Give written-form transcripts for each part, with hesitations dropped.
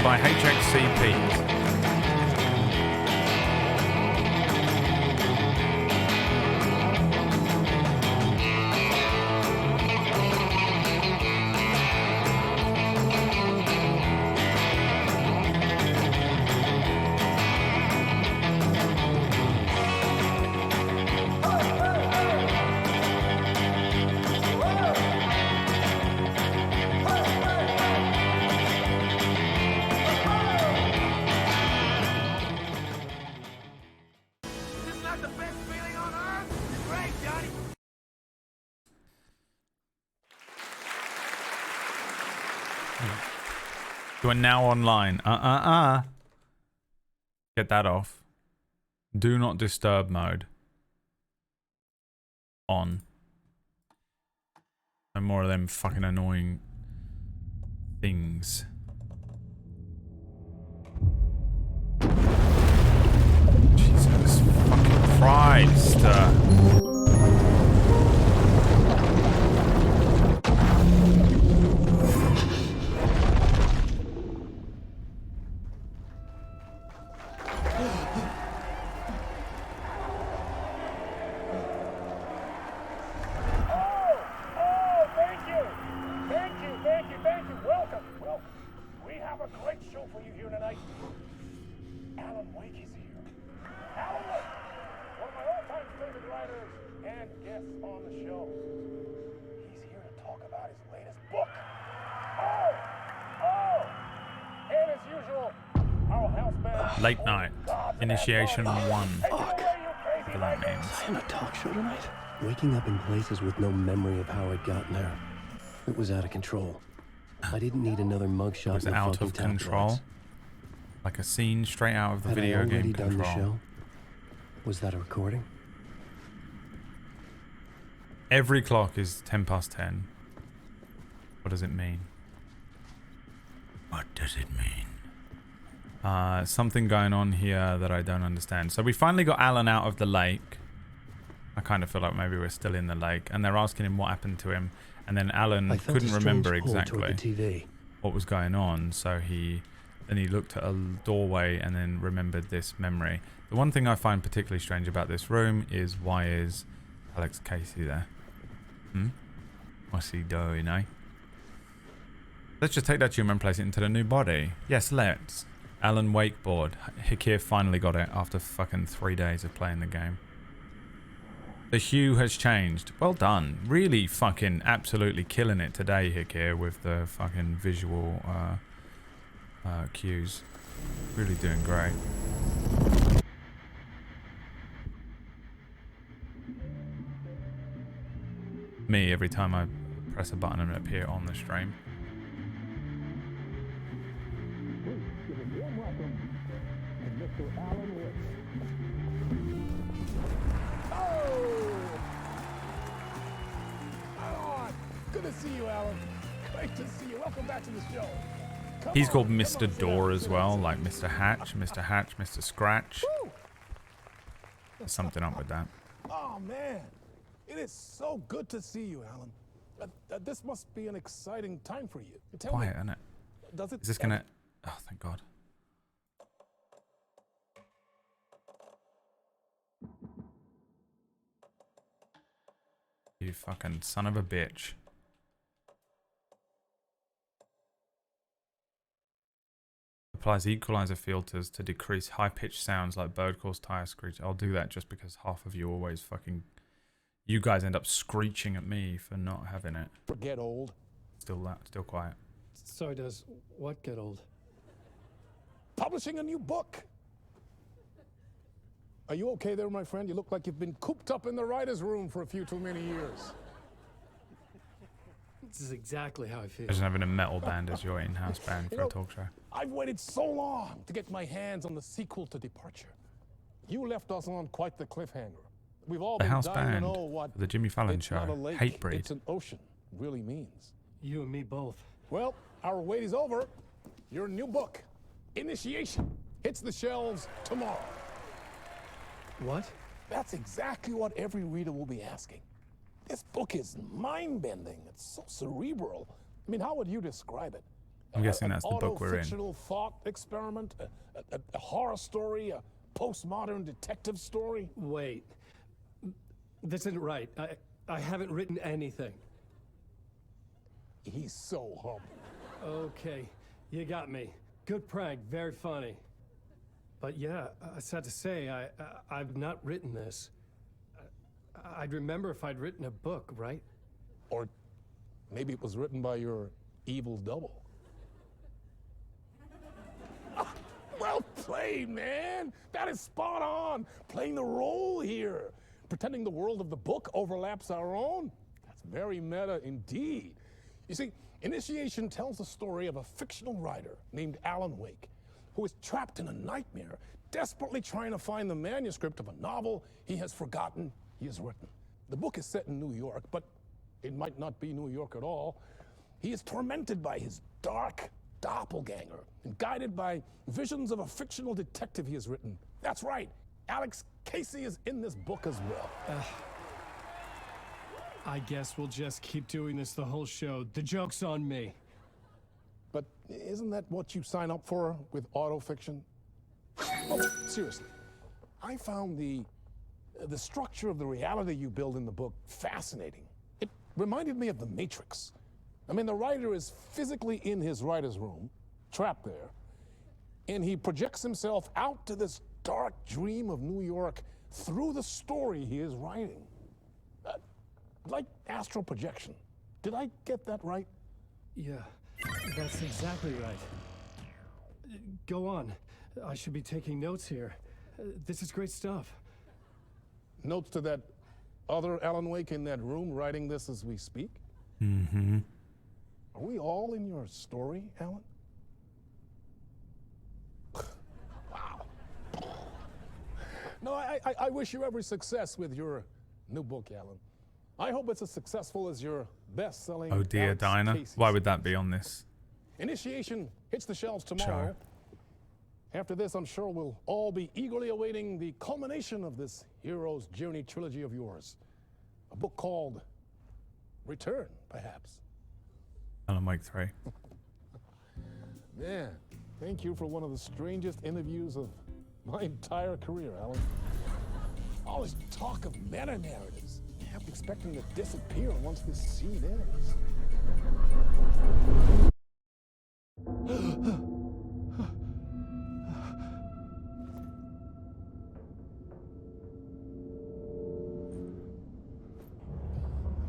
by HXCP. You are now online. Get that off. Do not disturb mode. On. No more of them fucking annoying things. Jesus fucking Christ. Late night. Initiation 1. Fuck. Whatever that means. In a talk show tonight? Waking up in places with no memory of how I'd gotten there. It was out of control. I didn't need another mugshot. It was out of control. Like a scene straight out of the video game Control. Done the show? Was that a recording? Every clock is 10 past 10. What does it mean? What does it mean? Something going on here that I don't understand. So we finally got Alan out of the lake. I kind of feel like maybe we're still in the lake. And they're asking him what happened to him. And then Alan couldn't remember exactly what was going on. So he looked at a doorway and then remembered this memory. The one thing I find particularly strange about this room is why is Alex Casey there? What's he doing, eh? Let's just take that tumor and place it into the new body. Yes, let's. Alan Wakeboard. Hikir finally got it after fucking 3 days of playing the game. The hue has changed. Well done. Really fucking absolutely killing it today, Hikir, with the fucking visual cues. Really doing great. Me, every time I press a button and it appear on the stream. Good to see you, Alan. Great to see you. Welcome back to the show. He's called Mr. Door as well, like Mr. Hatch, Mr. Scratch. There's something up with that. Oh, man. It is so good to see you, Alan. This must be an exciting time for you. Tell Quiet, me, isn't it? Does it? Is this gonna... Oh, thank God. You fucking son of a bitch. Applies equalizer filters to decrease high-pitched sounds like bird calls, tire screech. I'll do that just because half of you always fucking... You guys end up screeching at me for not having it. Forget old. Still quiet. So does what get old? Publishing a new book. Are you okay there, my friend? You look like you've been cooped up in the writer's room for a few too many years. This is exactly how I feel. Imagine having a metal band as your in-house band for a talk show. I've waited so long to get my hands on the sequel to Departure. You left us on quite the cliffhanger. We've all been house dying to band know what for the Jimmy Fallon it's not a show. lake, Hatebreed. it's an ocean really means. You and me both. Well, our wait is over. Your new book, Initiation, hits the shelves tomorrow. What? That's exactly what every reader will be asking. This book is mind-bending. It's so cerebral. I mean, how would you describe it? I'm guessing that's the book we're in. Fictional thought experiment, a horror story, a postmodern detective story. Wait. This isn't right. I haven't written anything. He's so humble. Okay, you got me. Good prank, very funny. But yeah, sad to say, I've not written this. I'd remember if I'd written a book, right? Or maybe it was written by your evil double. Well played, man. That is spot on. Playing the role here. Pretending the world of the book overlaps our own. That's very meta indeed. You see, Initiation tells the story of a fictional writer named Alan Wake, who is trapped in a nightmare, desperately trying to find the manuscript of a novel he has forgotten he has written. The book is set in New York, but it might not be New York at all. He is tormented by his dark doppelganger and guided by visions of a fictional detective he has written. That's right, Alex Casey is in this book as well. I guess we'll just keep doing this the whole show. The joke's on me. But isn't that what you sign up for with autofiction? Oh, seriously, I found the structure of the reality you build in the book fascinating. It reminded me of The Matrix. I mean, the writer is physically in his writer's room, trapped there, and he projects himself out to this dark dream of New York through the story he is writing. Like astral projection. Did I get that right? Yeah, that's exactly right. Go on. I should be taking notes here. This is great stuff. Notes to that other Alan Wake in that room writing this as we speak? Mm-hmm. Are we all in your story, Alan? Wow. No, I wish you every success with your new book, Alan. I hope it's as successful as your best-selling Oh dear, Alex Dinah. Casey's. Why would that be on this? Initiation hits the shelves tomorrow. Sure. After this, I'm sure we'll all be eagerly awaiting the culmination of this hero's journey trilogy of yours. A book called Return, perhaps. Alan Wake 3. Man, thank you for one of the strangest interviews of my entire career, Alan. All this talk of meta-narratives. I'm expecting to disappear once this scene ends.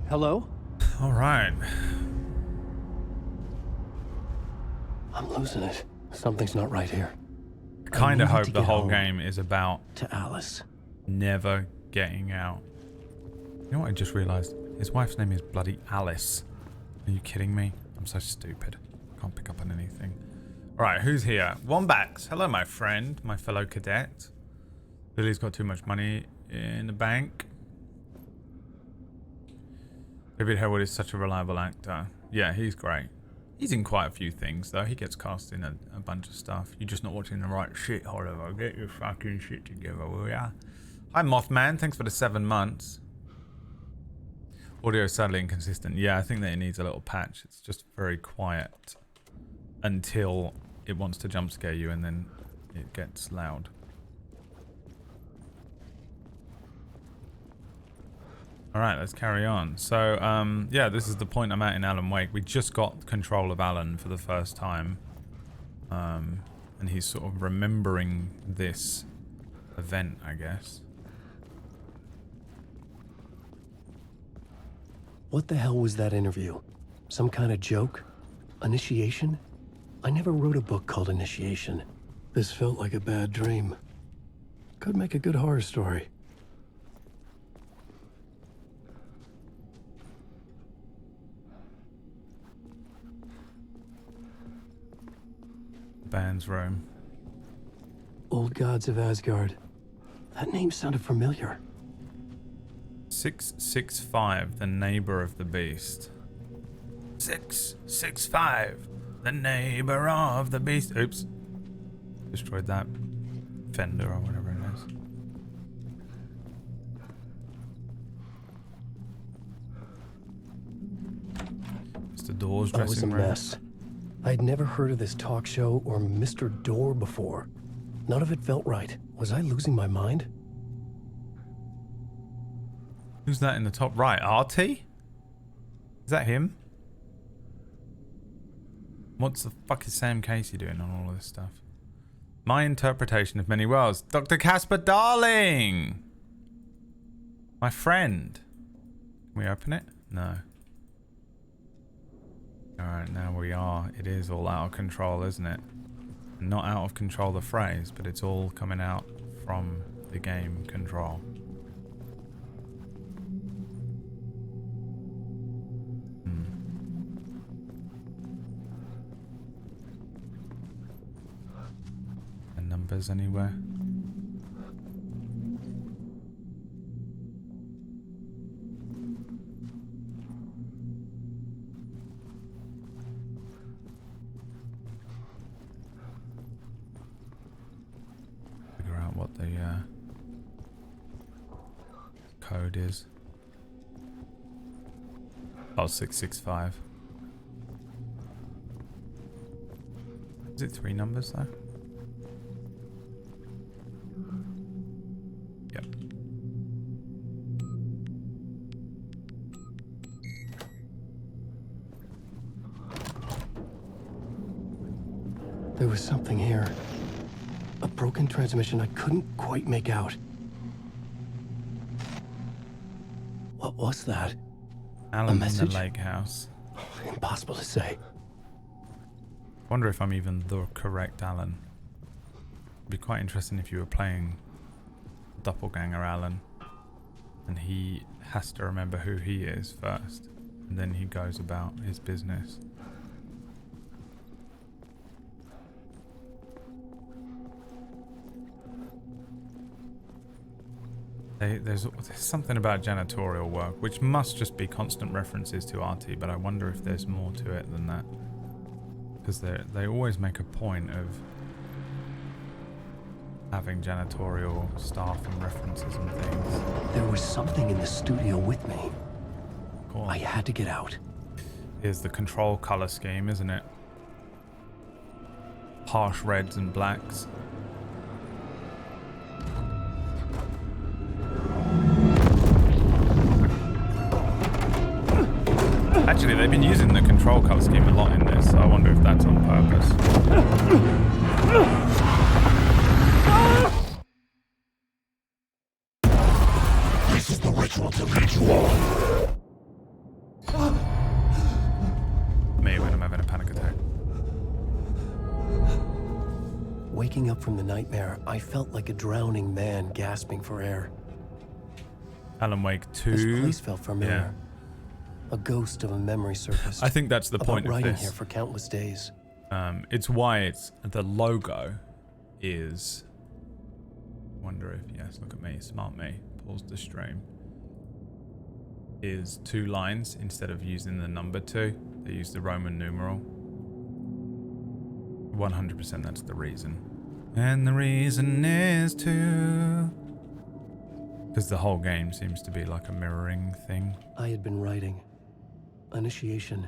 Hello? All right. I'm losing it. Something's not right here. I kind of need hope to the get whole home. game is about To Alice. never getting out. You know what I just realised? His wife's name is bloody Alice. Are you kidding me? I'm so stupid. Can't pick up on anything. Alright, who's here? Wombax. Hello, my friend. My fellow cadet. Lily's got too much money in the bank. David Harewood is such a reliable actor. Yeah, he's great. He's in quite a few things, though. He gets cast in a bunch of stuff. You're just not watching the right shit, Oliver. Get your fucking shit together, will ya? Hi, Mothman. Thanks for the 7 months. Audio is sadly inconsistent. Yeah, I think that it needs a little patch. It's just very quiet until it wants to jump scare you and then it gets loud. Alright, let's carry on. So, yeah, this is the point I'm at in Alan Wake. We just got control of Alan for the first time. And he's sort of remembering this event, I guess. What the hell was that interview? Some kind of joke? Initiation? I never wrote a book called Initiation. This felt like a bad dream. Could make a good horror story. Band's room. Old Gods of Asgard. That name sounded familiar. 665, the neighbor of the beast. 665, the neighbor of the beast. Oops. Destroyed that fender or whatever it is. It's the door's I was a dressing room. mess. I'd never heard of this talk show or Mr. Door before. None of it felt right. Was I losing my mind? Who's that in the top right? RT? Is that him? What's the fuck is Sam Casey doing on all of this stuff? My interpretation of many worlds. Dr. Casper Darling! My friend. Can we open it? No. Alright, now we are. It is all out of control, isn't it? Not out of control the phrase, but it's all coming out from the game control. And numbers anywhere? What the code is. Oh, 665. Is it 3 numbers though? Yep. There was something here. A broken transmission I couldn't quite make out. What was that? Alan in the lake house. Impossible to say. Wonder if I'm even the correct Alan. It'd be quite interesting if you were playing Doppelganger Alan and he has to remember who he is first and then he goes about his business. There's something about janitorial work, which must just be constant references to RT, but I wonder if there's more to it than that. Because they always make a point of having janitorial staff and references and things. There was something in the studio with me. Cool. I had to get out. Here's the control color scheme, isn't it? Harsh reds and blacks. Actually, they've been using the control color scheme a lot in this, so I wonder if that's on purpose. This is the ritual to lead you on. Me when I'm having a panic attack. Waking up from the nightmare, I felt like a drowning man gasping for air. Alan Wake 2. This place felt familiar. Yeah. A ghost of a memory surfaced. I think that's the point of writing this. Here for countless days. It's why it's the logo is. Wonder if yes, look at me, smart me. Pause the stream. Is 2 lines instead of using the number 2. They use the Roman numeral. 100% that's the reason. And the reason is to. Because the whole game seems to be like a mirroring thing. I had been writing. Initiation.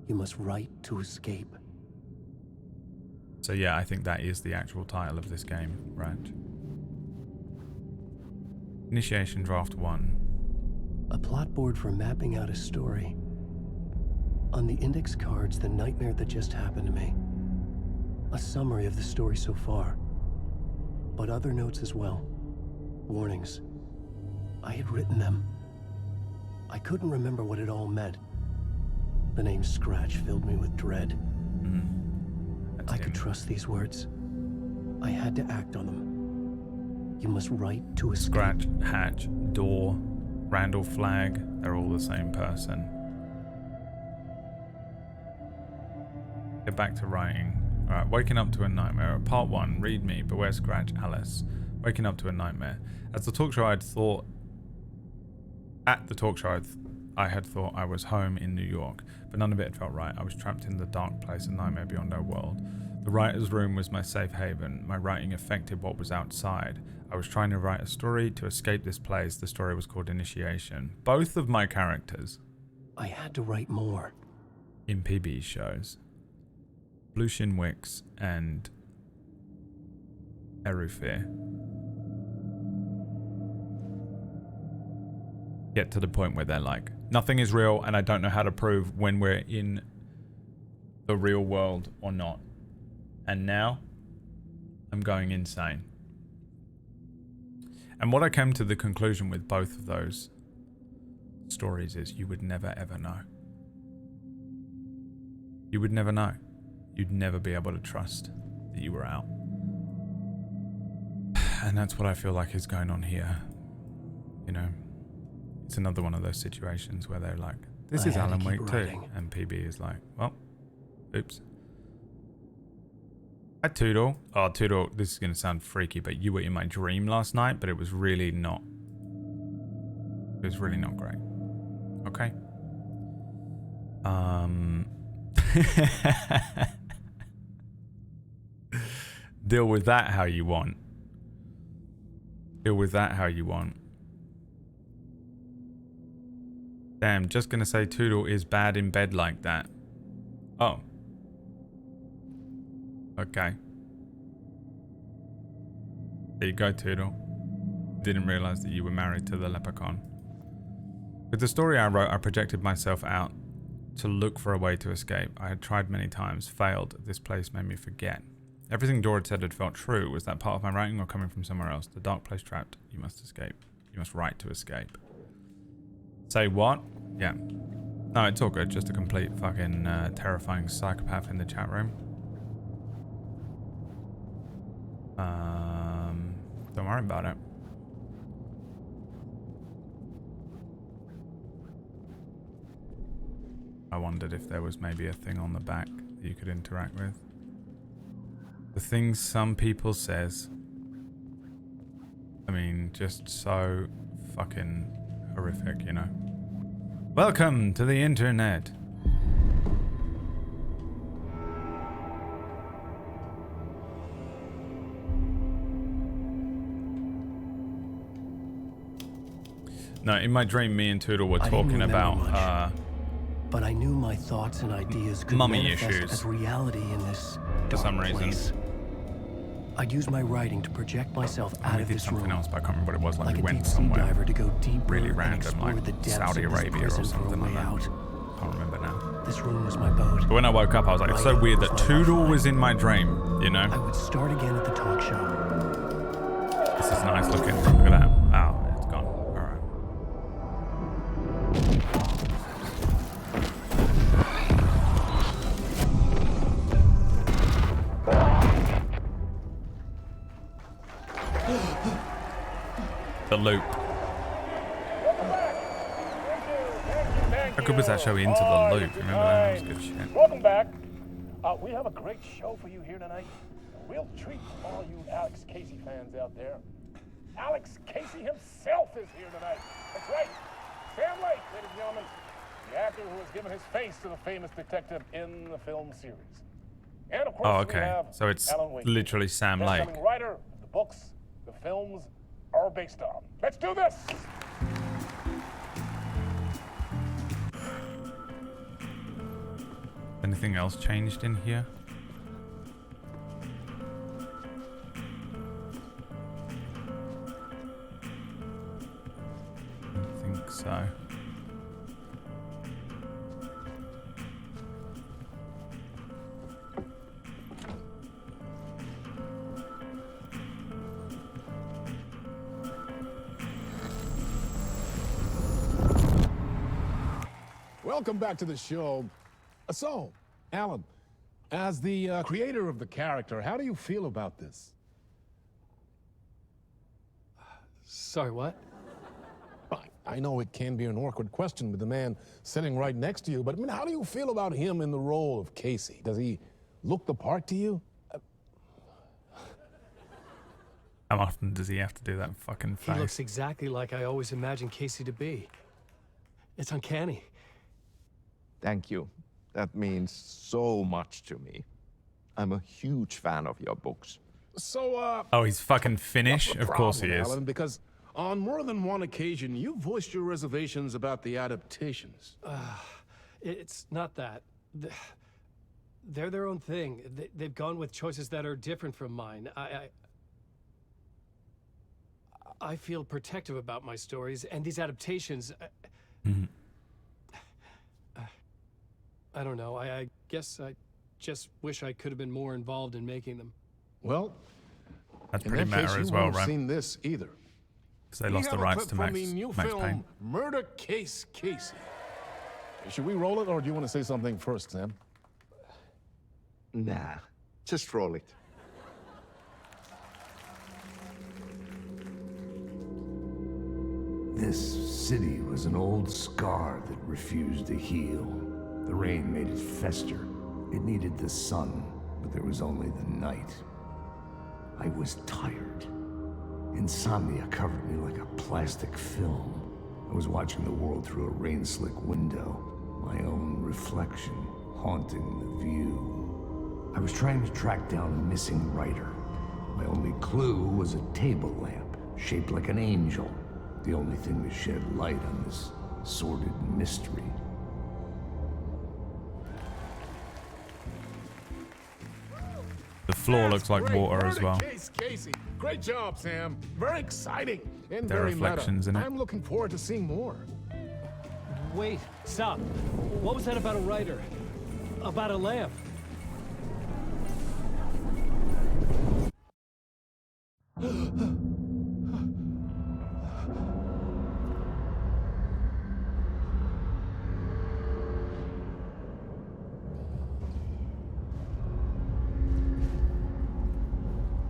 You must write to escape. So yeah, I think that is the actual title of this game, right? Initiation Draft 1. A plot board for mapping out a story. On the index cards, the nightmare that just happened to me. A summary of the story so far. But other notes as well. Warnings. I had written them. I couldn't remember what it all meant. The name Scratch filled me with dread. I could trust these words. I had to act on them. You must write to escape. Scratch, Hatch, Door, Randall Flagg, they're all the same person. Get back to writing. Alright, waking up to a nightmare. Part 1, read me, beware Scratch, Alice. Waking up to a nightmare. At the talk show I had thought I was home in New York, but none of it felt right. I was trapped in the dark place, a nightmare beyond our world. The writer's room was my safe haven. My writing affected what was outside. I was trying to write a story to escape this place. The story was called Initiation. Both of my characters I had to write more. in PB shows Blue Shinwix and Erufir get to the point where they're like, nothing is real and I don't know how to prove when we're in the real world or not. And now I'm going insane. And what I came to the conclusion with both of those stories is you would never ever know. You would never know. You'd never be able to trust that you were out. And that's what I feel like is going on here. You know, it's another one of those situations where they're like, this is Alan Wake too. And PB is like, well, oops. Hi, Toodle. Oh, Toodle, this is going to sound freaky, but you were in my dream last night, but it was really not. It was really not great. Okay. Deal with that how you want. Deal with that how you want. Damn, just gonna say Toodle is bad in bed like that. Oh. Okay. There you go, Toodle. Didn't realize that you were married to the leprechaun. With the story I wrote, I projected myself out to look for a way to escape. I had tried many times, failed. This place made me forget. Everything Dora had said had felt true. Was that part of my writing or coming from somewhere else? The dark place trapped. You must escape. You must write to escape. Say what? Yeah. No, it's all good. Just a complete fucking terrifying psychopath in the chat room. Don't worry about it. I wondered if there was maybe a thing on the back that you could interact with. The things some people says. I mean, just so fucking horrific, you know. Welcome to the internet. No, in my dream, me and Toodle were talking about but I knew my thoughts and ideas could mummy manifest issues as reality in this for some dark reason. place. I'd use my writing to project myself out We of did this something room, else, but I can't remember what it was. Like like we a went deep sea somewhere diver to go deeper really and random, explore like the depths Saudi of this Arabia or prison for a something like way that. out. Can't remember now. This room was my boat. But when I woke up, I was like, it's so weird that Toodle was in my dream, you know? I would start again at the talk show. This is nice looking. Look at that. Oh, it's gone. Alright. The loop. How good was that show Into the Loop? Remember that? That was good shit. Welcome back. We have a great show for you here tonight. A real treat for all you Alex Casey fans out there. Alex Casey himself is here tonight. That's right. Sam Lake, ladies and gentlemen. The actor who has given his face to the famous detective in the film series. And of course, Oh, we okay. have So it's Alan Wake, literally Sam Lake. best-selling writer, the books, the films are based on. Let's do this. Anything else changed in here? I don't think so. Welcome back to the show. So, Alan, as the creator of the character, how do you feel about this? Sorry, what? I know it can be an awkward question with the man sitting right next to you, but I mean, how do you feel about him in the role of Casey? Does he look the part to you? How often does he have to do that fucking face? He looks exactly like I always imagined Casey to be. It's uncanny. Thank you. That means so much to me. I'm a huge fan of your books. So, Oh, he's fucking Finnish? what's the Of course he problem, is. Alan? Because on more than one occasion, you voiced your reservations about the adaptations. It's not that. they're their own thing. They've gone with choices that are different from mine. I feel protective about my stories, and these adaptations... I don't know. I guess I just wish I could have been more involved in making them. Well, that's in pretty that case, meta you as well, won't have right? seen this either. Because they lost the rights to Max film, Payne. Murder Case Casey. Should we roll it, or do you want to say something first, Sam? Nah, just roll it. This city was an old scar that refused to heal. The rain made it fester. It needed the sun, but there was only the night. I was tired. Insomnia covered me like a plastic film. I was watching the world through a rain-slick window, my own reflection haunting the view. I was trying to track down a missing writer. My only clue was a table lamp, shaped like an angel. The only thing to shed light on this sordid mystery. The floor looks like Great. water as well. Murder Case Casey. Great job, Sam. Very exciting and There are very reflections meta. in it. I'm looking forward to seeing more. Wait, stop. What was that about a writer? About a lamp?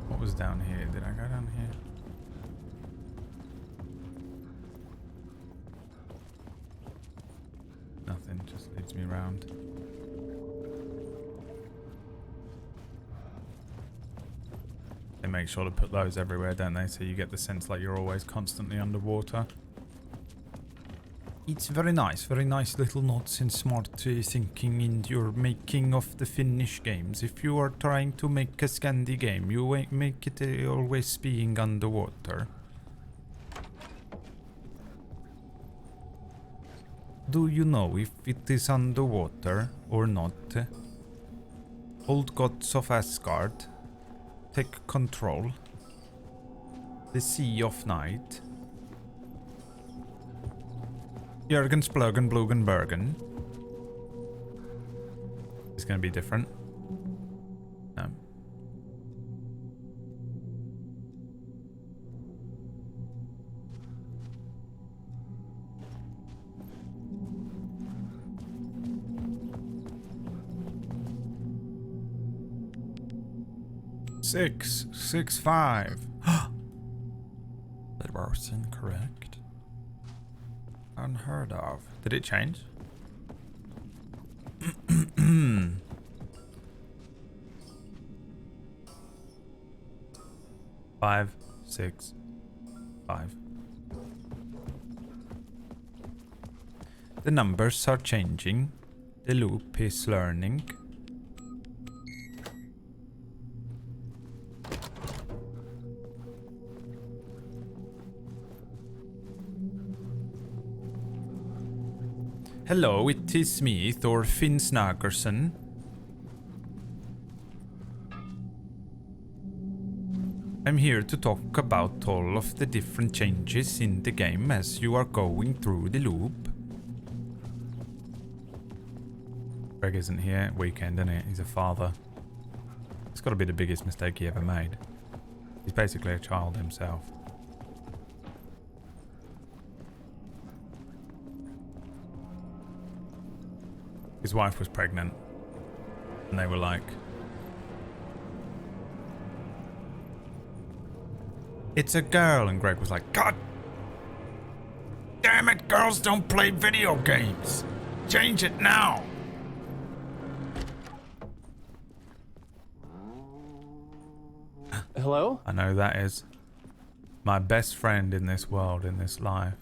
What was down here? Did I go down here? Nothing, just leads me around. They make sure to put those everywhere, don't they? So you get the sense like you're always constantly underwater. It's very nice little nods and smart thinking in your making of the Finnish games. If you are trying to make a Scandi game, you make it always being underwater. Do you know if it is underwater or not? Old gods of Asgard, take control. The Sea of Night. Jürgen Splurgen Blugen Bergen. It's gonna be different. No. Six, 5. That was incorrect. Unheard of. Did it change? 5, 6, 5. The numbers are changing. The loop is learning. Hello, it is me, Thorfinn Snaggerson. I'm here to talk about all of the different changes in the game as you are going through the loop. Greg isn't here. Weekend, isn't it? He's a father. It's got to be the biggest mistake he ever made. He's basically a child himself. His wife was pregnant, and they were like, "It's a girl," and Greg was like, "God damn it, girls don't play video games. Change it now." Hello? I know that is my best friend in this world, in this life.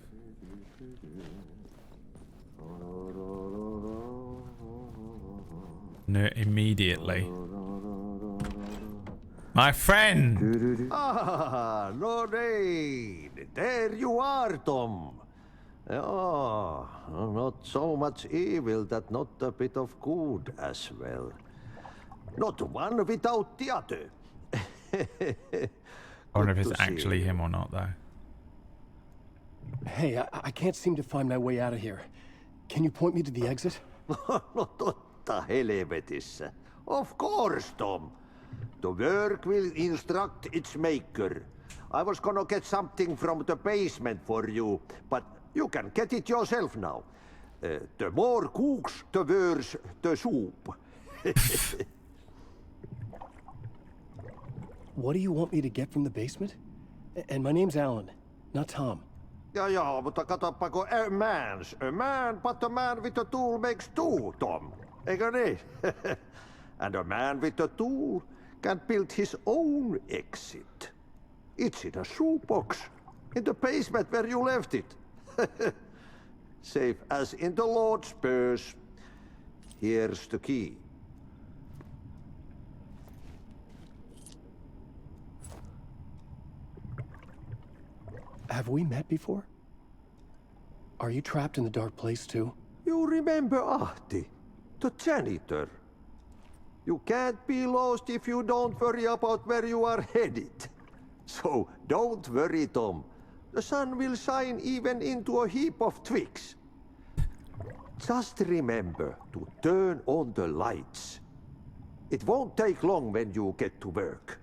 No, immediately. My friend! Ah, Lorraine! There you are, Tom. Oh, not so much evil that not a bit of good as well. Not one without the other. I wonder if it's actually him or not, though. Hey, I can't seem to find my way out of here. Can you point me to the exit? No totta helvetissä. Of course, Tom. The work will instruct its maker. I was gonna get something from the basement for you, but you can get it yourself now. The more cooks, the worse the soup. What do you want me to get from the basement? And my name's Alan, not Tom. Ja, mutta katoppa kun a man, but a man with a tool makes two, Tom. Eikö niin? And a man with a tool can build his own exit. It's in a shoebox, in the basement where you left it. Safe as in the Lord's purse. Here's the key. Have we met before? Are you trapped in the dark place too? You remember Ahti, the janitor. You can't be lost if you don't worry about where you are headed. So don't worry, Tom. The sun will shine even into a heap of twigs. Just remember to turn on the lights. It won't take long when you get to work.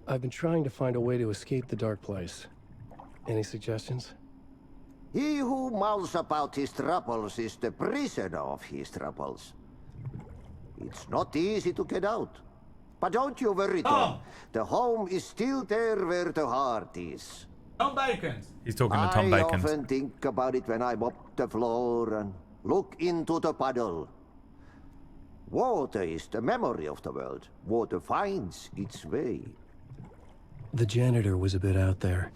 I've been trying to find a way to escape the dark place. Any suggestions? He who mulls about his troubles is the prisoner of his troubles. It's not easy to get out. But don't you worry, Tom. The home is still there where the heart is. Tom Bacon. He's talking to Tom Bacon. I often think about it when I mop the floor and look into the puddle. Water is the memory of the world. Water finds its way. The janitor was a bit out there,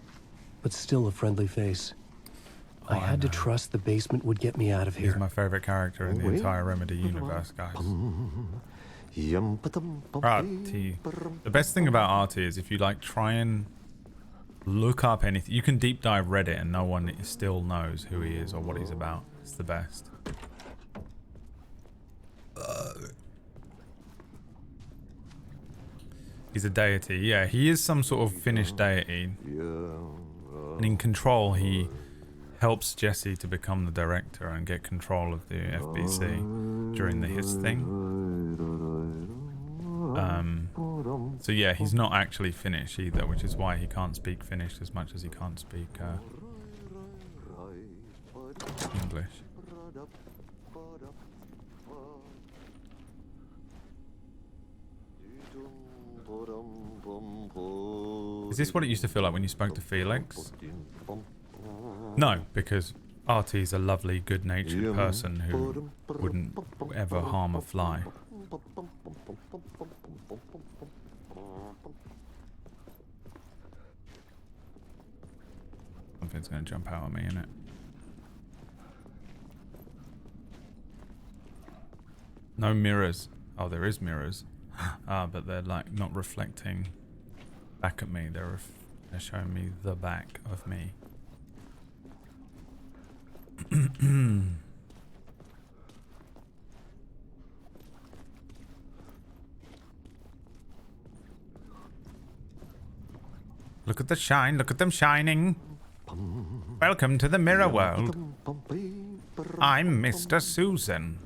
but still a friendly face. I had to trust the basement would get me out of here. He's my favorite character in the entire Remedy universe, guys. Artie. The best thing about Artie is if you like try and look up anything, you can deep dive Reddit and no one still knows who he is or what he's about. It's the best. He's a deity. Yeah, he is some sort of Finnish deity. And in Control, he helps Jesse to become the director and get control of the FBC during the Hiss thing. So yeah, he's not actually Finnish either, which is why he can't speak Finnish as much as he can't speak English. Is this what it used to feel like when you spoke to Felix? No, because Artie is a lovely, good-natured person who wouldn't ever harm a fly. Something's going to jump out at me, innit? No mirrors. Oh, there is mirrors. But they're like not reflecting back at me. They're showing me the back of me. Look at the shine. Look at them shining. Welcome to the mirror world. I'm Mr. Susan.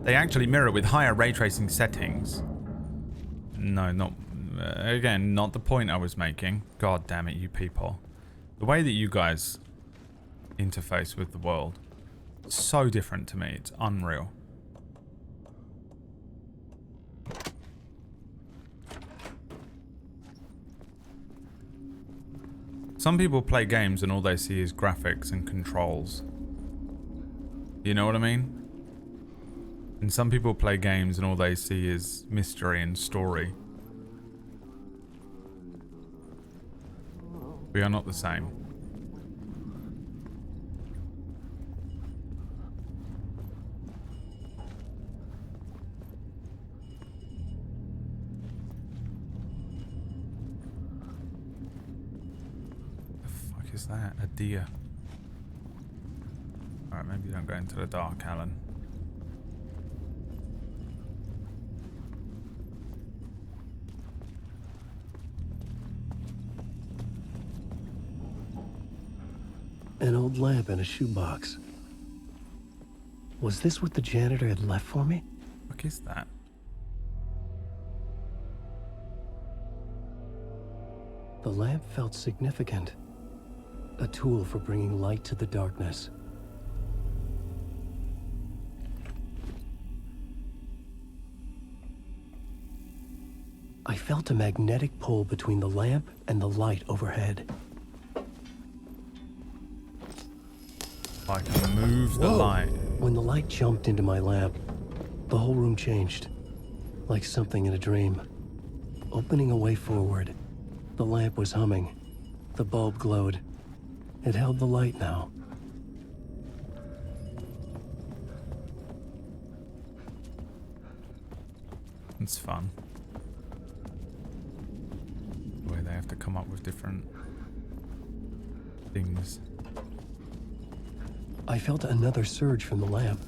They actually mirror with higher ray tracing settings. No, not... again, not the point I was making. God damn it, you people. The way that you guys interface with the world, so different to me. It's unreal. Some people play games and all they see is graphics and controls. You know what I mean? And some people play games and all they see is mystery and story. We are not the same. is that? A deer. Alright, maybe don't go into the dark, Alan. An old lamp in a shoebox. Was this what the janitor had left for me? What is that? The lamp felt significant. A tool for bringing light to the darkness. I felt a magnetic pull between the lamp and the light overhead. I can move the light. When the light jumped into my lamp, the whole room changed. Like something in a dream. Opening a way forward. The lamp was humming. The bulb glowed. It held the light now. It's fun. The way they have to come up with different things. I felt another surge from the lamp.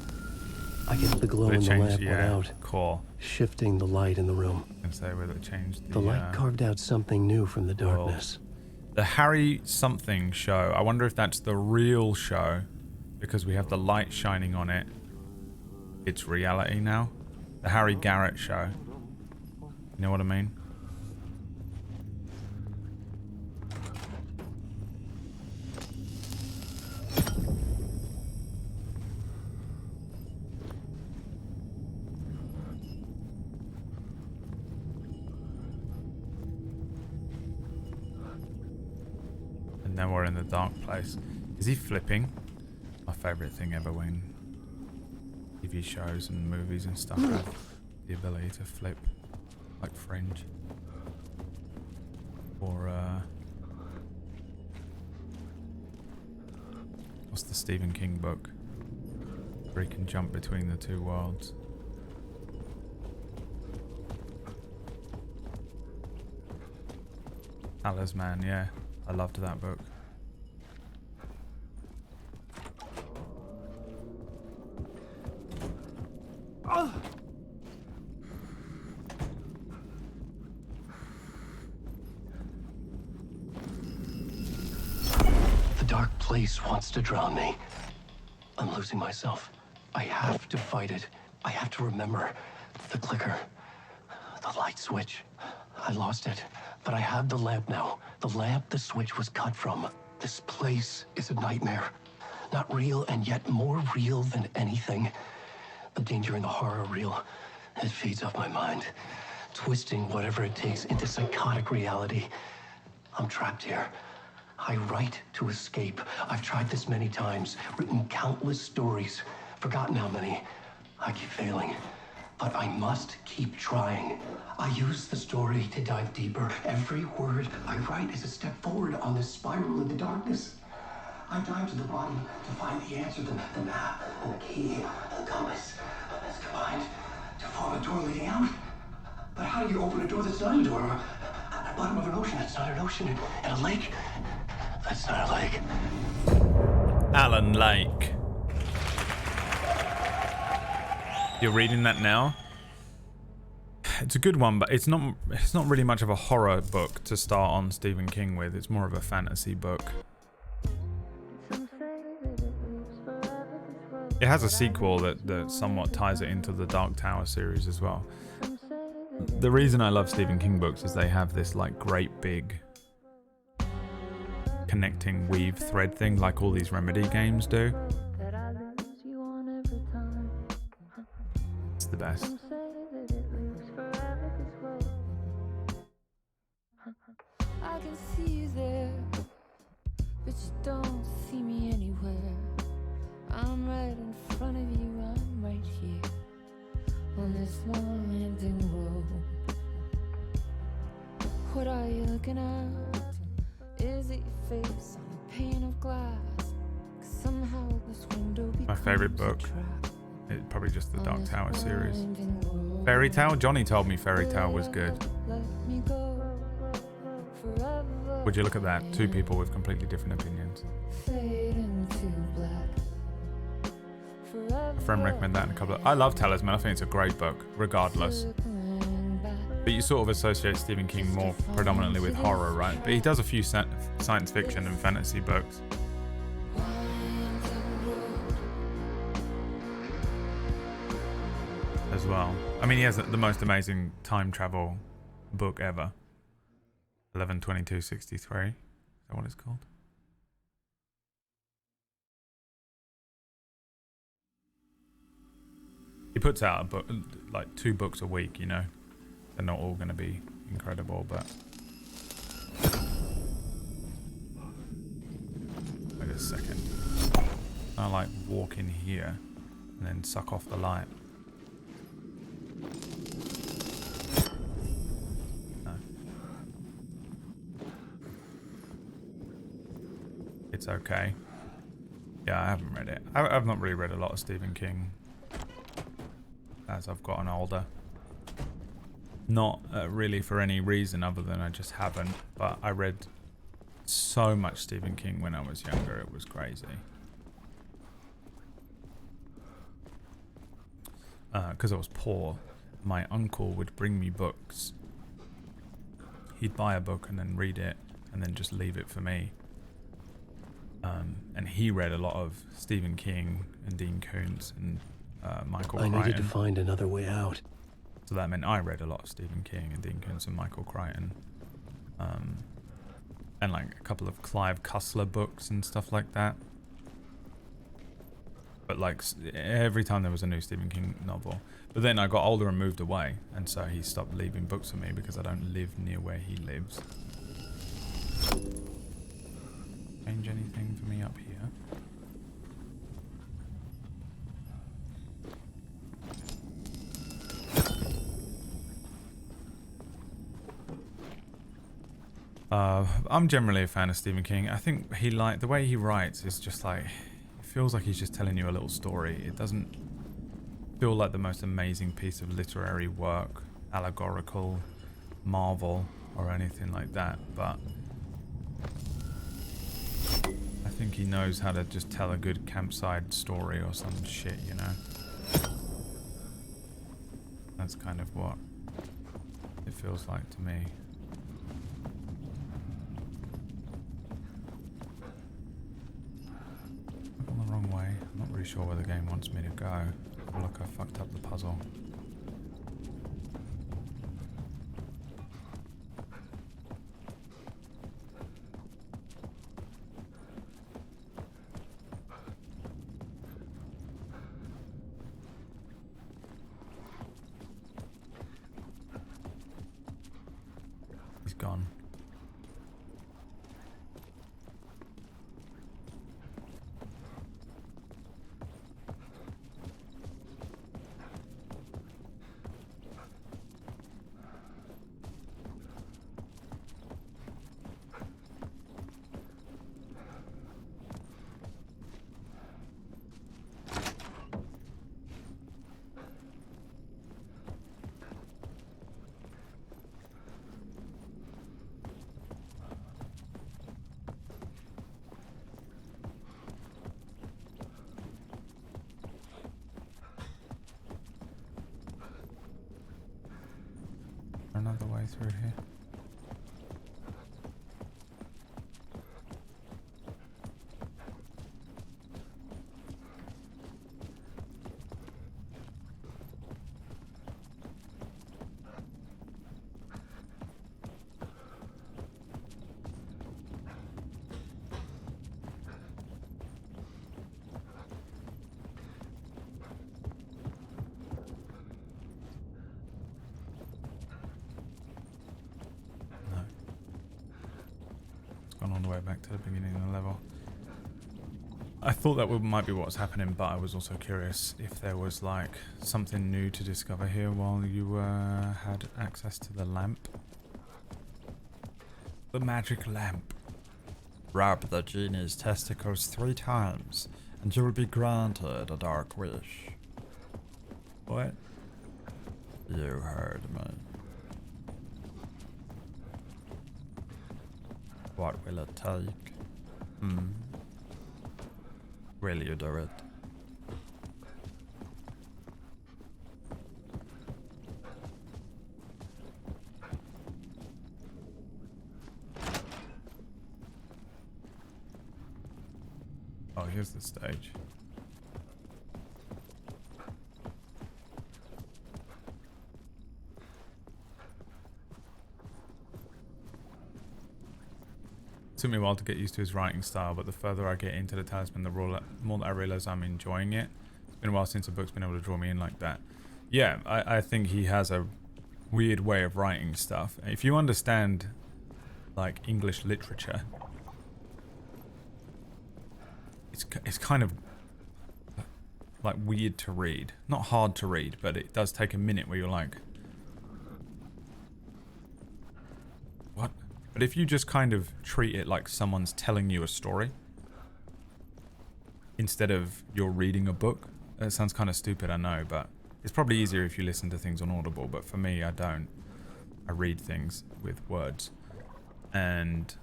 I guess the glow in the lamp went out, cool. shifting the light in the room. And so whether it changed The light carved out something new from the darkness. The Harry something show. I wonder if that's the real show, because we have the light shining on it. It's reality now. The Harry Garrett show. You know what I mean? Now we're in the dark place. Is he flipping? My favourite thing ever when TV shows and movies and stuff have the ability to flip, like Fringe. Or what's the Stephen King book where he can jump between the two worlds? Talisman, yeah. I loved that book. The dark place wants to drown me. I'm losing myself. I have to fight it. I have to remember. The clicker. The light switch. I lost it. But I have the lamp now. The lamp the switch was cut from. This place is a nightmare. Not real, and yet more real than anything. The danger and the horror real. It feeds off my mind. Twisting whatever it takes into psychotic reality. I'm trapped here. I write to escape. I've tried this many times. Written countless stories. Forgotten how many. I keep failing. But I must keep trying. I use the story to dive deeper. Every word I write is a step forward on this spiral in the darkness. I dive to the bottom to find the answer, the map, and the key, and the compass. It's combined to form a door leading out. But how do you open a door that's not a door? At the bottom of an ocean that's not an ocean, and a lake that's not a lake. Alan Lake. You're reading that now? It's a good one, but it's not really much of a horror book to start on Stephen King with. It's more of a fantasy book. It has a sequel that somewhat ties it into the Dark Tower series as well. The reason I love Stephen King books is they have this like great big connecting weave thread thing like all these Remedy games do. It's the best. I can see you there, but you don't see me anywhere. I'm right in front of you, I'm right here on this long ending road. What are you looking at? Is it your face on a pane of glass? 'Cause somehow this window my favorite book. It's probably just the Dark Tower series. Fairy Tale? Johnny told me Fairy Tale was good. Let me go. forever. Would you look at that? Two people with completely different opinions. Fade into black. A friend recommended that in a couple of... I love Talisman. I think it's a great book, regardless. But you sort of associate Stephen King more predominantly with horror, right? But he does a few science fiction and fantasy books. As well. I mean, he has the most amazing time travel book ever. 11/22/63. Is that what it's called? He puts out a book, like 2 books a week, you know. They're not all going to be incredible, but... Wait a second. I like walk in here and then suck off the light. No. It's okay. Yeah, I haven't read it. I've not really read a lot of Stephen King as I've gotten older. Not really for any reason other than I just haven't, but I read so much Stephen King when I was younger, it was crazy. Because I was poor, my uncle would bring me books. He'd buy a book and then read it and then just leave it for me. And he read a lot of Stephen King and Dean Koontz and Michael Crichton. I needed to find another way out. So that meant I read a lot of Stephen King and Dean Koontz and Michael Crichton. And like a couple of Clive Cussler books and stuff like that. But like every time there was a new Stephen King novel. But then I got older and moved away. And so he stopped leaving books for me because I don't live near where he lives. Change anything for me up here? I'm generally a fan of Stephen King. I think the way he writes is just like, it feels like he's just telling you a little story. It doesn't feel like the most amazing piece of literary work, allegorical, Marvel, or anything like that, but I think he knows how to just tell a good campsite story or some shit, you know? That's kind of what it feels like to me. I've gone the wrong way. I'm not really sure where the game wants me to go. I feel like I fucked up the puzzle. He's gone. Another way through here. Gone all the way back to the beginning of the level. I thought that might be what's happening, but I was also curious if there was like something new to discover here while you had access to the lamp. The magic lamp. Rub the genie's testicles 3 times and you will be granted a dark wish. What? You heard me. What will it take? Will you do it? Oh, here's the stage. It took me a while to get used to his writing style, but the further I get into the Talisman, the more that I realize I'm enjoying it. It's been a while since a book's been able to draw me in like that. Yeah, I think he has a weird way of writing stuff. If you understand, like, English literature, it's kind of like weird to read. Not hard to read, but it does take a minute where you're like, what? But if you just kind of treat it like someone's telling you a story instead of you're reading a book, that sounds kind of stupid, I know, but it's probably easier if you listen to things on Audible, but for me, I don't. I read things with words. And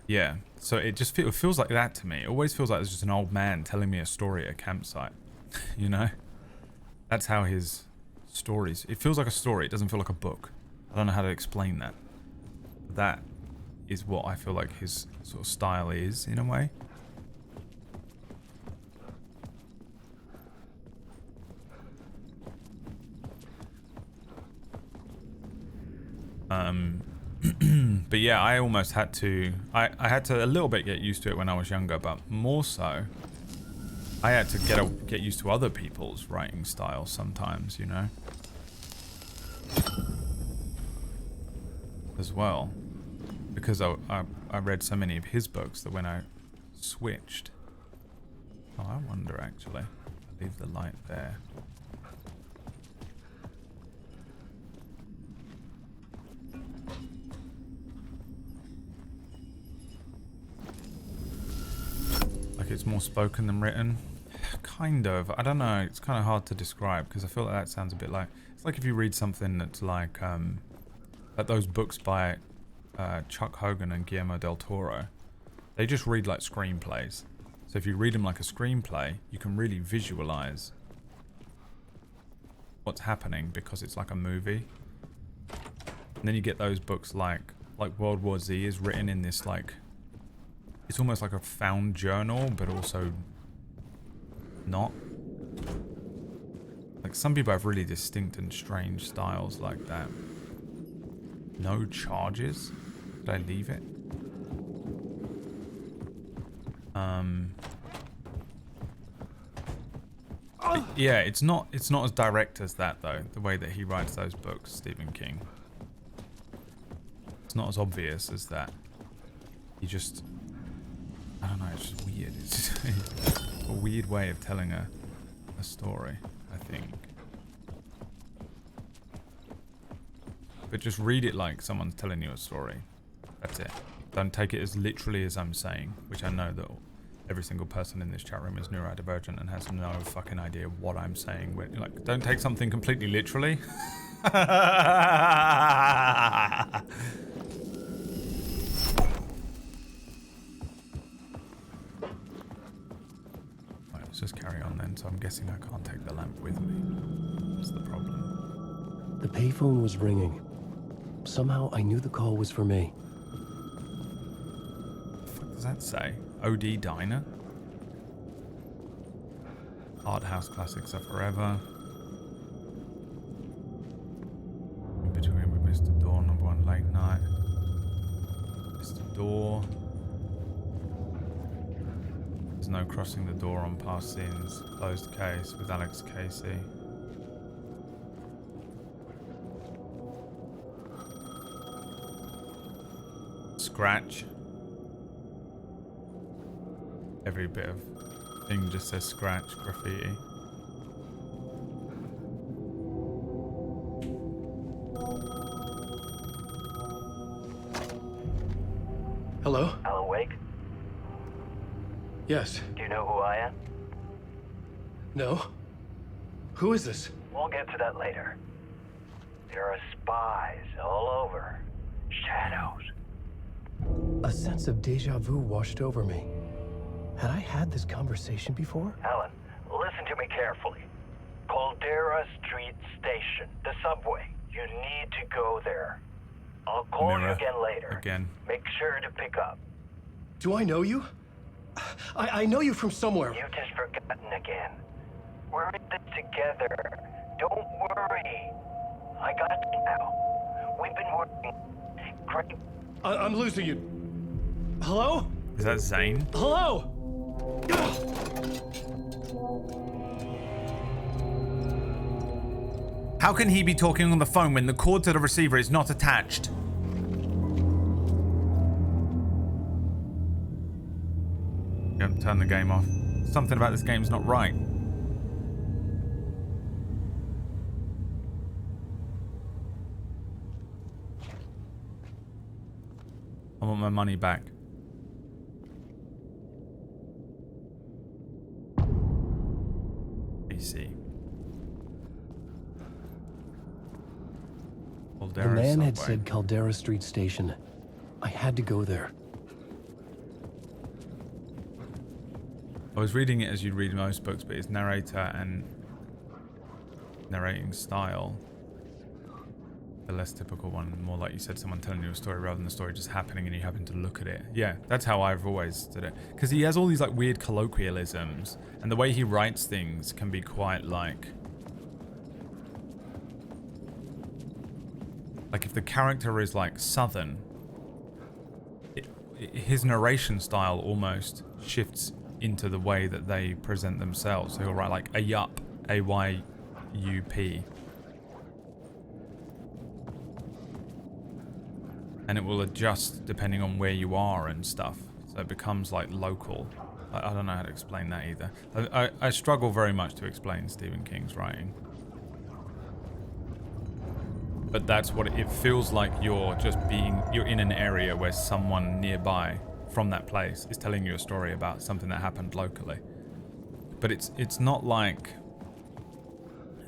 yeah, so it just feels like that to me. It always feels like there's just an old man telling me a story at a campsite, you know? That's how his stories... It feels like a story, it doesn't feel like a book. I don't know how to explain that. That is what I feel like his sort of style is, in a way. But yeah, I almost had to... I had to a little bit get used to it when I was younger, but more so, I had to get used to other people's writing styles sometimes, you know? As well. Because I read so many of his books that when I switched... Oh, I wonder, actually. I'll leave the light there. Like it's more spoken than written. Kind of. I don't know. It's kind of hard to describe because I feel like that sounds a bit like... It's like if you read something that's like those books by Chuck Hogan and Guillermo del Toro. They just read like screenplays. So if you read them like a screenplay, you can really visualize what's happening because it's like a movie. And then you get those books like World War Z is written in this like... It's almost like a found journal, but also not. Like some people have really distinct and strange styles like that. No charges? Did I leave it? Yeah, it's not as direct as that though, the way that he writes those books, Stephen King. It's not as obvious as that. He just... I don't know, it's just weird. It's just a weird way of telling a story, I think. But just read it like someone's telling you a story. That's it. Don't take it as literally as I'm saying, which I know that every single person in this chat room is neurodivergent and has no fucking idea what I'm saying. Like, don't take something completely literally. Let's just carry on then, so I'm guessing I can't take the lamp with me. That's the problem. The payphone was ringing. Somehow I knew the call was for me. What the fuck does that say? OD Diner? Art House Classics Are Forever. In Between with Mr. Door, #1 Late Night. Mr. Door. There's no crossing the door on past scenes. Closed case with Alex Casey. Scratch. Every bit of thing just says scratch, graffiti. Hello? Alan Wake? Yes. Do you know who I am? No? Who is this? We'll get to that later. There are spies all over. Shadows. A sense of deja vu washed over me. Had I had this conversation before? Alan, listen to me carefully. Caldera Street Station, the subway. You need to go there. I'll call you again later. Again. Make sure to pick up. Do I know you? I know you from somewhere. You've just forgotten again. We're in this together. Don't worry. I got you now. We've been working great. I'm losing you. Hello? Is that Zane? Hello? How can he be talking on the phone when the cord to the receiver is not attached? Yep, turn the game off. Something about this game's not right. I want my money back. PC. The man had said Caldera Street Station. I had to go there. I was reading it as you'd read most books, but his narrator and narrating style, the less typical one, more like you said, someone telling you a story rather than the story just happening and you happen to look at it. Yeah, that's how I've always did it. Because he has all these like weird colloquialisms, and the way he writes things can be quite like if the character is like Southern, his narration style almost shifts into the way that they present themselves. So he'll write like Ayup, A-Y-U-P. And it will adjust depending on where you are and stuff. So it becomes like local. I don't know how to explain that either. I struggle very much to explain Stephen King's writing. But that's what it feels like. You're in an area where someone nearby from that place is telling you a story about something that happened locally. But it's not like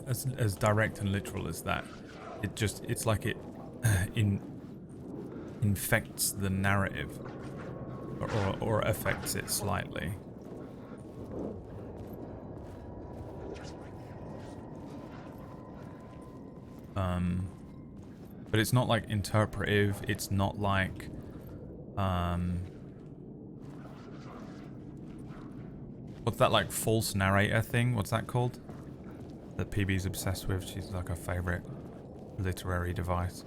as direct and literal as that. It's like it infects the narrative or affects it slightly. But it's not like interpretive. It's not like what's that like false narrator thing? What's that called? That PB's obsessed with. She's like her favorite literary device.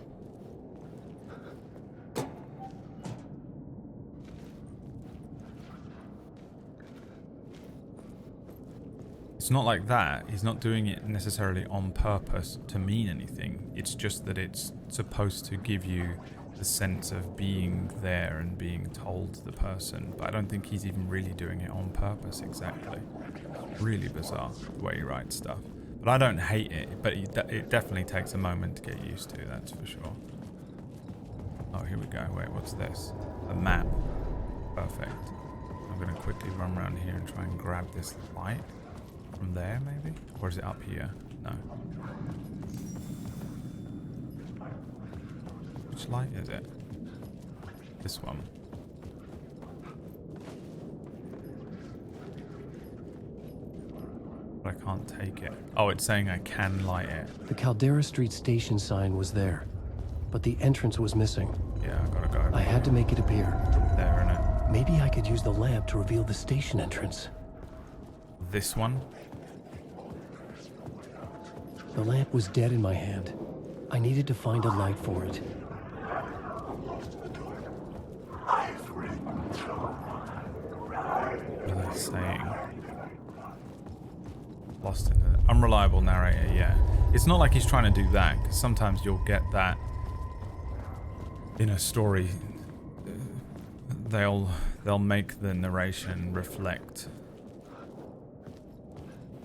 It's not like that. He's not doing it necessarily on purpose to mean anything. It's just that it's supposed to give you the sense of being there and being told the person. But I don't think he's even really doing it on purpose exactly. Really bizarre the way he writes stuff. But I don't hate it, but it definitely takes a moment to get used to, that's for sure. Oh, here we go. Wait, what's this? A map. Perfect. I'm going to quickly run around here and try and grab this light. From there, maybe? Or is it up here? No. Which light is it? This one. But I can't take it. Oh, it's saying I can light it. The Caldera Street Station sign was there, but the entrance was missing. Yeah, I gotta go. I had to make it appear. There, innit? Maybe I could use the lamp to reveal the station entrance. This one? The lamp was dead in my hand. I needed to find a light for it. What are they saying? Lost in the unreliable narrator, yeah. It's not like he's trying to do that, because sometimes you'll get that in a story. They'll make the narration reflect,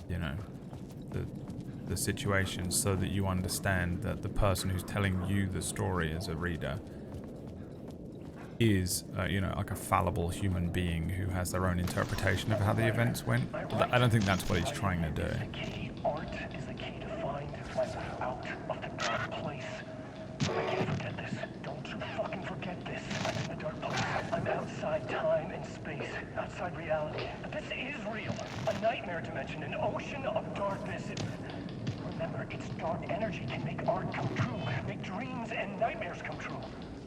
you know, the situation, so that you understand that the person who's telling you the story as a reader is, you know, like a fallible human being who has their own interpretation of how the events went. I don't think that's what he's trying to do. Art is the key to find myself out of the dark place. I can't forget this. Don't you fucking forget this. I'm in the dark place. I'm Outside time and space, outside reality. But this is real. A nightmare dimension, an ocean of darkness. Remember, its dark energy can make art come true, make dreams and nightmares come true.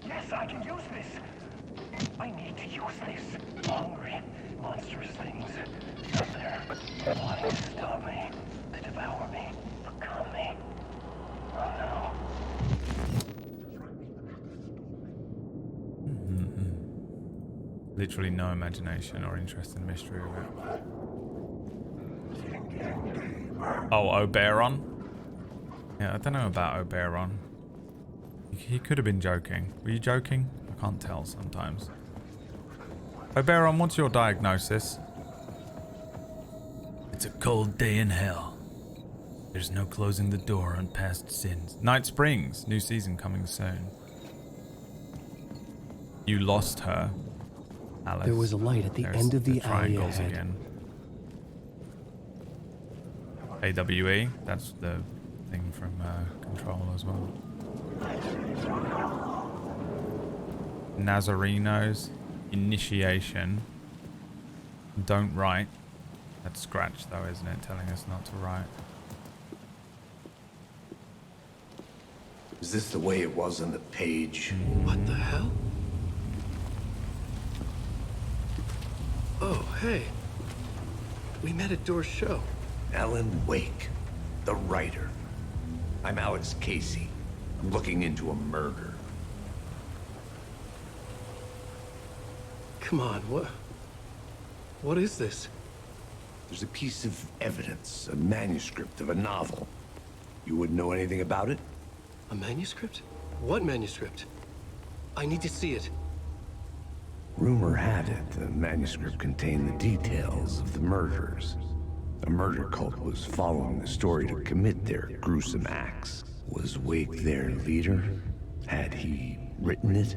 Yes, I can use this. I need to use this. Hungry, monstrous things out there, wanting to stop me, to devour me, become me. Oh no. Literally no imagination or interest in mystery of it. Oh, Oberon? Yeah, I don't know about Oberon. He could have been joking. Were you joking? I can't tell sometimes. Oberon, what's your diagnosis? It's a cold day in hell. There's no closing the door on past sins. Night Springs, new season coming soon. You lost her, Alice. There was a light at the end of the alley ahead. Again. AWE, that's the thing from Control as well. Nazarinos, Initiation, Don't Write. That's Scratch though, isn't it? Telling us not to write. Is this the way it was on the page? What the hell? Oh, hey. We met at Door's show. Alan Wake, the writer. I'm Alex Casey. I'm looking into a murder. Come on, what is this? There's a piece of evidence, a manuscript of a novel. You wouldn't know anything about it? A manuscript? What manuscript? I need to see it. Rumor had it the manuscript contained the details of the murders. A murder cult was following the story to commit their gruesome acts. Was Wake their leader? Had he written it?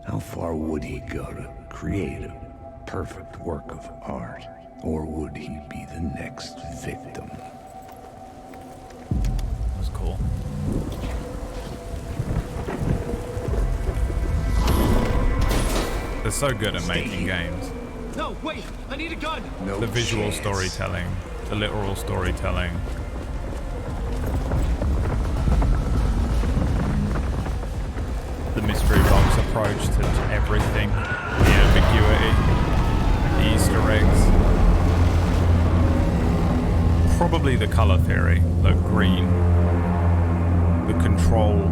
How far would he go to create a perfect work of art? Or would he be the next victim? That was cool. They're so good at making games. No, wait! I need a gun! No the visual chance. Storytelling, the literal storytelling. The mystery box approach to everything. The ambiguity. The Easter eggs. Probably the color theory. The green. The Control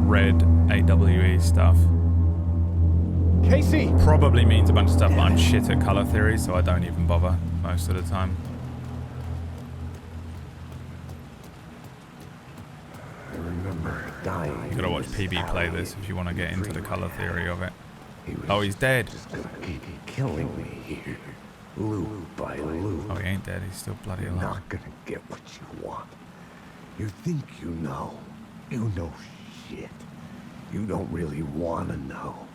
red AWE stuff. Casey! Probably means a bunch of stuff, but I'm shit at color theory, so I don't even bother most of the time. I remember dying. You gotta watch PB play this if you want to get into the color theory of it. Oh, he's dead. Just gonna keep killing me here, loop by loop. Oh, he ain't dead. He's still bloody alive. Not gonna get what you want. You think you know. You know shit. You don't really want to know.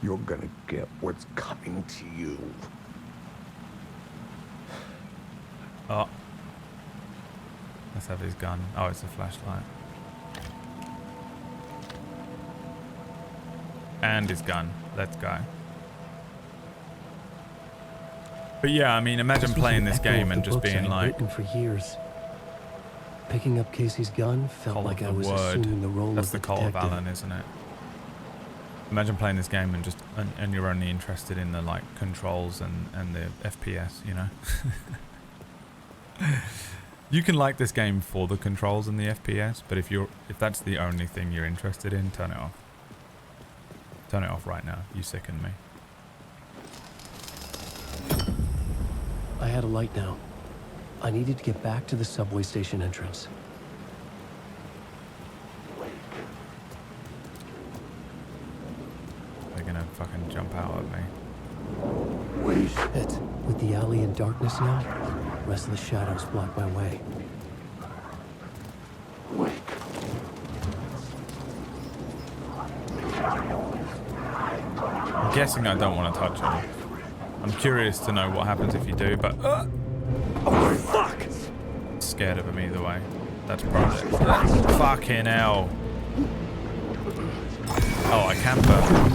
You're gonna get what's coming to you. Oh. Let's have his gun. Oh, it's a flashlight. And his gun. Let's go. But yeah, I mean, imagine playing this game and just being like... written for years. Picking up Casey's gun felt like I was assuming the role That's of the Cult of Alan, isn't it? Imagine playing this game and just and you're only interested in the like controls and the FPS, you know. You can like this game for the controls and the FPS, but if that's the only thing you're interested in, turn it off. Turn it off right now. You sicken me. I had a light now. I needed to get back to the subway station entrance. They're gonna fucking jump out at me. Shit. With the alley in darkness now, the rest of the shadows block my way. I'm guessing I don't want to touch him. I'm curious to know what happens if you do, but... oh, fuck! Scared of him either way. That's probably... Fucking hell. Oh, I can burn.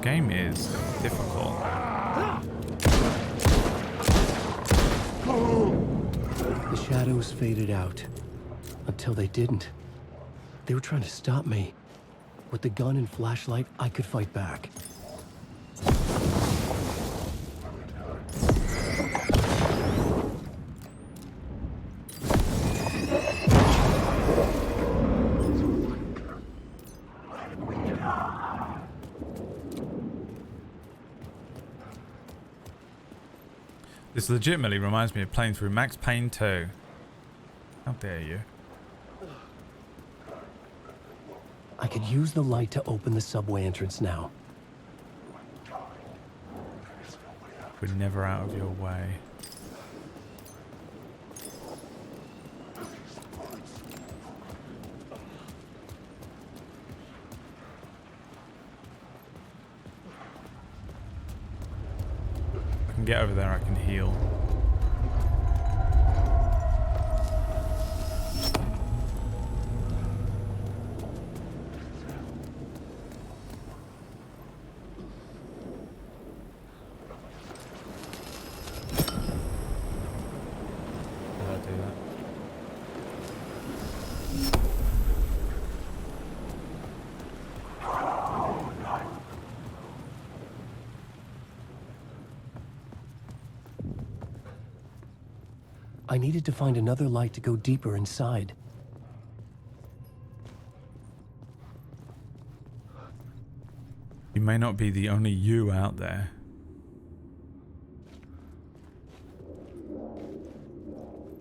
game is difficult. The shadows faded out. Until they didn't. They were trying to stop me. With the gun and flashlight, I could fight back. This legitimately reminds me of playing through Max Payne 2. How dare you? I could use the light to open the subway entrance now. We're never out of your way. I can get over there, I can heal. I needed to find another light to go deeper inside. You may not be the only you out there.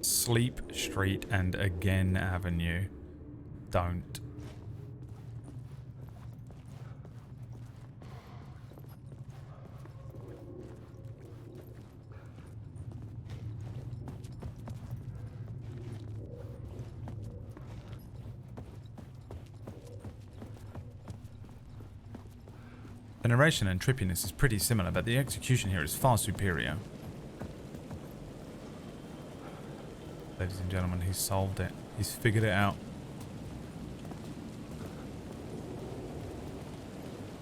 Sleep Street and Again Avenue. Don't. The narration and trippiness is pretty similar, but the execution here is far superior. Ladies and gentlemen, he's solved it. He's figured it out.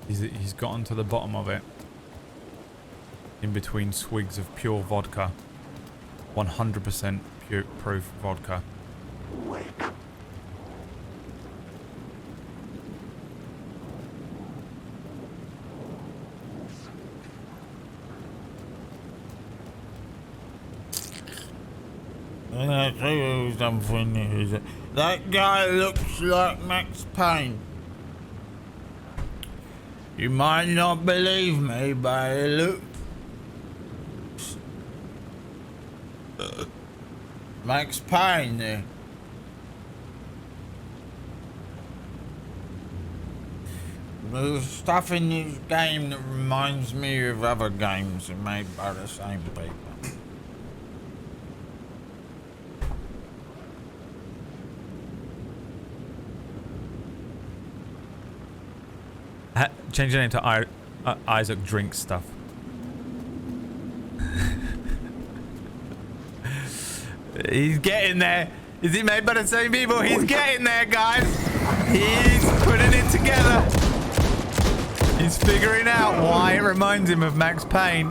He's gotten to the bottom of it. In between swigs of pure vodka. 100% pure proof vodka. Wake. I'm gonna tell you something. That guy looks like Max Payne. You might not believe me, but he looks Max Payne there. There's stuff in this game that reminds me of other games made by the same people. Change it into Isaac drinks stuff. He's getting there. Is it made by the same people? He's getting there, guys. He's putting it together. He's figuring out why it reminds him of Max Payne.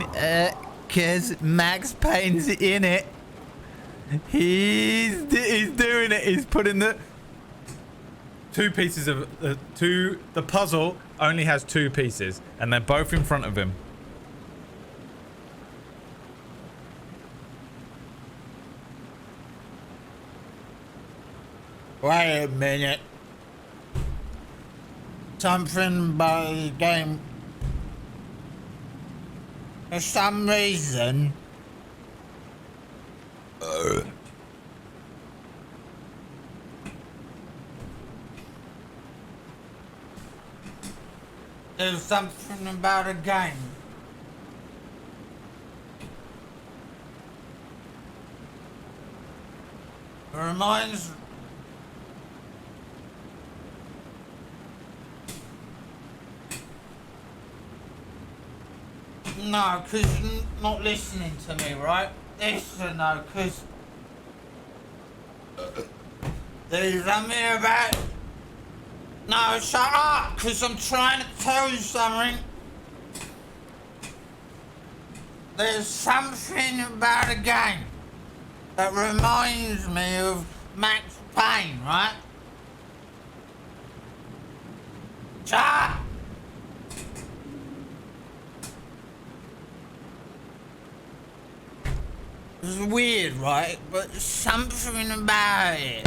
'Cause Max Payne's in it. He's doing it. He's putting the two pieces of the puzzle only has two pieces, and they're both in front of him. Wait a minute. Something about the game. For some reason. There's something about a game. It reminds... No, because you're not listening to me, right? Listen, no, because... There's something about... No, shut up, because I'm trying to tell you something. There's something about a game that reminds me of Max Payne, right? Cha! It's weird, right? But something about it.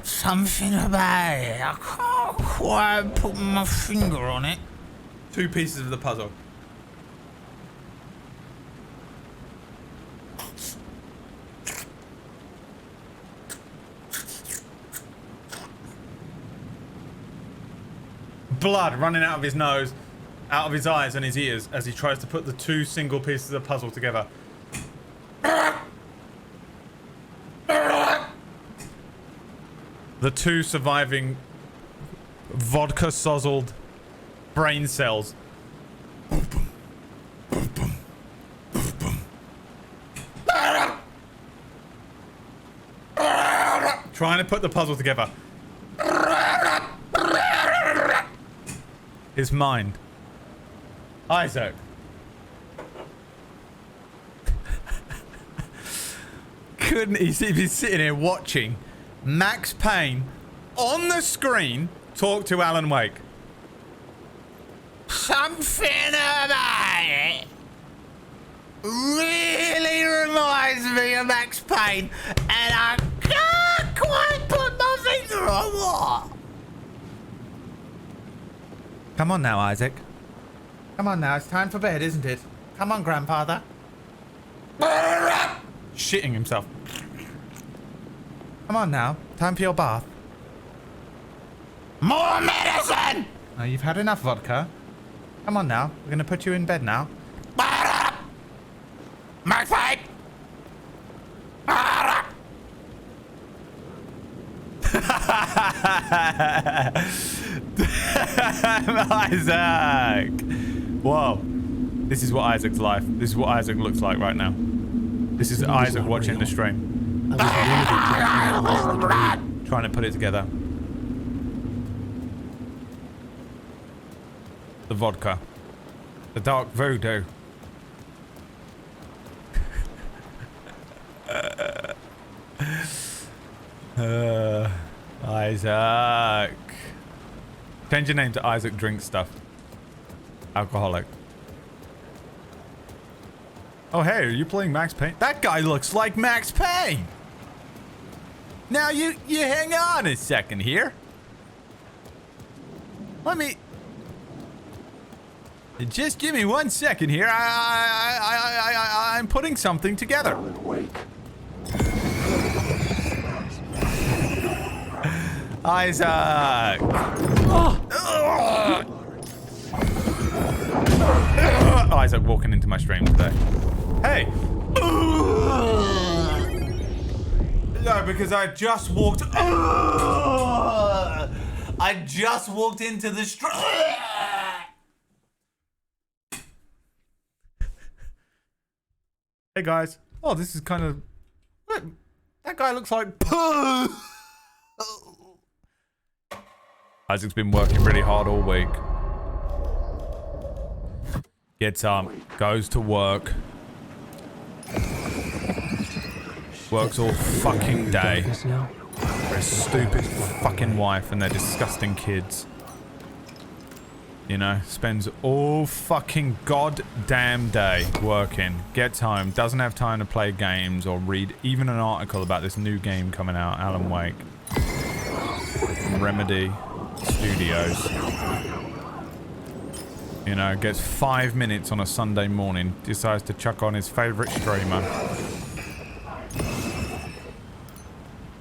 Something about it. I can't quite put my finger on it. 2 pieces of the puzzle. Blood running out of his nose, out of his eyes and his ears as he tries to put the 2 single pieces of puzzle together. The 2 surviving vodka-sozzled brain cells. Trying to put the puzzle together. His mind. Isaac. Couldn't he be sitting here watching Max Payne on the screen talk to Alan Wake? Something about it really reminds me of Max Payne, and I can't quite put my finger on what. Come on now, Isaac. Come on now, it's time for bed, isn't it? Come on, grandfather. Shitting himself. Come on now, time for your bath. More medicine! Oh, you've had enough vodka. Come on now, we're gonna put you in bed now. Max Payne! Isaac! Whoa. This is what Isaac's life. This is what Isaac looks like right now. This is Isaac watching the stream. Trying to put it together. The vodka. The dark voodoo. Isaac. Change your name to Isaac Drink Stuff. Alcoholic. Oh, hey, are you playing Max Payne? That guy looks like Max Payne. Now you hang on a second here. Let me... Just give me 1 second here. I'm putting something together. Isaac. Isaac walking into my stream today. Hey. No, because I just walked. I just walked into the stream. Hey guys. Oh, this is kind of... That guy looks like... Isaac's been working really hard all week. Gets up, goes to work. Works all fucking day. For his stupid fucking wife and their disgusting kids. You know, spends all fucking goddamn day working, gets home, doesn't have time to play games or read even an article about this new game coming out, Alan Wake. Remedy Studios. You know, gets 5 minutes on a Sunday morning, decides to chuck on his favourite streamer.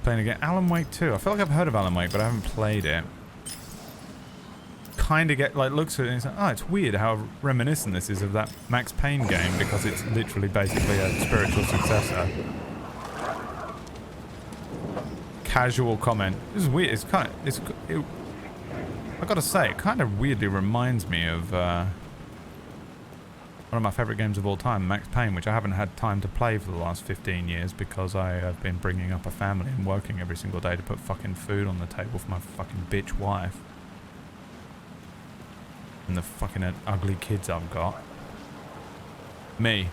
Playing again. Alan Wake 2. I feel like I've heard of Alan Wake, but I haven't played it. Kind of get like looks at it and says, oh, it's weird how reminiscent this is of that Max Payne game because it's literally basically a spiritual successor. Casual comment. This is weird. It's kind of I gotta say, it kind of weirdly reminds me of one of my favourite games of all time, Max Payne, which I haven't had time to play for the last 15 years because I have been bringing up a family and working every single day to put fucking food on the table for my fucking bitch wife. And the fucking ugly kids I've got. Me.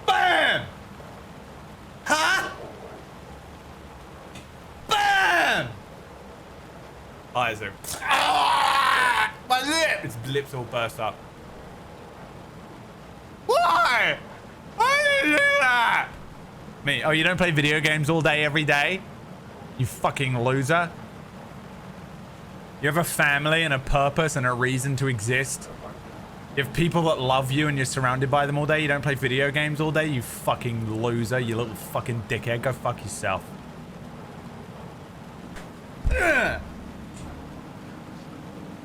BAM! Huh? BAM! Isaac. Ah! My lip! His lips all burst up. Why? Why did you do that? Me. Oh, you don't play video games all day, every day? You fucking loser. You have a family and a purpose and a reason to exist. You have people that love you and you're surrounded by them all day. You don't play video games all day, you fucking loser. You little fucking dickhead. Go fuck yourself. Ugh.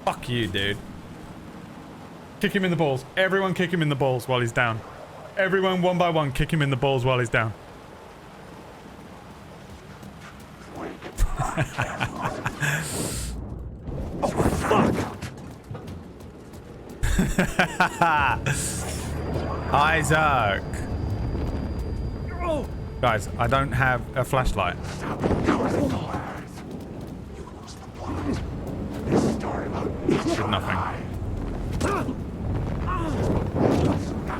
Fuck you, dude. Kick him in the balls. Everyone kick him in the balls while he's down. Everyone, one by one, kick him in the balls while he's down. Oh, fuck! Isaac! Guys, I don't have a flashlight. Did nothing.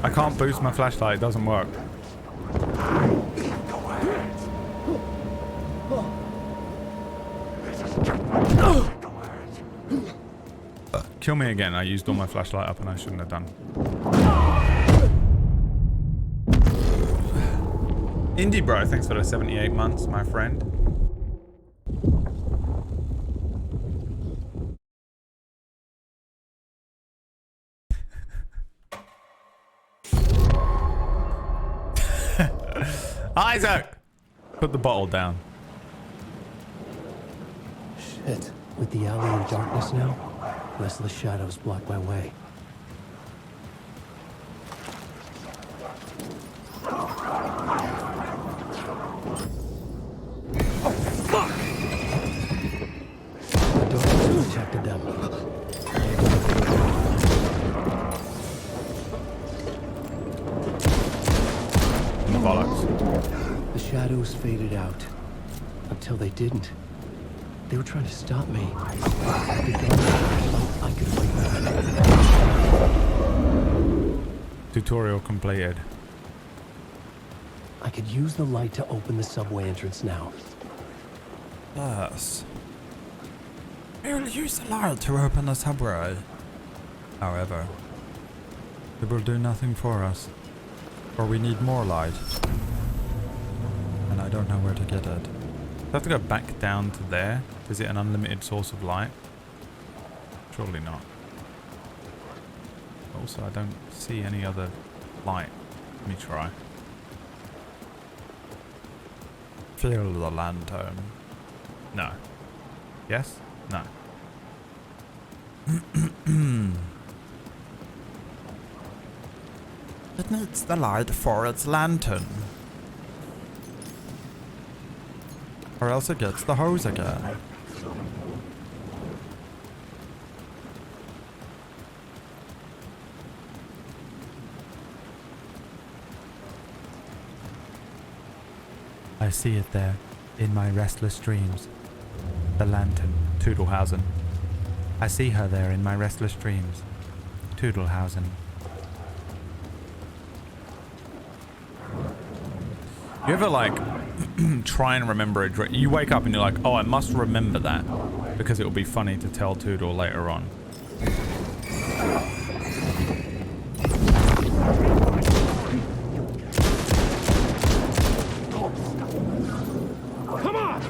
I can't boost my flashlight, it doesn't work. Kill me again. I used all my flashlight up and I shouldn't have done. Indie bro, thanks for the 78 months, my friend. Isaac! Put the bottle down. Shit. With the alley in darkness now, restless shadows block my way. Oh, fuck! The darkness protected them. Bollocks. The shadows faded out. Until they didn't. They were trying to stop me. I could fight back. Tutorial completed. I could use the light to open the subway entrance now. Yes. We'll use the light to open the subway. However, it will do nothing for us. For we need more light. And I don't know where to get it. Do I have to go back down to there? Is it an unlimited source of light? Surely not. Also, I don't see any other light. Let me try. Fill the lantern. No. Yes? No. It needs the light for its lantern. Or else it gets the hose again. I see it there, in my restless dreams. The lantern, Toodlehausen. I see her there in my restless dreams. Toodlehausen. You ever like try and remember a dream? You wake up and you're like, oh, I must remember that because it will be funny to tell Toodle later on. Come on!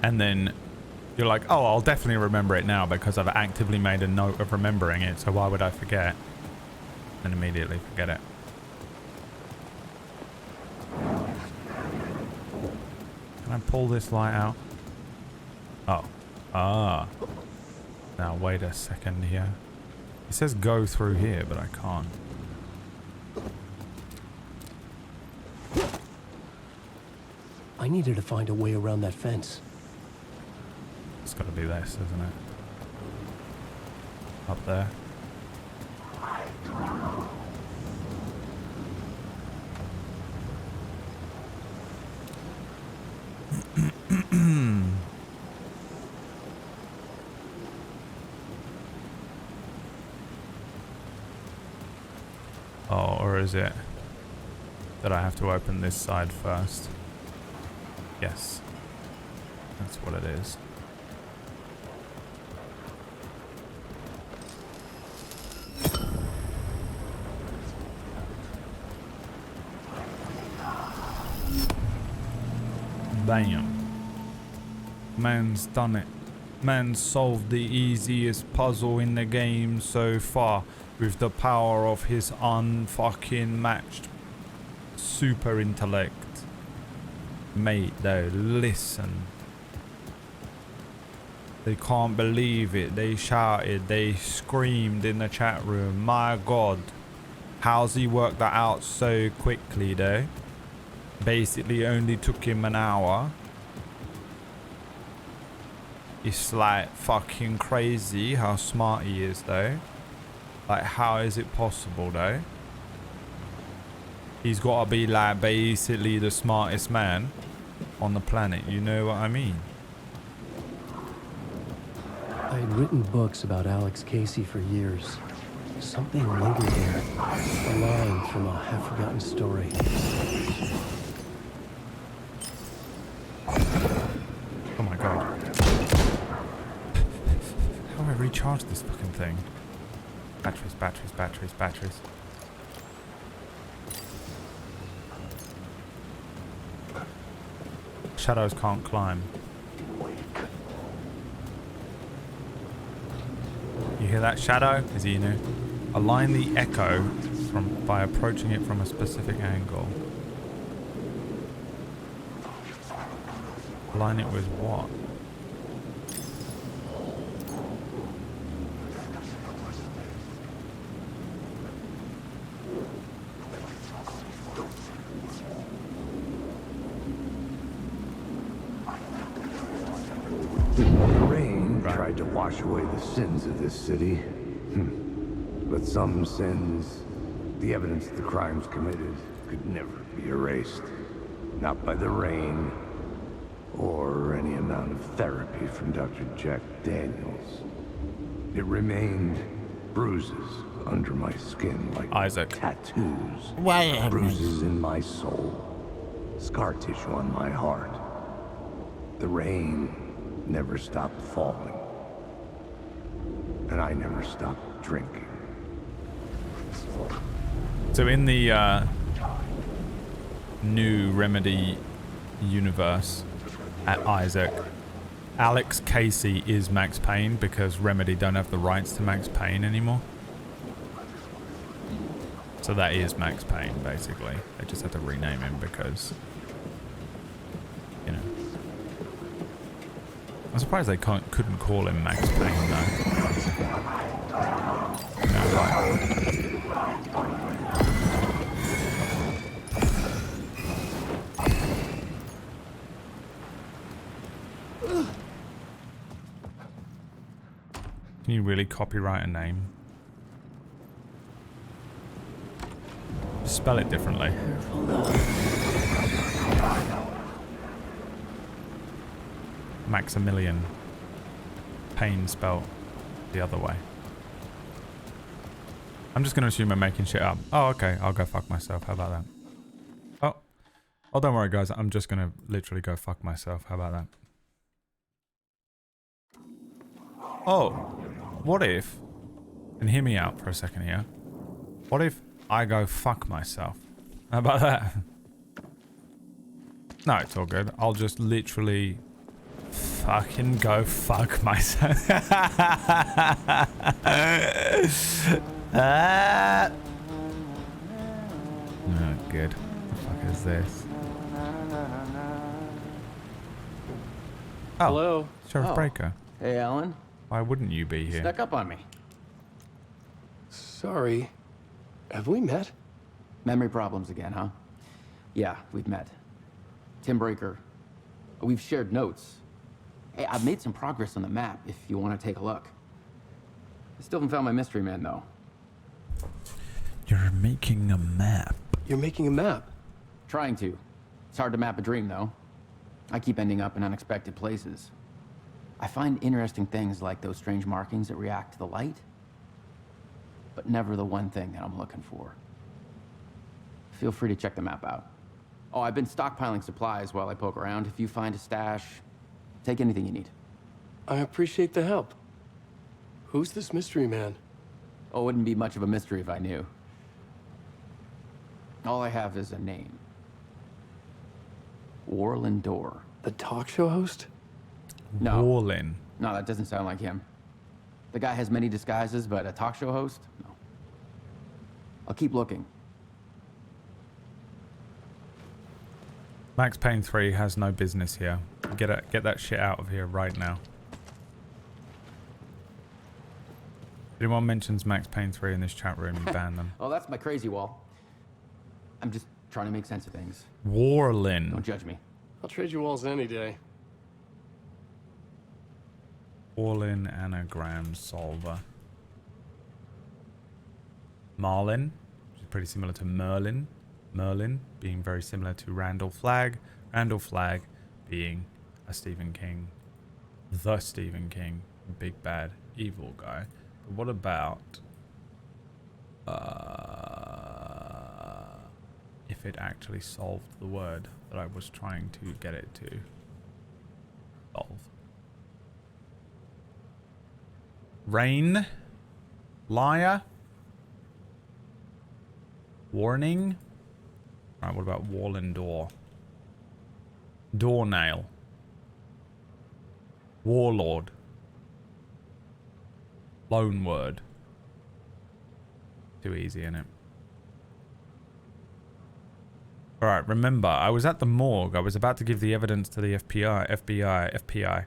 And then you're like, oh, I'll definitely remember it now because I've actively made a note of remembering it, so why would I forget? And immediately forget it. Can I pull this light out? Oh. Ah. Now, wait a second here. It says go through here, but I can't. I needed to find a way around that fence. It's got to be this, isn't it? Up there. is it that I have to open this side first? Yes. That's what it is. Bam. Man's done it. Man solved the easiest puzzle in the game so far with the power of his unfucking matched super intellect. Mate, though, listen. They can't believe it. They shouted, they screamed in the chat room. My God. How's he worked that out so quickly, though? Basically only took him an hour. It's like fucking crazy how smart he is, though. Like, how is it possible, though? He's got to be like basically the smartest man on the planet. You know what I mean? I had written books about Alex Casey for years. Something lingered there. A line from a half-forgotten story. Oh my God. How do I recharge this fucking thing? Batteries, batteries, batteries, batteries. Shadows can't climb. You hear that shadow? Is he new? Align the echo by approaching it from a specific angle. Align it with what? The rain tried to wash away the sins of this city. But some sins, the evidence of the crimes committed, could never be erased. Not by the rain, or any amount of therapy from Dr. Jack Daniels. It remained bruises under my skin like Isaac. Tattoos. Bruises in my soul. Scar tissue on my heart. The rain never stopped falling. And I never stopped drinking. So in the new Remedy universe at Isaac, Alex Casey is Max Payne because Remedy don't have the rights to Max Payne anymore. So that is Max Payne, basically. They just had to rename him because, you know. I'm surprised they couldn't call him Max Payne, though. No, right. Can you really copyright a name? Spell it differently. Maximilian. Payne spelled the other way. I'm just going to assume I'm making shit up. Oh, okay. I'll go fuck myself. How about that? Oh, don't worry, guys. I'm just going to literally go fuck myself. How about that? Oh, what if... And hear me out for a second here. What if I go fuck myself? How about that? No, it's all good. I'll just literally fucking go fuck myself. Oh, good. What the fuck is this? Oh, hello, Sheriff Breaker. Hey, Alan. Why wouldn't you be here? Snuck up on me. Sorry. Have we met? Memory problems again, huh? Yeah, we've met. Tim Breaker. We've shared notes. Hey, I've made some progress on the map if you want to take a look. I still haven't found my mystery man, though. You're making a map. You're making a map? Trying to. It's hard to map a dream, though. I keep ending up in unexpected places. I find interesting things like those strange markings that react to the light, but never the one thing that I'm looking for. feel free to check the map out. Oh, I've been stockpiling supplies while I poke around. If you find a stash, take anything you need. I appreciate the help. Who's this mystery man? Oh, it wouldn't be much of a mystery if I knew. All I have is a name. Warlin Door. The talk show host? No. Warlin. No, that doesn't sound like him. The guy has many disguises, but a talk show host? No. I'll keep looking. Max Payne 3 has no business here. Get that shit out of here right now. If anyone mentions Max Payne 3 in this chat room, you ban them. Oh, that's my crazy wall. I'm just trying to make sense of things. Warlin. Don't judge me. I'll trade you walls any day. Warlin anagram solver. Marlin, which is pretty similar to Merlin. Merlin being very similar to Randall Flagg. Randall Flagg being a Stephen King, the Stephen King, big bad evil guy. But what about if it actually solved the word that I was trying to get it to solve? Rain, liar, warning. Alright, what about wall and door? Door nail. Warlord. Loan word. Too easy, innit? Alright, remember, I was at the morgue. I was about to give the evidence to the FBI.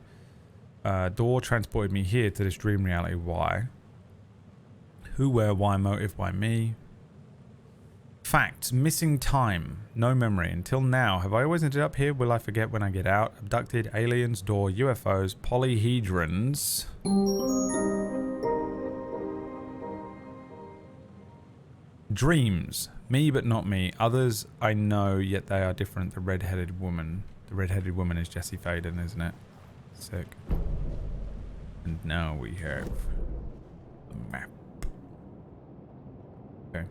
Door transported me here to this dream reality. Why? Who, where, why, motive, why me? Facts. Missing time. No memory. Until now. Have I always ended up here? Will I forget when I get out? Abducted. Aliens. Door. UFOs. Polyhedrons. Dreams. Me but not me. Others I know, yet they are different. The red-headed woman. The red-headed woman is Jesse Faden, isn't it? Sick. And now we have the map. Okay.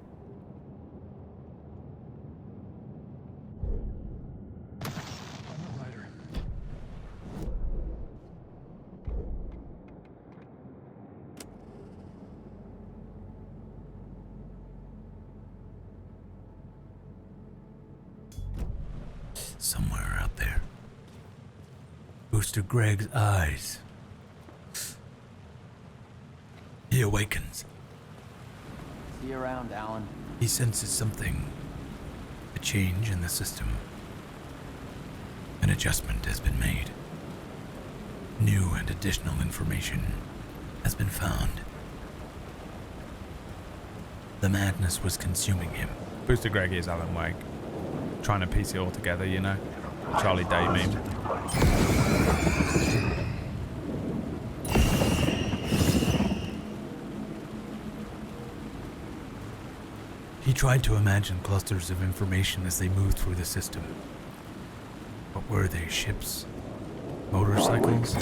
Somewhere out there. Booster Greg's eyes. He awakens. See you around, Alan. He senses something. A change in the system. An adjustment has been made. New and additional information has been found. The madness was consuming him. Booster Greg is Alan Wake. Trying to piece it all together, you know? Charlie Day meme. He tried to imagine clusters of information as they moved through the system. What were they? Ships? Motorcycles?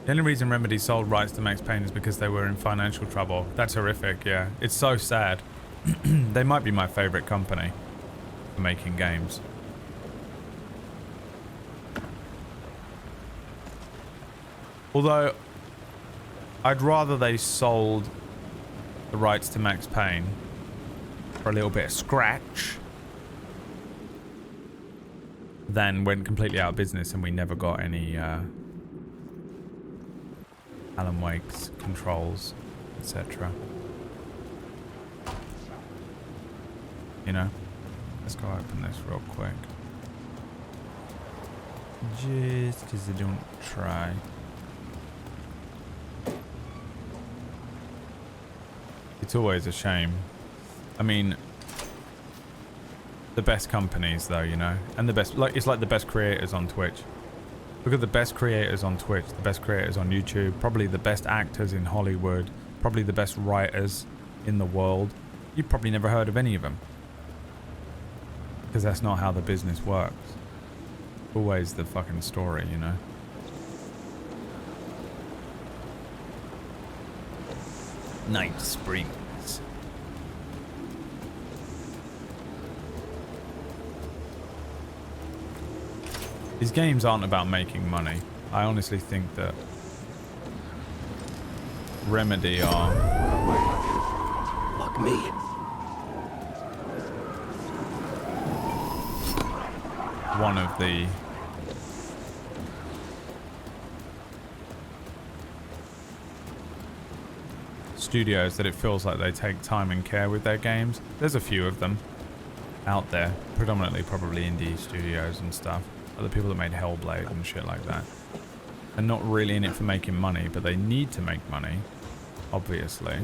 The only reason Remedy sold rights to Max Payne is because they were in financial trouble. That's horrific, yeah. It's so sad. They might be my favorite company for making games. Although, I'd rather they sold the rights to Max Payne for a little bit of scratch than went completely out of business and we never got any Alan Wake's controls, etc. You know? Let's go open this real quick. Just because I don't try. It's always a shame. I mean, the best companies though, you know? And the best, like, it's like the best creators on Twitch. Look at the best creators on Twitch, the best creators on YouTube, probably the best actors in Hollywood, probably the best writers in the world. You've probably never heard of any of them. Because that's not how the business works. Always the fucking story, you know? Night Springs. These games aren't about making money. I honestly think that Remedy are... Fuck me. One of the studios that it feels like they take time and care with their games. There's a few of them out there, predominantly probably indie studios and stuff. Other people that made Hellblade and shit like that. They're not really in it for making money, but they need to make money, obviously.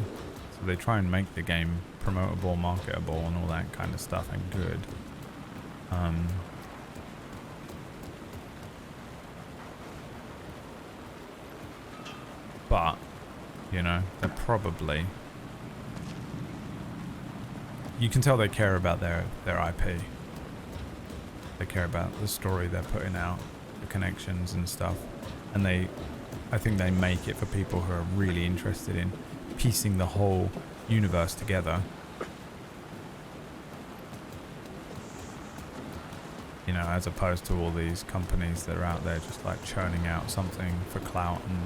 So they try and make the game promotable, marketable, and all that kind of stuff, and good. But, you know, they're probably... You can tell they care about their IP. They care about the story they're putting out, the connections and stuff. And I think they make it for people who are really interested in piecing the whole universe together. You know, as opposed to all these companies that are out there just like churning out something for clout and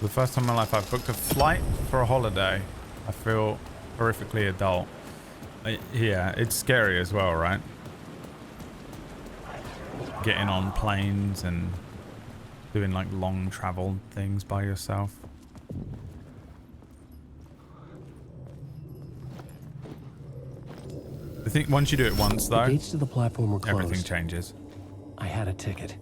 the first time in my life I've booked a flight for a holiday. I feel horrifically adult. Yeah, it's scary as well, right? Getting on planes and doing like long travel things by yourself. I think once you do it once though, the gates to the platform were closed. Everything changes. I had a ticket.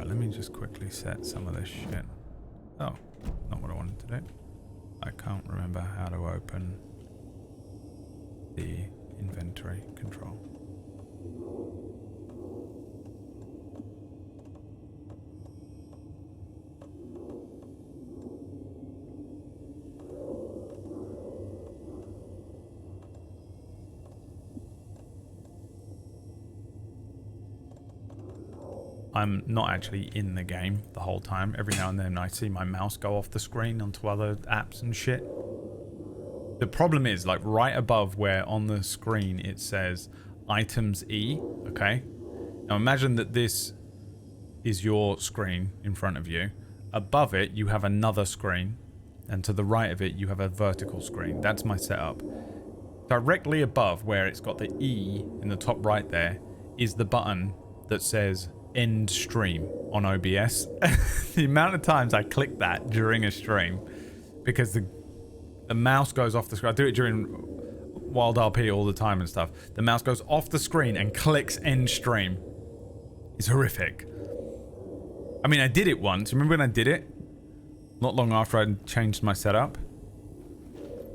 Let me just quickly set some of this shit. Oh, not what I wanted to do. I can't remember how to open the inventory control. I'm not actually in the game the whole time. Every now and then I see my mouse go off the screen onto other apps and shit. The problem is, like, right above where on the screen it says items E, okay? Now imagine that this is your screen in front of you. Above it, you have another screen, and to the right of it, you have a vertical screen. That's my setup. Directly above where it's got the E in the top right there is the button that says end stream on OBS. The amount of times I click that during a stream because the mouse goes off the screen. I do it during Wild RP all the time and stuff. The mouse goes off the screen and clicks end stream. It's horrific. I mean, I did it once. Remember when I did it? Not long after I changed my setup.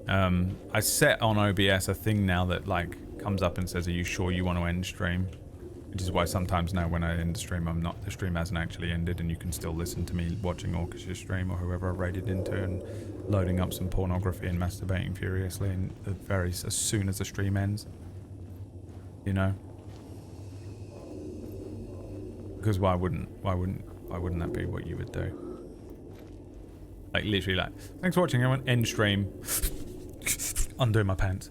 I set on OBS a thing now that like comes up and says, are you sure you want to end stream? Which is why sometimes now when I end the stream, the stream hasn't actually ended and you can still listen to me watching Orcus's stream or whoever I raided into and loading up some pornography and masturbating furiously and as soon as the stream ends. You know? Because why wouldn't that be what you would do? Like literally like, thanks for watching everyone, end stream, undo my pants.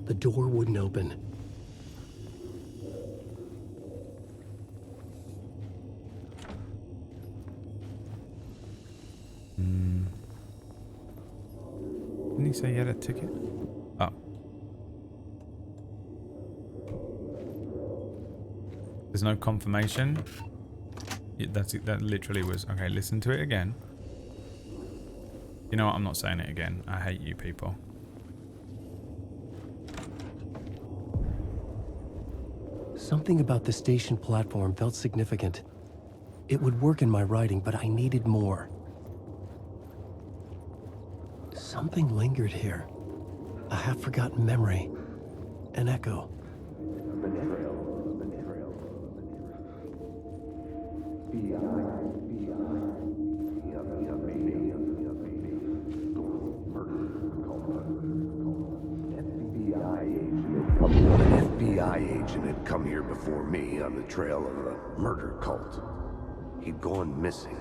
The door wouldn't open. Didn't he say he had a ticket? Oh. There's no confirmation. That literally was... Okay, listen to it again. You know what? I'm not saying it again. I hate you people. Something about the station platform felt significant. It would work in my writing, but I needed more. Something lingered here. A half-forgotten memory. An echo. An FBI agent had come here before me on the trail of a murder cult. He'd gone missing,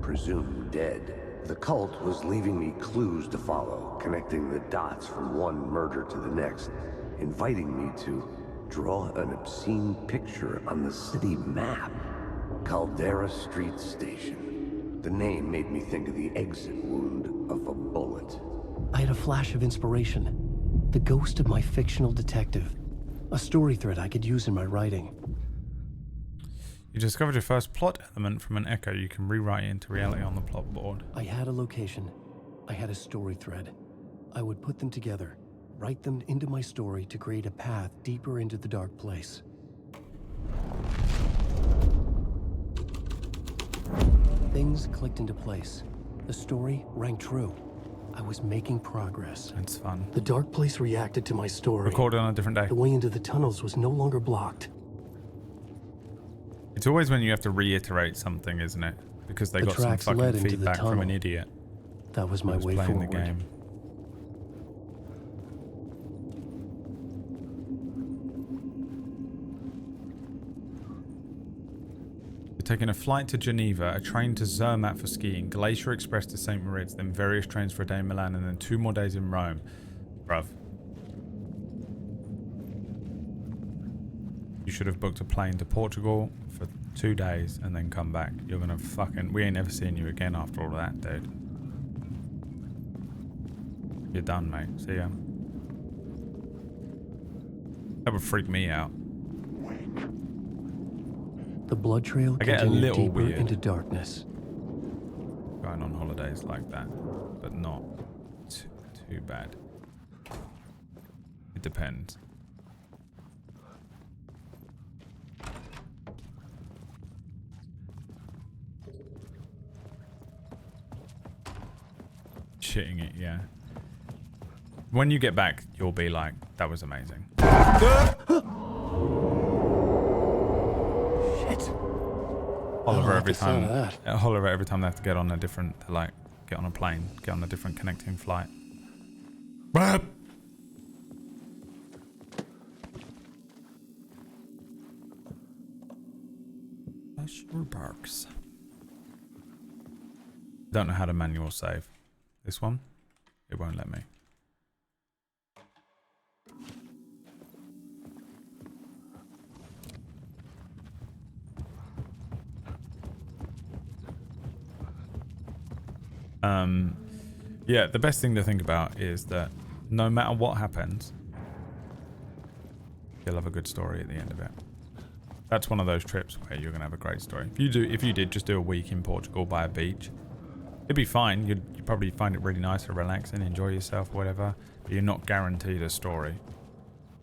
presumed dead. The cult was leaving me clues to follow, connecting the dots from one murder to the next, inviting me to draw an obscene picture on the city map. Caldera Street Station. The name made me think of the exit wound of a bullet. I had a flash of inspiration. The ghost of my fictional detective. A story thread I could use in my writing. You discovered your first plot element from an echo. You can rewrite it into reality on the plot board. I had a location. I had a story thread. I would put them together, write them into my story to create a path deeper into the dark place. Things clicked into place. The story rang true. I was making progress. It's fun. The dark place reacted to my story. Recorded on a different day. The way into the tunnels was no longer blocked. It's always when you have to reiterate something, isn't it? Because they got some fucking feedback from an idiot. That was my way forward. The game. You're taking a flight to Geneva, a train to Zermatt for skiing, Glacier Express to St. Moritz, then various trains for a day in Milan, and then 2 more days in Rome. Bruv. You should have booked a plane to Portugal for 2 days and then come back. You're gonna fucking... We ain't ever seeing you again after all of that, dude. You're done, mate. See ya. That would freak me out. The blood trail continued deeper into darkness. Going on holidays like that, but not too bad. It depends. Shitting it, yeah. When you get back, you'll be like, that was amazing. Shit. Oliver every time they have to get on a different, like, get on a plane, get on a different connecting flight. Special perks. Don't know how to manual save. This one? It won't let me. Yeah, the best thing to think about is that no matter what happens, you'll have a good story at the end of it. That's one of those trips where you're gonna have a great story. If you did just do a week in Portugal by a beach, it'd be fine. You'd probably find it really nice and relaxing, enjoy yourself, whatever. But you're not guaranteed a story.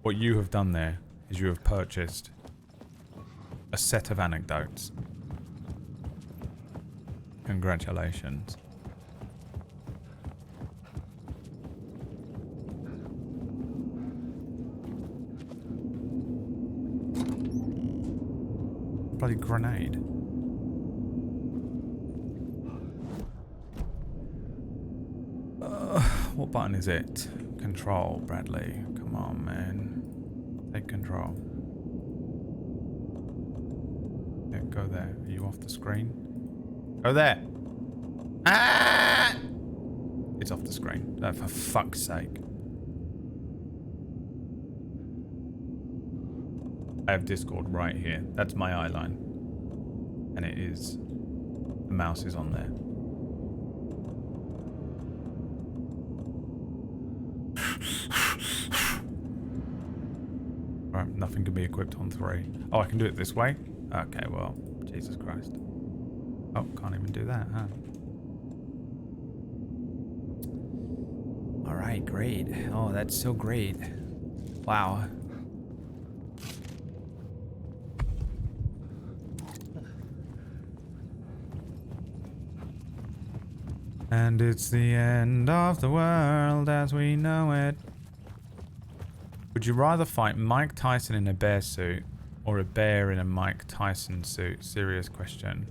What you have done there is you have purchased a set of anecdotes. Congratulations. Bloody grenade. What button is it? Control, Bradley. Come on, man. Take control. Yeah, go there. Are you off the screen? Go there. Ah! It's off the screen. Oh, for fuck's sake. I have Discord right here. That's my eye line. And it is... the mouse is on there. Alright, nothing can be equipped on 3. Oh, I can do it this way? Okay, well, Jesus Christ. Oh, can't even do that, huh? Alright, great. Oh, that's so great. Wow. And it's the end of the world as we know it. Would you rather fight Mike Tyson in a bear suit or a bear in a Mike Tyson suit? Serious question.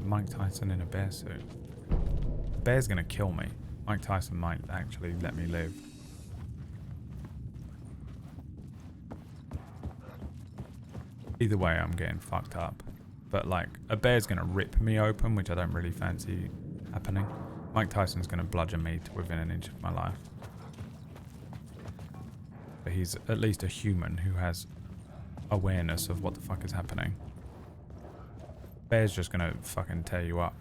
Mike Tyson in a bear suit. The bear's gonna kill me. Mike Tyson might actually let me live. Either way, I'm getting fucked up. But like, a bear's gonna rip me open, which I don't really fancy happening. Mike Tyson's gonna bludgeon me to within an inch of my life. But he's at least a human who has awareness of what the fuck is happening. Bear's just gonna fucking tear you up,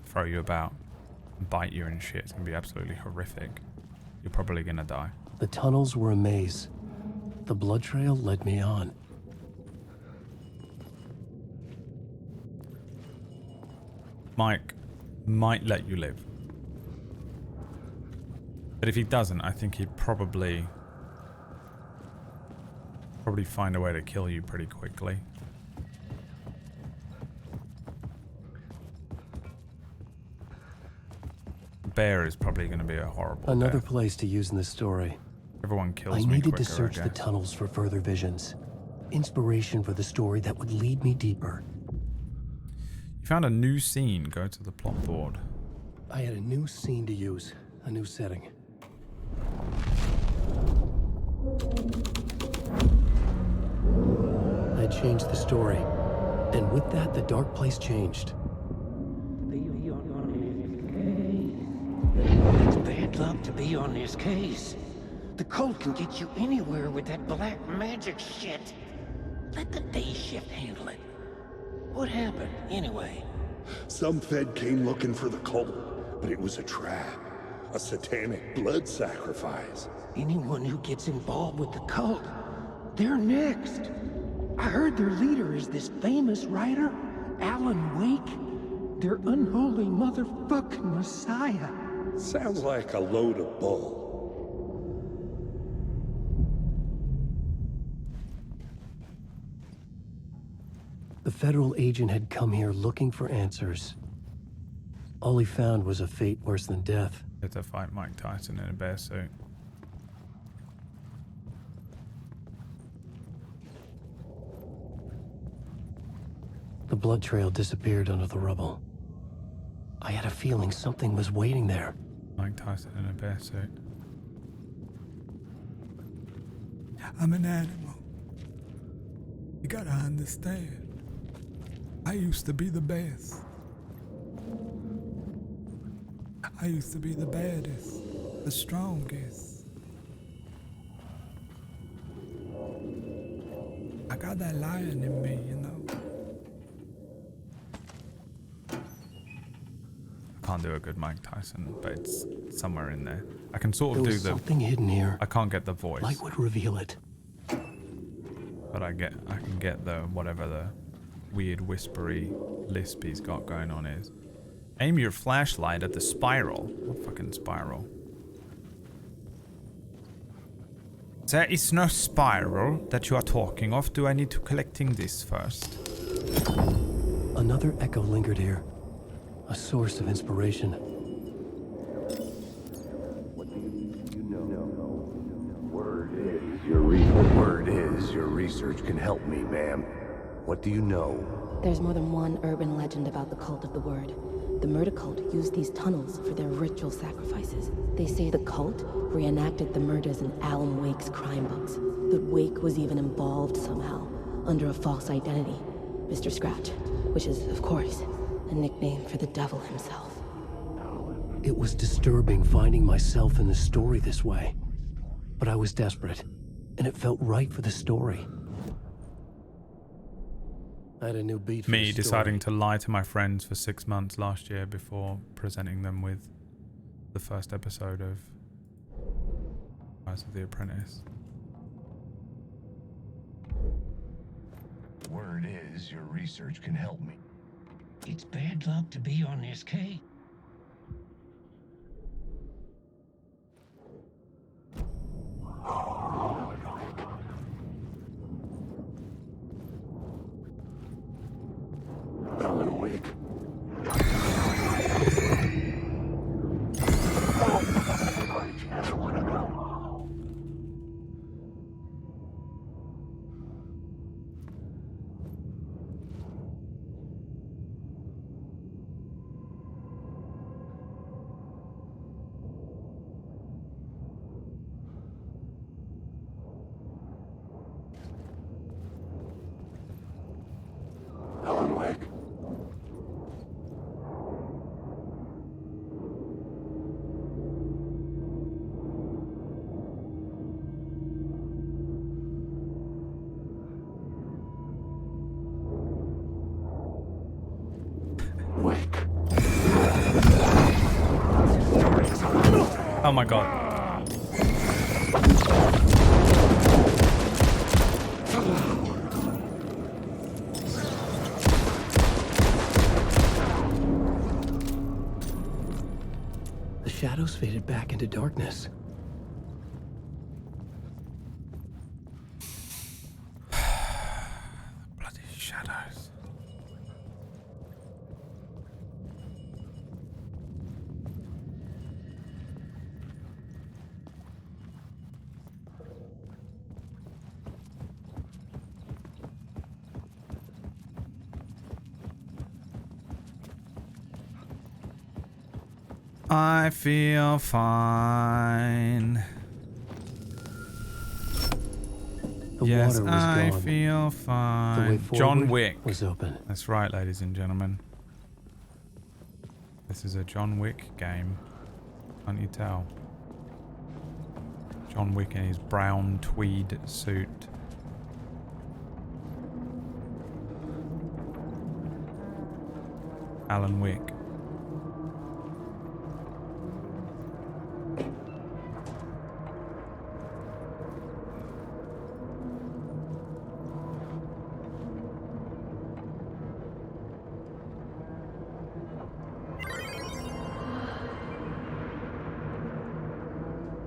throw you about, bite you and shit. It's gonna be absolutely horrific. You're probably gonna die. The tunnels were a maze. The blood trail led me on. Mike might let you live. But if he doesn't, I think he'd probably find a way to kill you pretty quickly. Bear is probably going to be a horrible Another death. place to use in this story. Everyone kills I me needed quicker, to search the tunnels for further visions. Inspiration for the story that would lead me deeper. You found a new scene. Go to the plot board. I had a new scene to use. A new setting. I changed the story. And with that, the dark place changed. It's bad luck to be on this case. The cult can get you anywhere with that black magic shit. Let the day shift handle it. What happened, anyway? Some Fed came looking for the cult, but it was a trap. A satanic blood sacrifice. Anyone who gets involved with the cult, they're next. I heard their leader is this famous writer, Alan Wake. Their unholy motherfucking messiah. Sounds like a load of bull. The federal agent had come here looking for answers. All he found was a fate worse than death. Had to fight Mike Tyson in a bear suit. The blood trail disappeared under the rubble. I had a feeling something was waiting there. Mike Tyson in a bear suit. I'm an animal. You gotta understand. I used to be the best. I used to be the baddest, the strongest. I got that lion in me, you know. I can't do a good Mike Tyson, but it's somewhere in there. I can sort of do the... something hidden here. I can't get the voice. Light would reveal it. But I can get the whatever the weird whispery lisp he's got going on is. Aim your flashlight at the spiral. What fucking spiral? There is no spiral that you are talking of. Do I need to collecting this first? Another echo lingered here. A source of inspiration. What do you know? Word is your research can help me, ma'am. What do you know? There's more than one urban legend about the Cult of the Word. The murder cult used these tunnels for their ritual sacrifices. They say the cult reenacted the murders in Alan Wake's crime books. That Wake was even involved somehow, under a false identity, Mr. Scratch, which is, of course, a nickname for the devil himself. It was disturbing finding myself in the story this way. But I was desperate, and it felt right for the story. I had a new beat for Me the deciding story. to lie to my friends for 6 months last year before presenting them with the first episode of Rise of the Apprentice. Word is, your research can help me. It's bad luck to be on this case. Alan Wake. Alan Wake. Wake. Oh my god. The shadows faded back into darkness. Bloody shadows. I feel fine. The Yes, water was I gone. feel The way fine. forward John Wick was open. That's right, ladies and gentlemen. This is a John Wick game. Can't you tell? John Wick in his brown tweed suit. Alan Wick.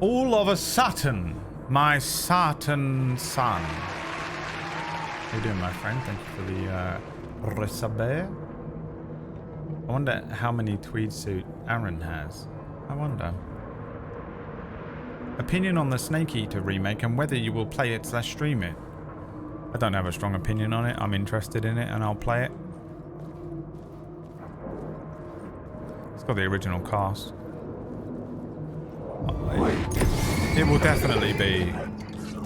All of a sudden, my Satan son. How you doing, my friend? Thank you for the resubber. I wonder how many tweed suit Aaron has. I wonder. Opinion on the Snake Eater remake and whether you will play it / stream it. I don't have a strong opinion on it. I'm interested in it and I'll play it. It's got the original cast. It will definitely be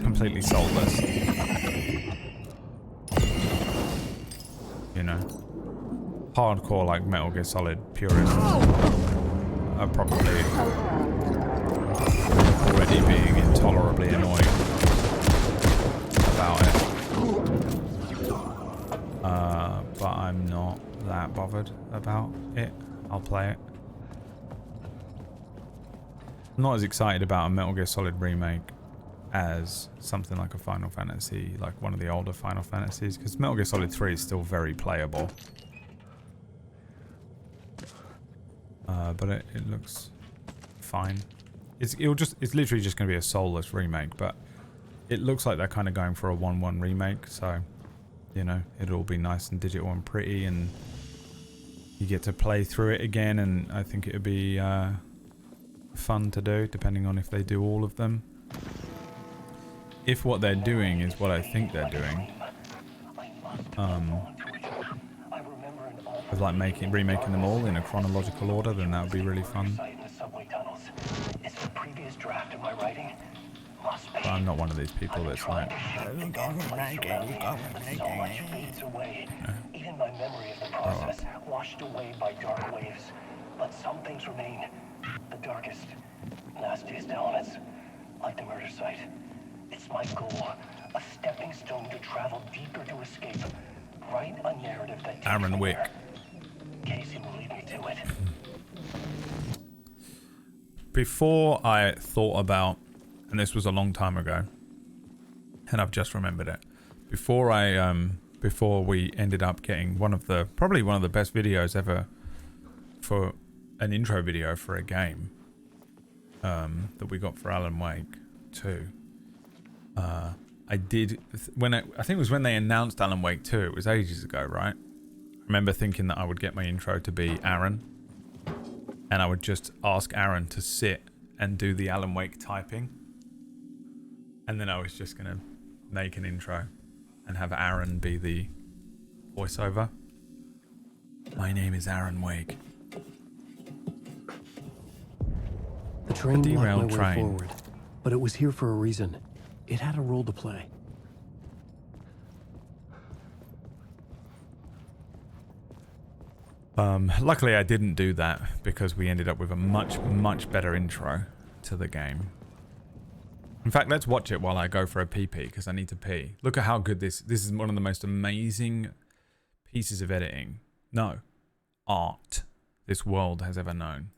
completely soulless. You know. Hardcore like Metal Gear Solid purists are probably already being intolerably annoyed about it. But I'm not that bothered about it. I'll play it. I'm not as excited about a Metal Gear Solid remake as something like a Final Fantasy, like one of the older Final Fantasies, because Metal Gear Solid 3 is still very playable. But it looks fine. It's literally just going to be a soulless remake, but it looks like they're kind of going for a 1-1 remake, so, you know, it'll all be nice and digital and pretty, and you get to play through it again, and I think it would be fun to do, depending on if they do all of them. If what they're doing is what I think they're doing, with like remaking them all in a chronological order, then that would be really fun. But I'm not one of these people that's like, Even my memory of the process washed away by dark waves. But some things remain. The darkest, nastiest elements, like the murder site. It's my goal, a stepping stone to travel deeper to escape. Write a Aaron Wick. Casey will lead me to it. Before I thought about, and this was a long time ago, and I've just remembered it. Before we ended up getting probably one of the best videos ever for an intro video for a game that we got for Alan Wake 2. I think it was when they announced Alan Wake 2. It was ages ago, right? I remember thinking that I would get my intro to be Aaron, and I would just ask Aaron to sit and do the Alan Wake typing, and then I was just gonna make an intro and have Aaron be the voiceover. My name is Aaron Wake. The train blocked my way forward, but it was here for a reason. It had a role to play. Luckily I didn't do that because we ended up with a much better intro to the game. In fact, let's watch it while I go for a pee-pee because I need to pee. Look at how good this is. One of the most amazing pieces of editing, no, art this world has ever known.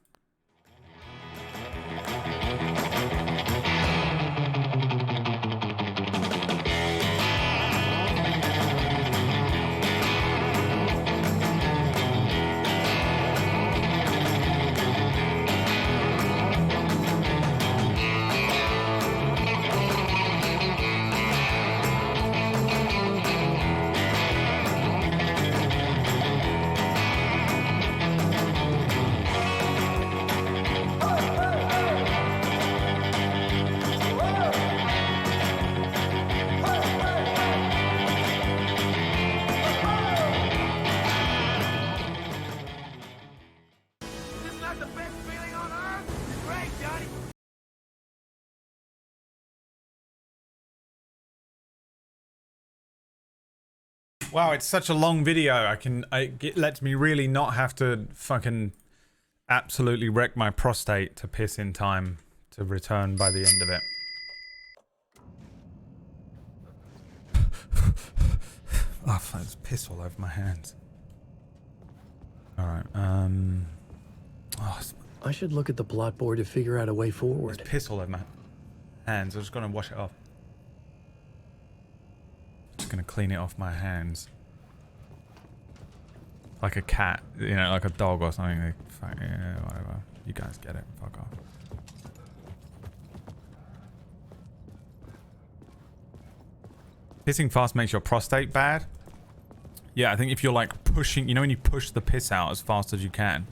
Wow, it's such a long video. It lets me really not have to fucking absolutely wreck my prostate to piss in time to return by the end of it. Oh, there's piss all over my hands. Alright, I should look at the plot board to figure out a way forward. There's piss all over my hands. I'm just gonna wash it off. Just gonna clean it off my hands. Like a cat, you know, like a dog or something. Like, fuck, yeah, whatever. You guys get it. Fuck off. Pissing fast makes your prostate bad? Yeah, I think if you're like pushing, you know when you push the piss out as fast as you can?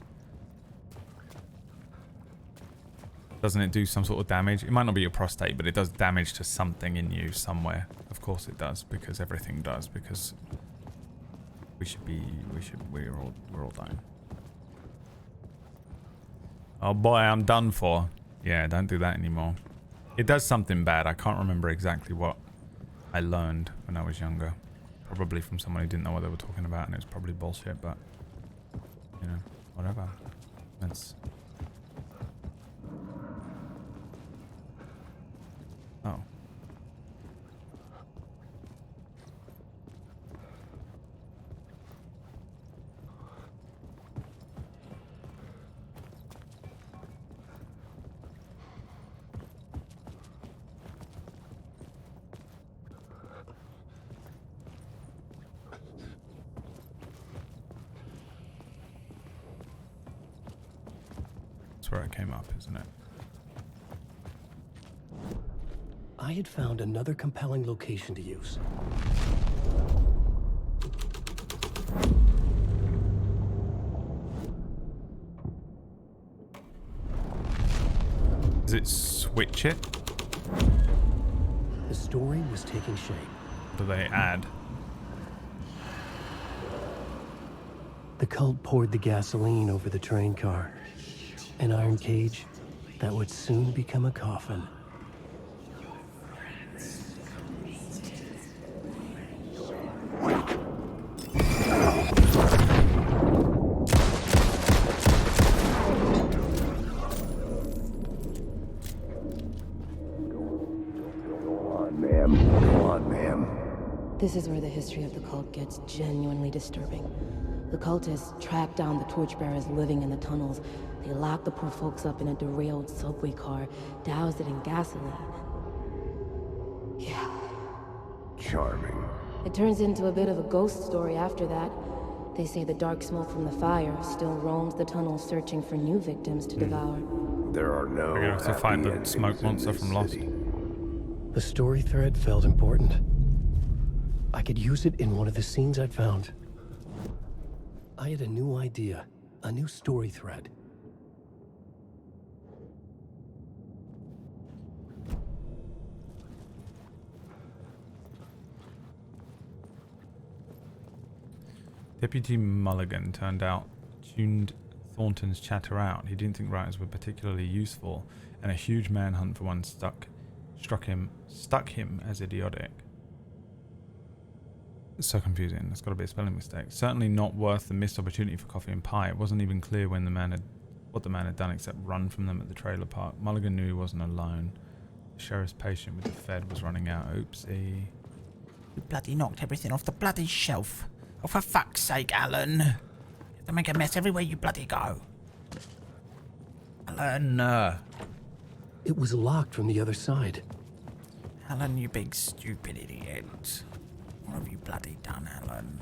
Doesn't it do some sort of damage? It might not be your prostate, but it does damage to something in you somewhere. Of course it does, because everything does, because we're all dying. Oh boy, I'm done for. Yeah, don't do that anymore. It does something bad. I can't remember exactly what I learned when I was younger. Probably from someone who didn't know what they were talking about, and it was probably bullshit, but you know, whatever. That's... Oh. That's where I came up, isn't it? I had found another compelling location to use. Does it switch it? The story was taking shape. Do they add? The cult poured the gasoline over the train car. An iron cage that would soon become a coffin. This is where the history of the cult gets genuinely disturbing. The cultists tracked down the torchbearers living in the tunnels. They locked the poor folks up in a derailed subway car, doused it in gasoline. Yeah. Charming. It turns into a bit of a ghost story after that. They say the dark smoke from the fire still roams the tunnels searching for new victims to devour. There are no We're gonna have to find the smoke monster from Lost. The story thread felt important. I could use it in one of the scenes I'd found. I had a new idea, a new story thread. Deputy Mulligan turned out tuned Thornton's chatter out. He didn't think writers were particularly useful, and a huge manhunt for one stuck him as idiotic. It's so confusing. There's got to be a spelling mistake. Certainly not worth the missed opportunity for coffee and pie. It wasn't even clear when what the man had done except run from them at the trailer park. Mulligan knew he wasn't alone. The sheriff's patient with the Fed was running out. Oopsie. You bloody knocked everything off the bloody shelf. Oh, for fuck's sake, Alan. You have to make a mess everywhere you bloody go. Alan. It was locked from the other side. Alan, you big stupid idiot. What have you bloody done, Alan?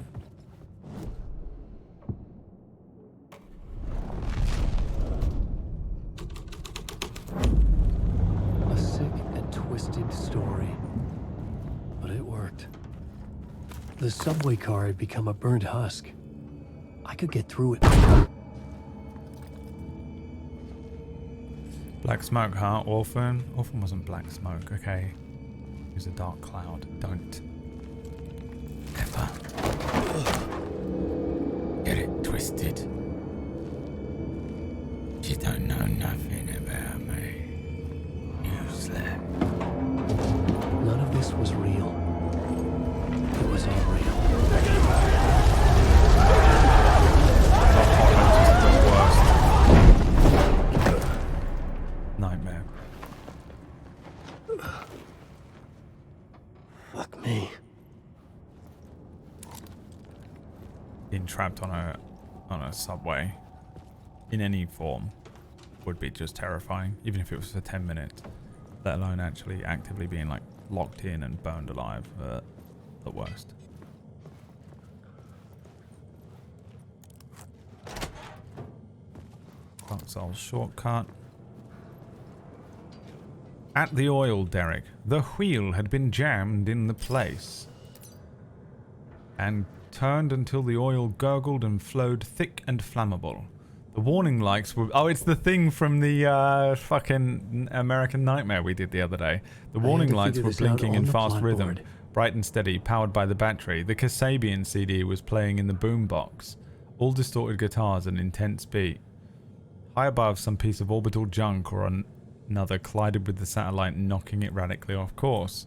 A sick and twisted story. But it worked. The subway car had become a burnt husk. I could get through it. Black smoke, huh? Orphan? Orphan wasn't black smoke, okay. It was a dark cloud. Don't ever get it twisted. You don't know nothing about me. You slept. None of this was real. It was all real. Nightmare. Fuck me. Being trapped on a subway in any form would be just terrifying, even if it was for 10 minutes, let alone actually actively being like locked in and burned alive. The worst. Vauxhall shortcut. At the oil derrick, the wheel had been jammed in the place and turned until the oil gurgled and flowed thick and flammable. The warning lights were... Oh, it's the thing from the fucking American Nightmare we did the other day. The warning lights were blinking in fast rhythm, bright and steady, powered by the battery. The Kasabian CD was playing in the boombox. All distorted guitars and intense beat. High above, some piece of orbital junk or another collided with the satellite, knocking it radically off course.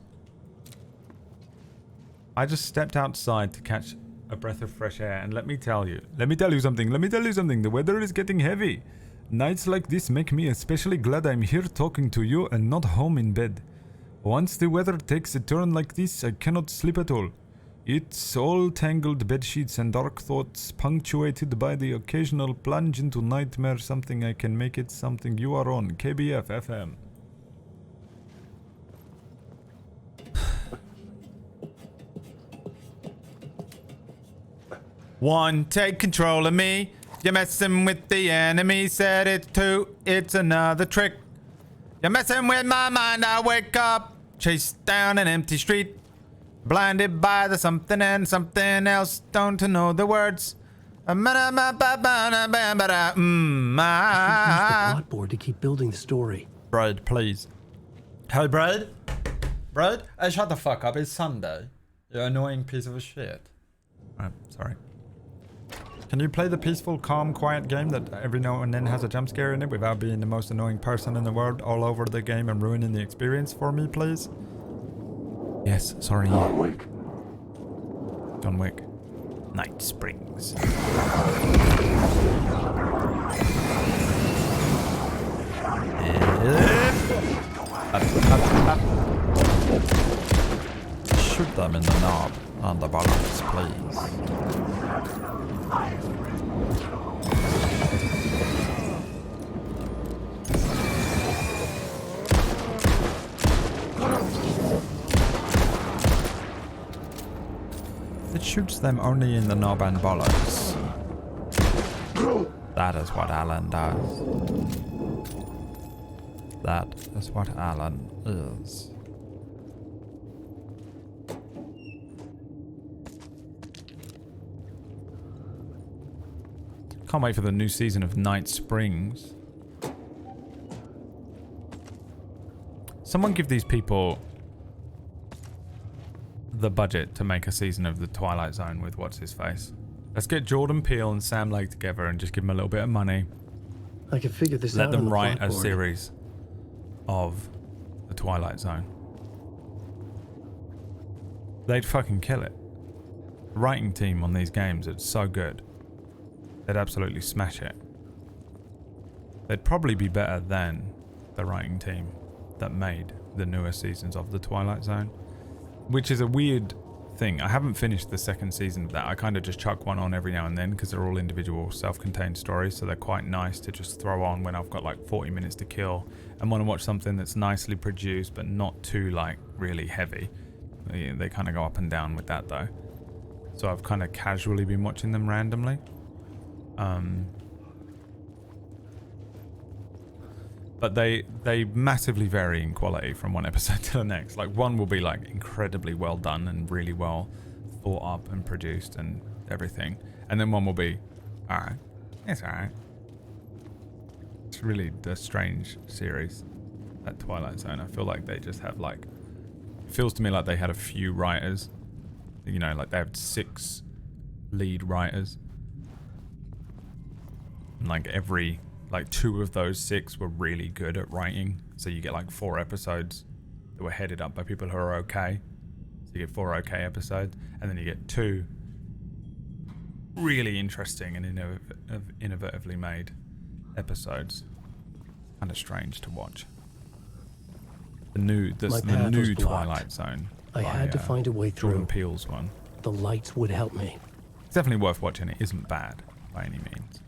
I just stepped outside to catch a breath of fresh air, and let me tell you something, the weather is getting heavy. Nights like this make me especially glad I'm here talking to you and not home in bed. Once the weather takes a turn like this, I cannot sleep at all. It's all tangled bedsheets and dark thoughts, punctuated by the occasional plunge into nightmare. Something I can make it something. You are on KBF FM. One, take control of me. You're messing with the enemy. Said it too. It's another trick. You're messing with my mind. I wake up, chased down an empty street, blinded by the something and something else. Don't know the words. Use the plot board to keep building the story. Brad, please. Hey, Brad. Brad? Hey, shut the fuck up. It's Sunday. You annoying piece of a shit. I'm sorry. Can you play the peaceful, calm, quiet game that every now and then has a jump scare in it without being the most annoying person in the world all over the game and ruining the experience for me, please? Yes, sorry. John Wick. John Wick. Night Springs. Shoot them in the knob. On the bollocks, please. It shoots them only in the knob and bollocks. That is what Alan does. That is what Alan is. Can't wait for the new season of Night Springs. Someone give these people the budget to make a season of The Twilight Zone with what's-his-face. Let's get Jordan Peele and Sam Lake together and just give them a little bit of money. I can figure this Let out. them on the write a blackboard. series of The Twilight Zone. They'd fucking kill it. The writing team on these games is so good. They'd absolutely smash it. They'd probably be better than the writing team that made the newer seasons of The Twilight Zone. Which is a weird thing. I haven't finished the second season of that. I kind of just chuck one on every now and then because they're all individual self-contained stories, so they're quite nice to just throw on when I've got like 40 minutes to kill and want to watch something that's nicely produced but not too like really heavy. They kind of go up and down with that though. So I've kind of casually been watching them randomly. But they massively vary in quality from one episode to the next. Like one will be like incredibly well done and really well thought up and produced and everything, and then one will be alright. It's alright. It's really a strange series, that Twilight Zone. I feel like they just have like, it feels to me like they had a few writers, you know, like they have 6 lead writers, and like every like 2 of those 6 were really good at writing. So you get like 4 episodes that were headed up by people who are okay. So you get 4 okay episodes, and then you get 2 really interesting and innovatively made episodes. Kind of strange to watch. The new Twilight Zone. I had to find a way through. Jordan Peele's one. The lights would help me. It's definitely worth watching. It isn't bad by any means.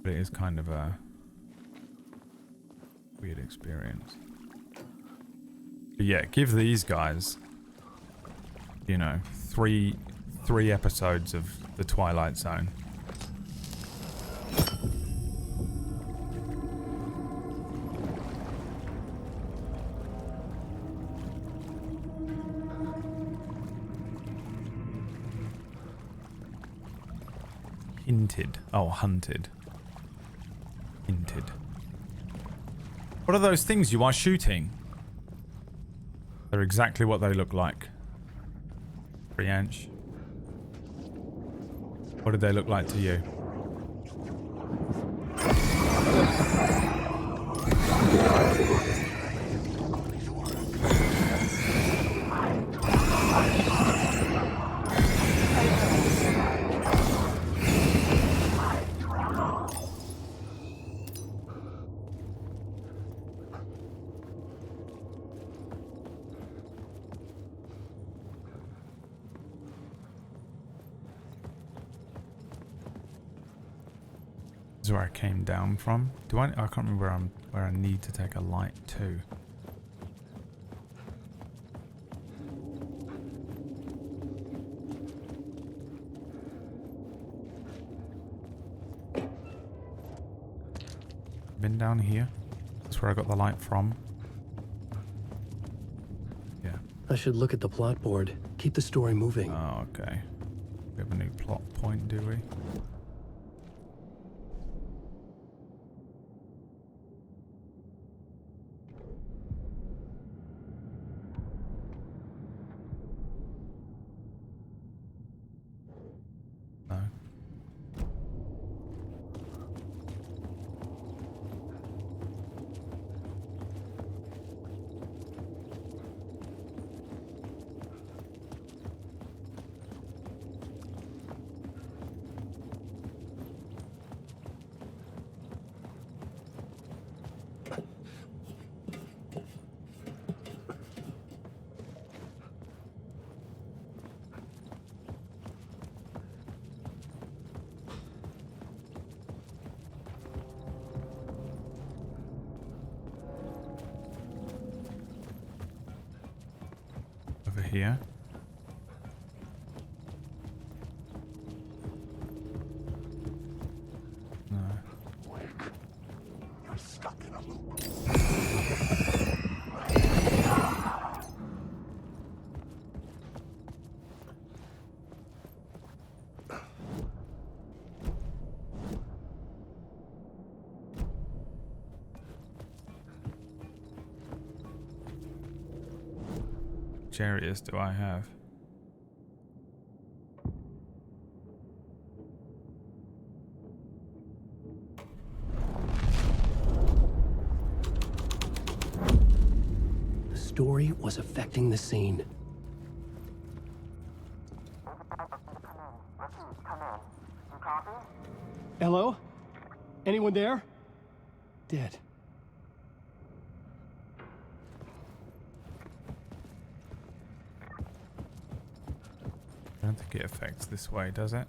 But it is kind of a weird experience. But yeah, give these guys, you know, three episodes of The Twilight Zone. Hinted. Oh, hunted. Hinted. What are those things you are shooting? They're exactly what they look like. Brianch. What did they look like to you? This is where I came down from. I can't remember where I need to take a light to. Been down here. That's where I got the light from. Yeah. I should look at the plot board. Keep the story moving. Oh, okay. We have a new plot point, do we? here? No. You're stuck in a loop. Which areas do I have? The story was affecting the scene. Hello? Anyone there? Dead. I don't think it affects this way, does it?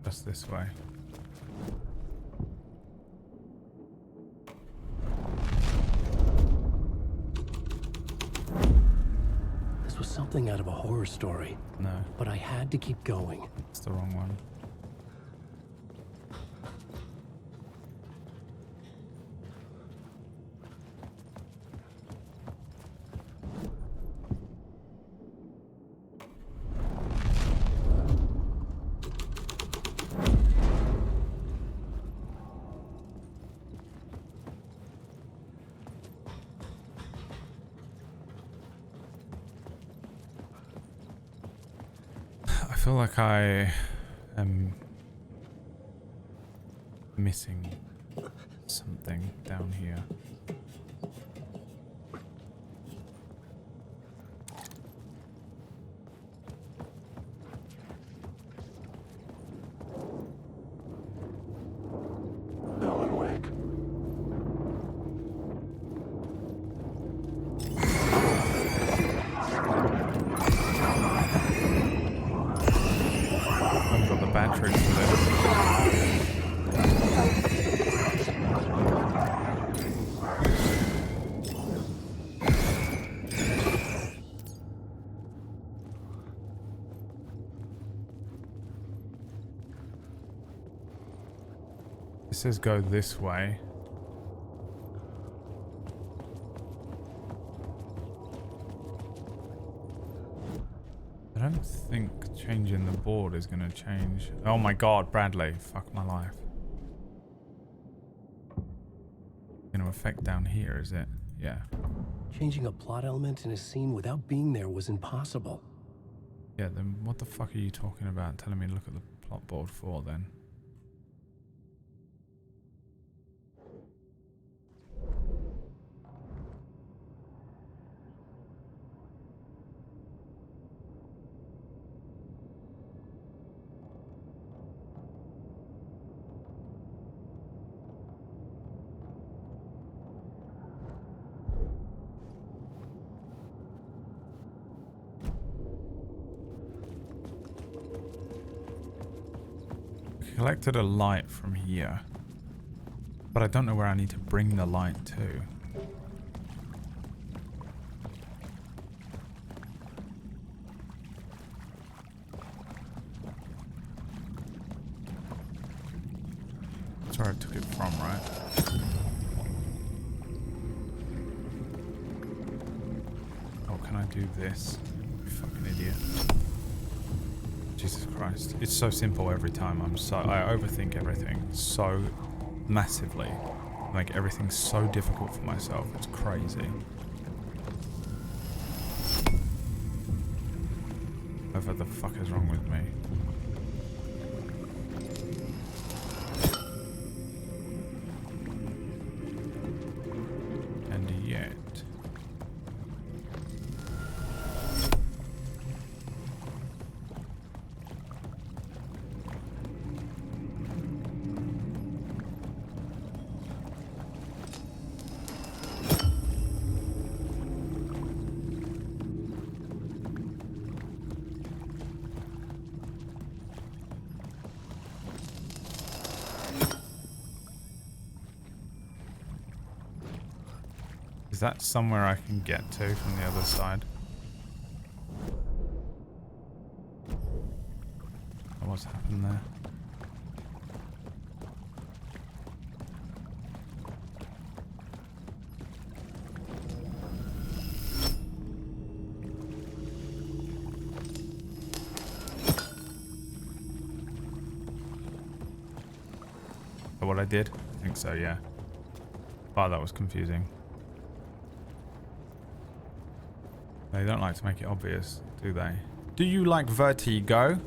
Just this way. This was something out of a horror story. No. But I had to keep going. It's the wrong one. I feel like I am missing something down here. Alan Wake. I've got the batteries for this. It says go this way. I don't think changing the board is going to change. Oh my god, Bradley. Fuck my life. Going to affect down here, is it? Yeah. Changing a plot element in a scene without being there was impossible. Yeah, then what the fuck are you talking about telling me to look at the plot board for then? Collected a light from here, but I don't know where I need to bring the light to. That's where I took it from, right? Oh, can I do this? You fucking idiot. Jesus Christ. It's so simple every time. I overthink everything so massively. I make everything so difficult for myself. It's crazy. Whatever the fuck is wrong with me? And yet... Is that somewhere I can get to from the other side? What's happened there? What I did? I think so, yeah. Wow, that was confusing. They don't like to make it obvious, do they? Do you like Vertigo?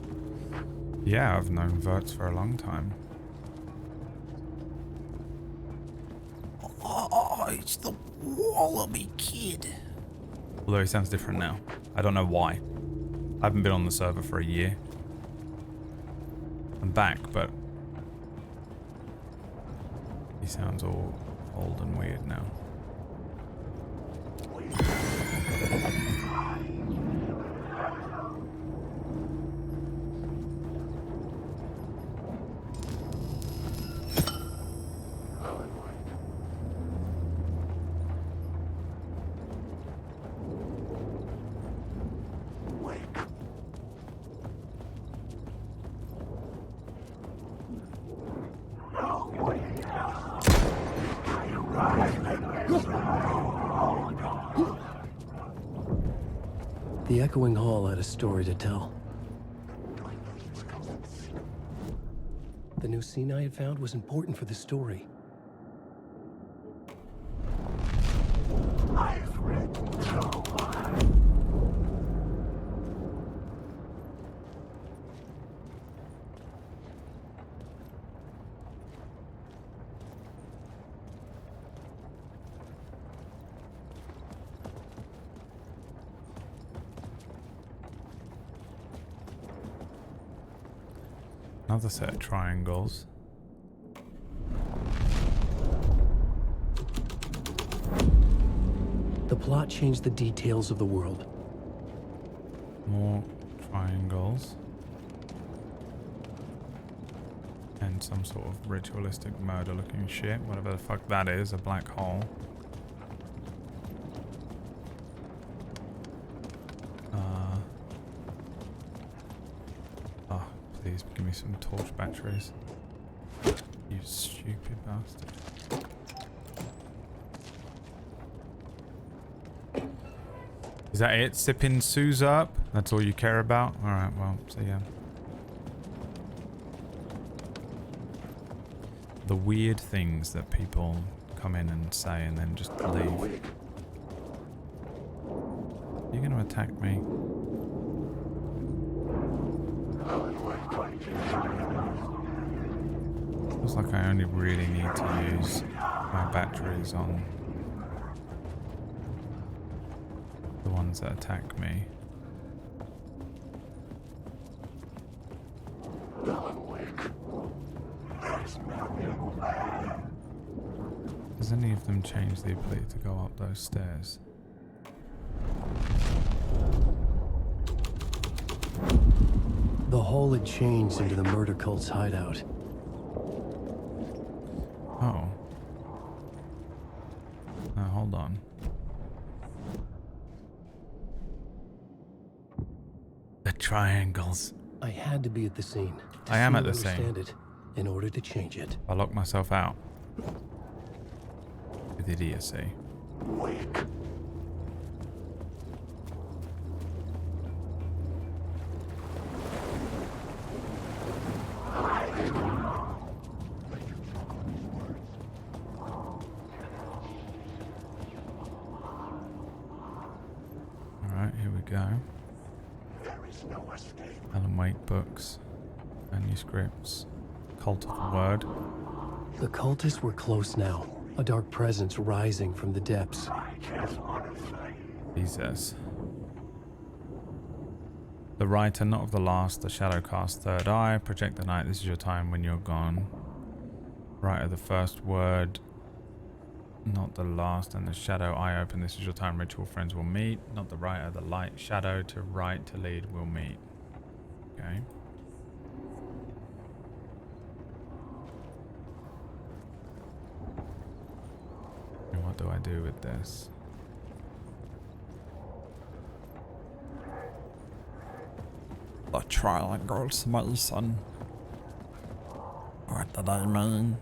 Yeah, I've known Verts for a long time. Oh, it's the Wallaby kid. Although he sounds different now. I don't know why. I haven't been on the server for a year. I'm back, but he sounds all old and weird now. The echoing hall had a story to tell. The new scene I had found was important for the story. I've read so much. Another set of triangles. The plot changed the details of the world. More triangles. And some sort of ritualistic murder looking shit. Whatever the fuck that is, a black hole. Please give me some torch batteries. You stupid bastard. Is that it? Sipping Sue's up? That's all you care about? Alright, well, see ya. The weird things that people come in and say and then just leave. You're gonna attack me. Looks like I only really need to use my batteries on the ones that attack me. Does any of them change the ability to go up those stairs? The hall had changed into the murder cult's hideout. Oh. Hold on. The triangles. I had to be at the scene. I am at the scene. Understand it in order to change it. I locked myself out. With idiocy. Wake. Alright, here we go. There is no escape. Alan Wake books. Manuscripts. Cult of the Word. The cultists were close now. A dark presence rising from the depths. Jesus. The writer, not of the last, the shadow cast third eye. Project the night, this is your time when you're gone. Writer, the first word, not the last, and the shadow eye open, this is your time, ritual friends will meet. Not the writer, the light, shadow to right to lead will meet. Okay. And what do I do with this? The triangles, Mason. What did I mean?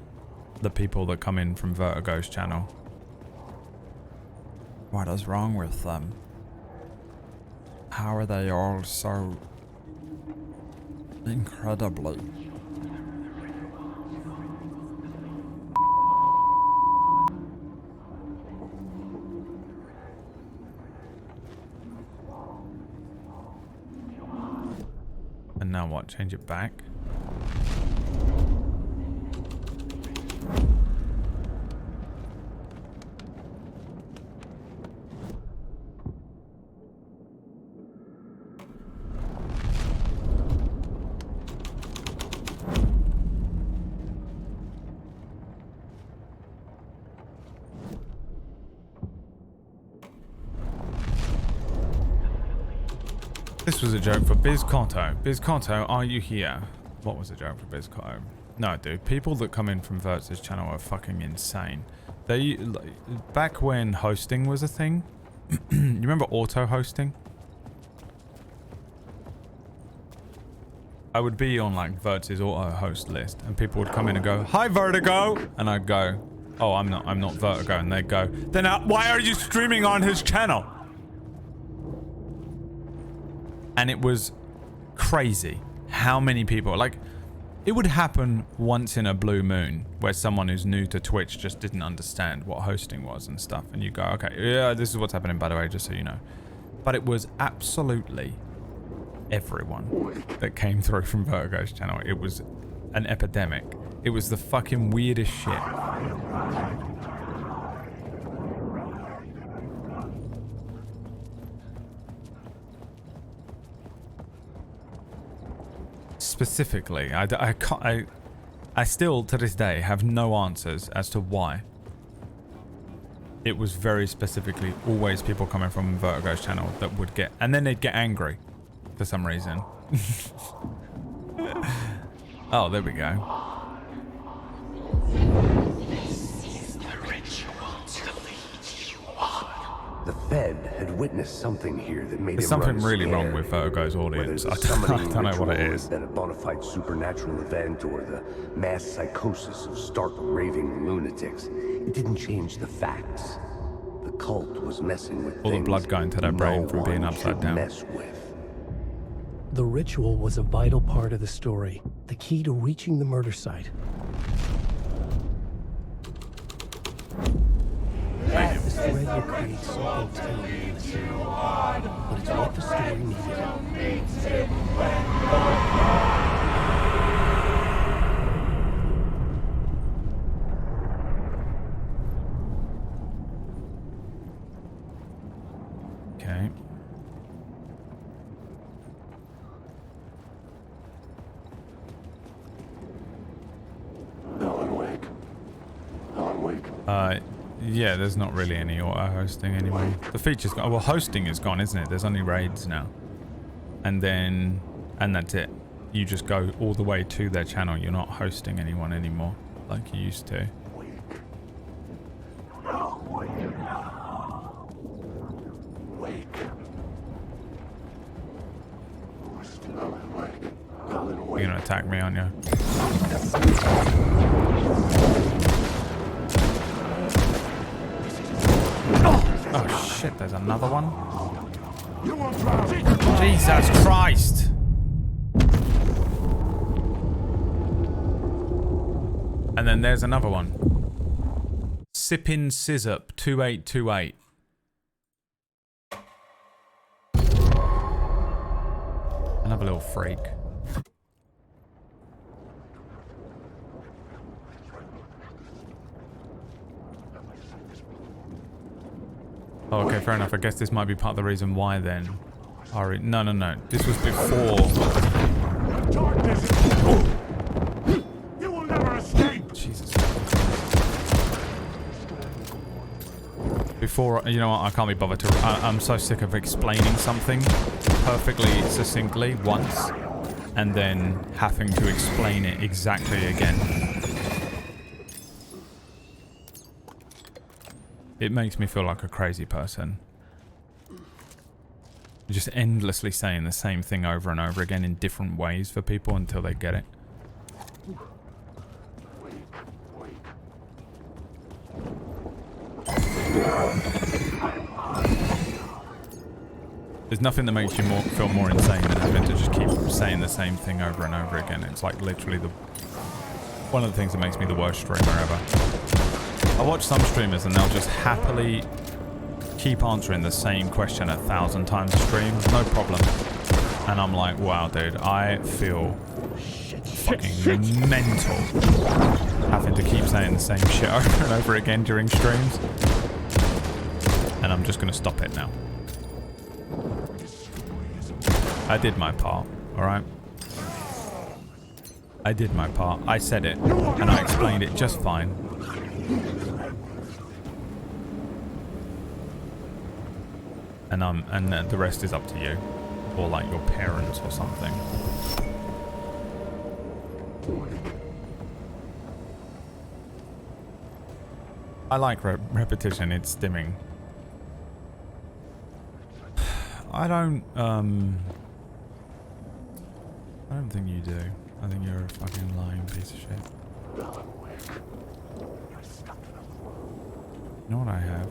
The people that come in from Vertigo's channel. What is wrong with them? How are they all so incredibly? And now what? Change it back? This was a joke for Bizcotto. Bizcotto, are you here? What was a joke for Bizcotto? No, dude. People that come in from Vertz's channel are fucking insane. They, back when hosting was a thing, you remember auto hosting? I would be on like Vertz's auto host list, and people would come in and go, "Hi Vertigo," and I'd go, "Oh, I'm not Vertigo," and they'd go, "Then why are you streaming on his channel?" And it was crazy how many people, like, it would happen once in a blue moon where someone who's new to Twitch just didn't understand what hosting was and stuff. And you go, okay, yeah, this is what's happening, by the way, just so you know. But it was absolutely everyone that came through from Vertigo's channel. It was an epidemic. It was the fucking weirdest shit. Specifically, I still to this day have no answers as to why. It was very specifically always people coming from Vertigo's channel that would get, and then they'd get angry for some reason. Oh, there we go. The Fed had witnessed something here that made There's something really wrong with Vertigo's audience. I don't know what it is. Been a bona fide supernatural event or the mass psychosis of stark raving lunatics. It didn't change the facts. The cult was messing with all the blood going to their brain from being upside down. Mess with. The ritual was a vital part of the story, the key to reaching the murder site. This thread will create something tiny in the scene, but it's what the story needed. Okay. Alan Wake. Alan Wake. Yeah, there's not really any auto hosting anyway. The feature's gone. Well, hosting is gone, isn't it? There's only raids now. And that's it. You just go all the way to their channel. You're not hosting anyone anymore like you used to. You're gonna attack me, aren't you? Oh shit, there's another one. Jesus Christ! And then there's another one. Sippin' Sizzup 2828. Another little freak. Oh, okay, fair enough. I guess this might be part of the reason why then. Ari, no. This was before. You will never escape. Jesus. Before, you know what? I can't be bothered to. I'm so sick of explaining something perfectly succinctly once, and then having to explain it exactly again. It makes me feel like a crazy person. Just endlessly saying the same thing over and over again in different ways for people until they get it. There's nothing that makes you feel more insane than having to just keep saying the same thing over and over again. It's like literally one of the things that makes me the worst streamer ever. I watch some streamers and they'll just happily keep answering the same question 1,000 times a stream, no problem. And I'm like, wow, dude, I feel fucking mental having to keep saying the same shit over and over again during streams. And I'm just gonna stop it now. I did my part, alright? I did my part. I said it, and I explained it just fine. And the rest is up to you. Or like your parents or something. I like repetition, it's stimming. I don't think you do. I think you're a fucking lying piece of shit. You know what I have?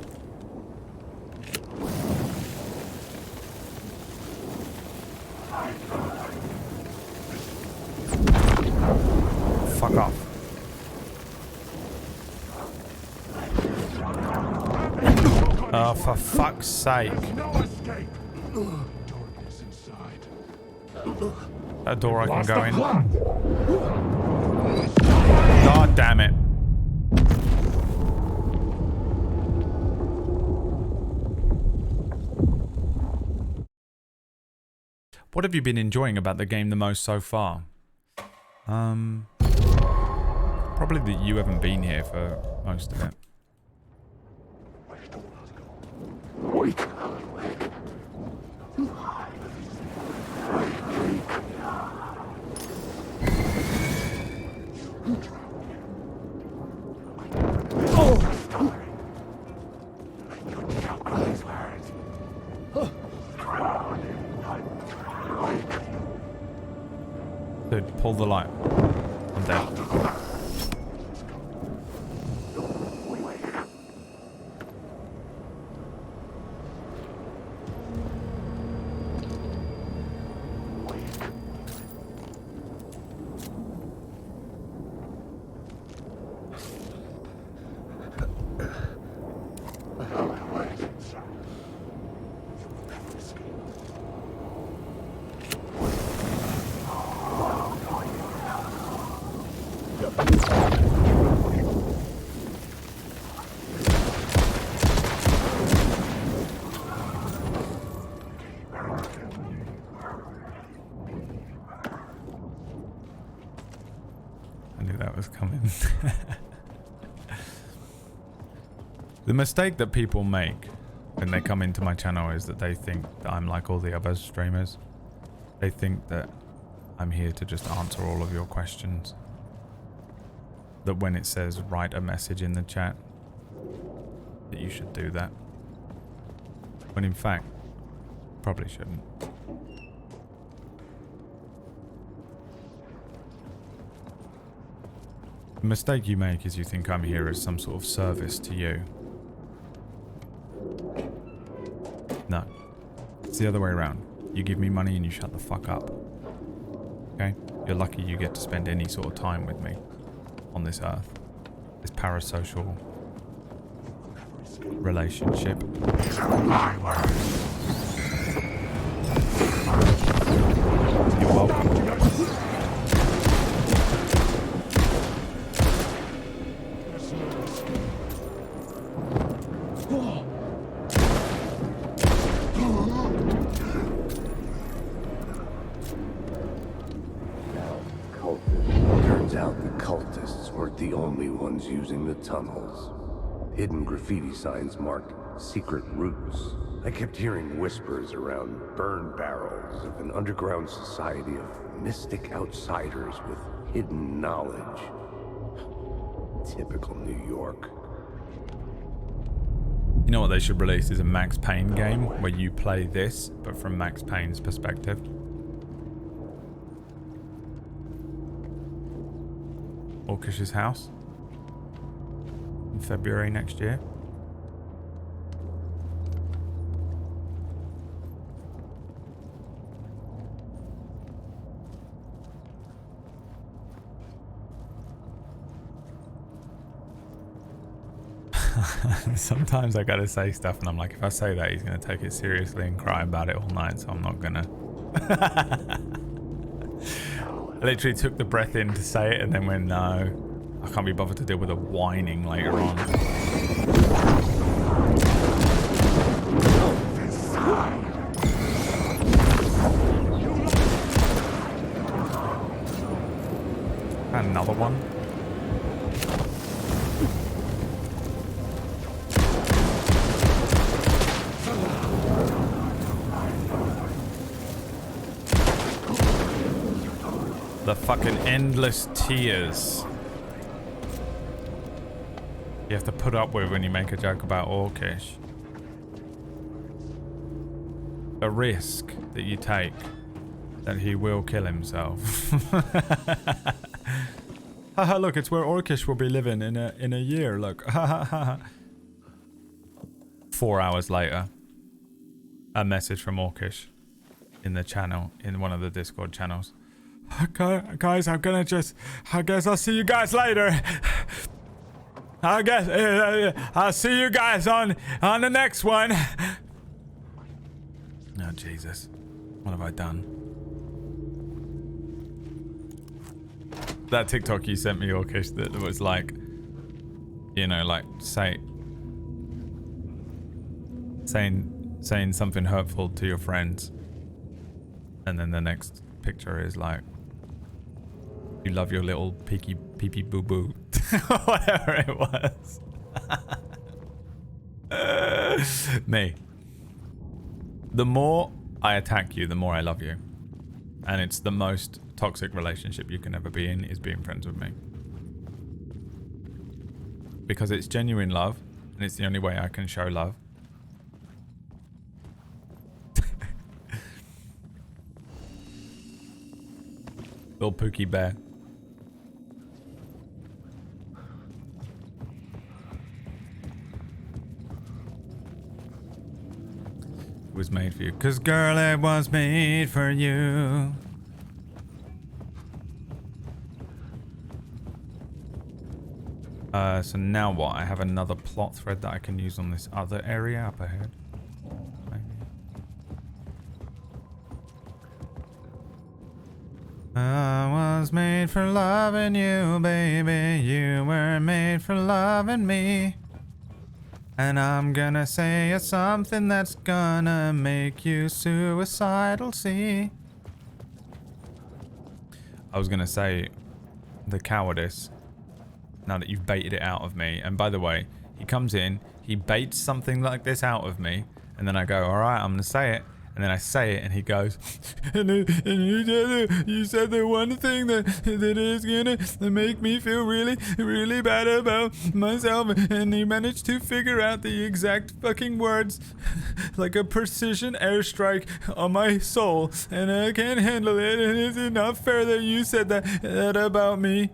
Fuck off. Oh, for fuck's sake. That door I can go in. God damn it. What have you been enjoying about the game the most so far? Probably that you haven't been here for most of it. Dude, pull the light. I'm dead. The mistake that people make when they come into my channel is that they think that I'm like all the other streamers. They think that I'm here to just answer all of your questions. That when it says write a message in the chat, that you should do that. When in fact, probably shouldn't. The mistake you make is you think I'm here as some sort of service to you. No. It's the other way around. You give me money and you shut the fuck up. Okay? You're lucky you get to spend any sort of time with me on this earth. This parasocial relationship. You're welcome. Using the tunnels. Hidden graffiti signs marked secret routes. I kept hearing whispers around burn barrels of an underground society of mystic outsiders with hidden knowledge. Typical New York. You know what they should release is a Max Payne game where you play this, but from Max Payne's perspective. Orkish's house in February next year. Sometimes I gotta say stuff and I'm like, if I say that, he's gonna take it seriously and cry about it all night, so I'm not gonna. I literally took the breath in to say it and then went, no, I can't be bothered to deal with the whining later on. Another one. The fucking endless tears you have to put up with when you make a joke about Orkish. The risk that you take that he will kill himself. Haha, look, it's where Orkish will be living in a year, look. 4 hours later, a message from Orkish in the channel, in one of the Discord channels. Guys, I guess I'll see you guys later. I guess I'll see you guys on the next one. Oh, Jesus. What have I done? That TikTok you sent me, Orkish, that was like, you know, like saying something hurtful to your friends. And then the next picture is like, you love your little peeky pee boo boo. Whatever it was. Me. The more I attack you, the more I love you. And it's the most toxic relationship you can ever be in, is being friends with me. Because it's genuine love, and it's the only way I can show love. Little Pookie Bear. It was made for you. 'Cause girl, it was made for you. So now what? I have another plot thread that I can use on this other area up ahead. I was made for loving you, baby. You were made for loving me. And I'm gonna say something that's gonna make you suicidal, see? I was gonna say the cowardice, now that you've baited it out of me. And by the way, he comes in, he baits something like this out of me, and then I go, alright, I'm gonna say it. And then I say it, and he goes, and you said the one thing that is gonna make me feel really, really bad about myself. And he managed to figure out the exact fucking words, like a precision airstrike on my soul. And I can't handle it, and is it not fair that you said that about me?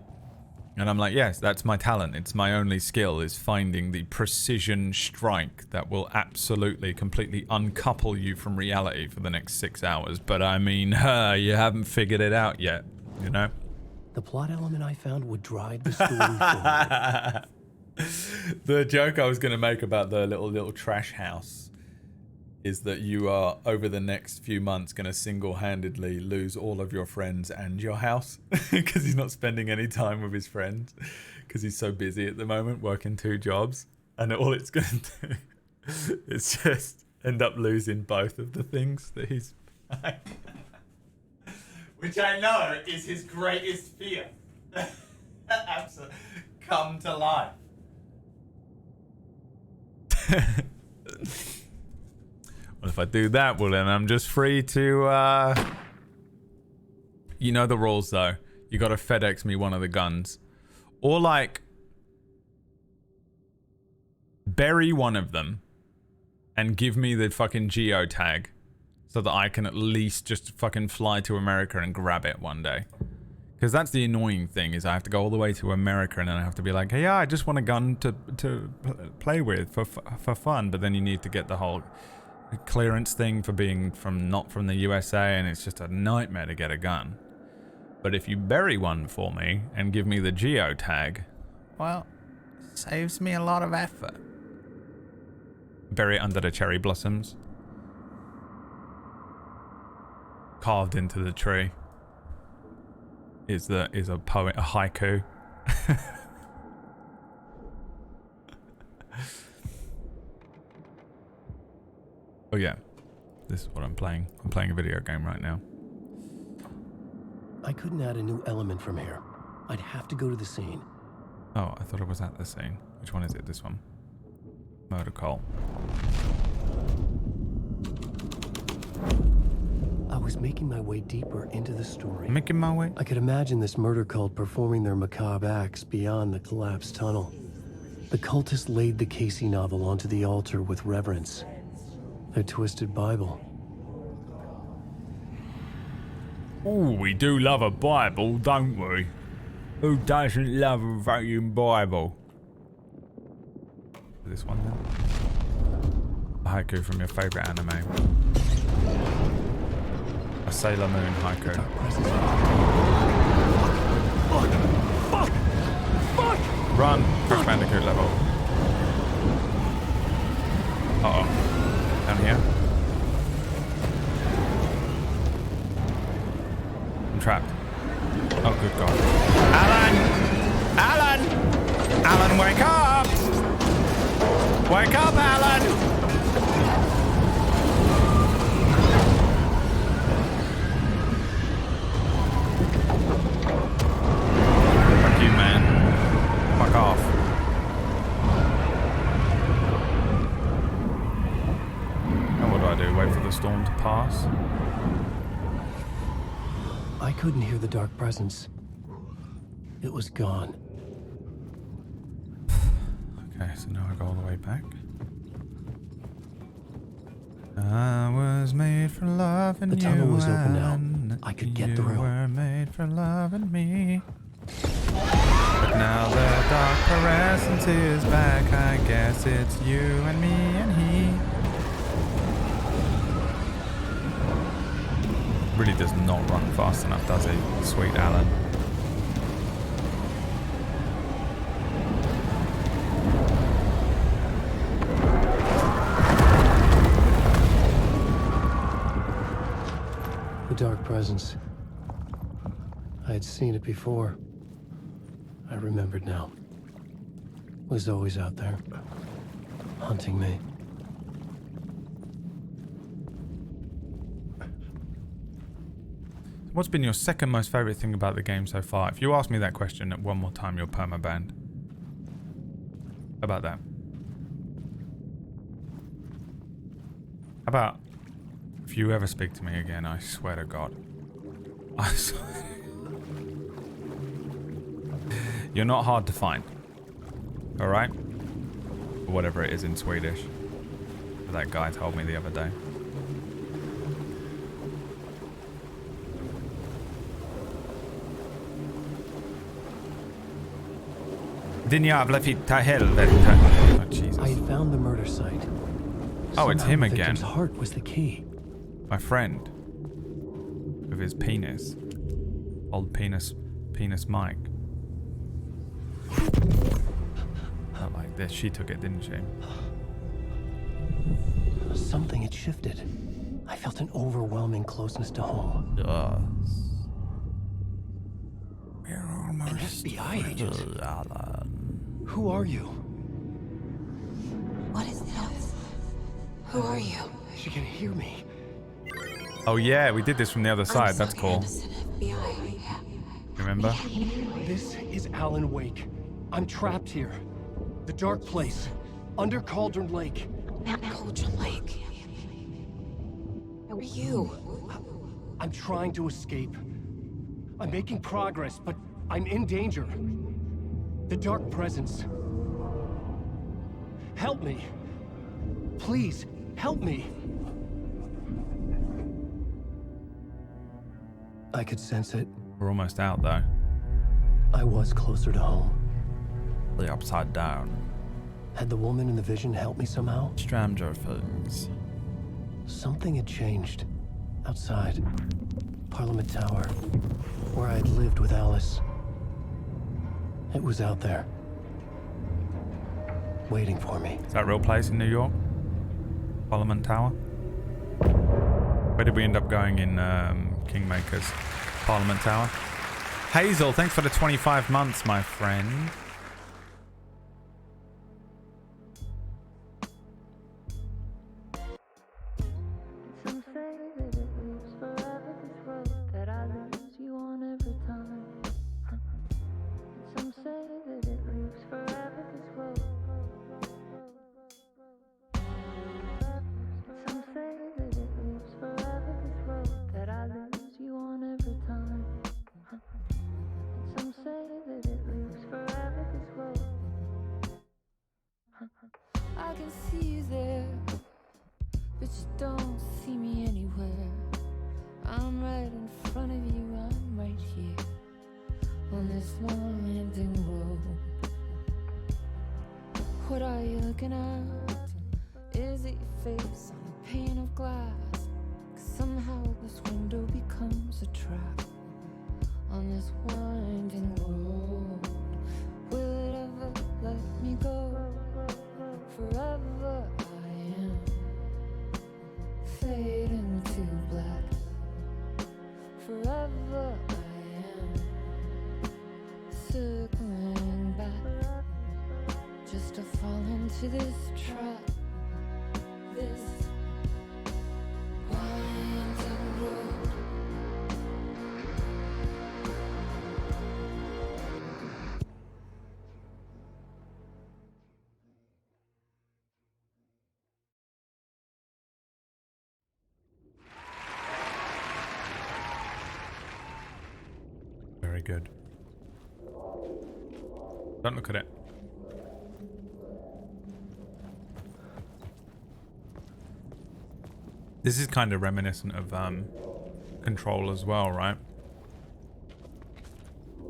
And I'm like, yes, that's my talent. It's my only skill, is finding the precision strike that will absolutely, completely uncouple you from reality for the next 6 hours. But I mean, you haven't figured it out yet, you know? The plot element I found would drive the story forward. The joke I was going to make about the little trash house is that you are, over the next few months, going to single-handedly lose all of your friends and your house because he's not spending any time with his friends because he's so busy at the moment working 2 jobs, and all it's going to do is just end up losing both of the things that he's which I know is his greatest fear. Absolutely come to life. Well, if I do that, well then I'm just free to, you know the rules though. You gotta FedEx me one of the guns. Or like, bury one of them and give me the fucking geotag so that I can at least just fucking fly to America and grab it one day. Because that's the annoying thing, is I have to go all the way to America and then I have to be like, hey, yeah, I just want a gun to play with for fun. But then you need to get the whole clearance thing for being not from the USA, and it's just a nightmare to get a gun. But if you bury one for me and give me the geotag, well, saves me a lot of effort. Bury it under the cherry blossoms. Carved into the tree is a poet, a haiku. Oh yeah, this is what I'm playing. I'm playing a video game right now. I couldn't add a new element from here. I'd have to go to the scene. Oh, I thought it was at the scene. Which one is it? This one. Murder call. I was making my way deeper into the story. Making my way? I could imagine this murder cult performing their macabre acts beyond the collapsed tunnel. The cultists laid the Casey novel onto the altar with reverence. Their twisted Bible. Oh, we do love a Bible, don't we? Who doesn't love a fucking Bible? This one then? A haiku from your favourite anime. A Sailor Moon haiku. Fuck! Run! Crash Bandicoot level. Uh-oh. Down here. I'm trapped. Oh, good God. Alan! Alan! Alan, wake up! Wake up, Alan! Fuck you, man. Fuck off. Now what do I do? Wait for the storm to pass? I couldn't hear the dark presence. It was gone. Okay, so now I go all the way back. I was made for loving you. The tunnel was open now. I could get through. You were made for loving me. But now the dark presence is back. I guess it's you and me and he. Really does not run fast enough, does he? Sweet Alan. The dark presence. I had seen it before. I remembered now. It was always out there, hunting me. What's been your second most favourite thing about the game so far? If you ask me that question one more time, you're permabanned. How about that? How about if you ever speak to me again, I swear to God. I swear. You're not hard to find. Alright? Whatever it is in Swedish. That guy told me the other day. Din jävla fitta helvete. Oh, Jesus. I had found the murder site. Oh, it's him the again. victim's heart was the key. My friend. With his penis. Old penis Mike. Not like this. She took it, didn't she? Something had shifted. I felt an overwhelming closeness to home. We're almost an FBI agent. Who are you? What is this? Who are you? She can hear me. Oh yeah, we did this from the other side. That's cool. Remember? This is Alan Wake. I'm trapped here. The dark place. Under Cauldron Lake. Cauldron Lake. Who are you? I'm trying to escape. I'm making progress, but I'm in danger. The dark presence. Help me. Please, Help me! I could sense it. We're almost out, though. I was closer to home. The upside down. Had the woman in the vision helped me somehow? Stranger things. Something had changed. Outside. Parliament Tower. Where I had lived with Alice. It was out there. Waiting for me. Is that a real place in New York? Parliament Tower? Where did we end up going in Kingmaker's Parliament Tower? Hazel, thanks for the 25 months, my friend. I can see you there, but you don't see me anywhere. I'm right in front of you, I'm right here on this long winding road. What are you looking at? Is it your face on a pane of glass? 'Cause somehow this window becomes a trap on this winding road. Will it ever let me go? Forever I am fading to black. Forever I am circling back, just to fall into this trap. This winding road. Very good. Don't look at it. This is kind of reminiscent of Control as well, right?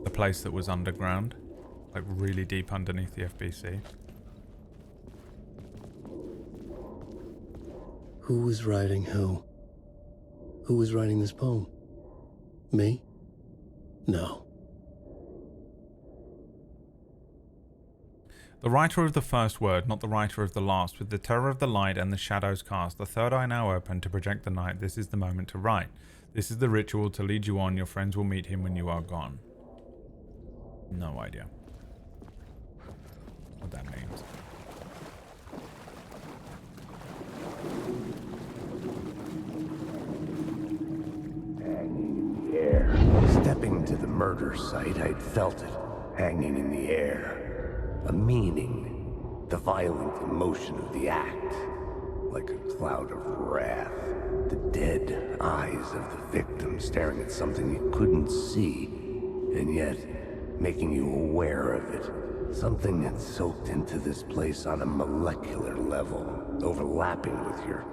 The place that was underground, like really deep underneath the FBC. Who was writing who? Who was writing this poem? Me? No. The writer of the first word, not the writer of the last. With the terror of the light and the shadows cast, the third eye now open to project the night. This is the moment to write. This is the ritual to lead you on. Your friends will meet him when you are gone. No idea what that means. Hanging in the air. Stepping to the murder site, I'd felt it, hanging in the air. A meaning, the violent emotion of the act, like a cloud of wrath. The dead eyes of the victim staring at something you couldn't see, and yet making you aware of it. Something that soaked into this place on a molecular level, overlapping with your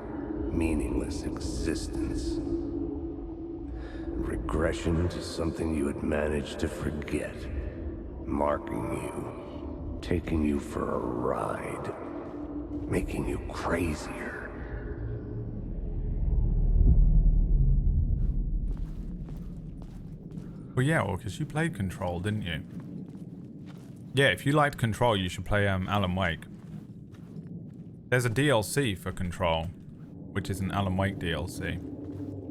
meaningless existence. Regression to something you had managed to forget, marking you. Taking you for a ride, making you crazier. Well, yeah, well, because you played Control, didn't you? Yeah, if you liked Control, you should play Alan Wake. There's a DLC for Control, which is an Alan Wake DLC.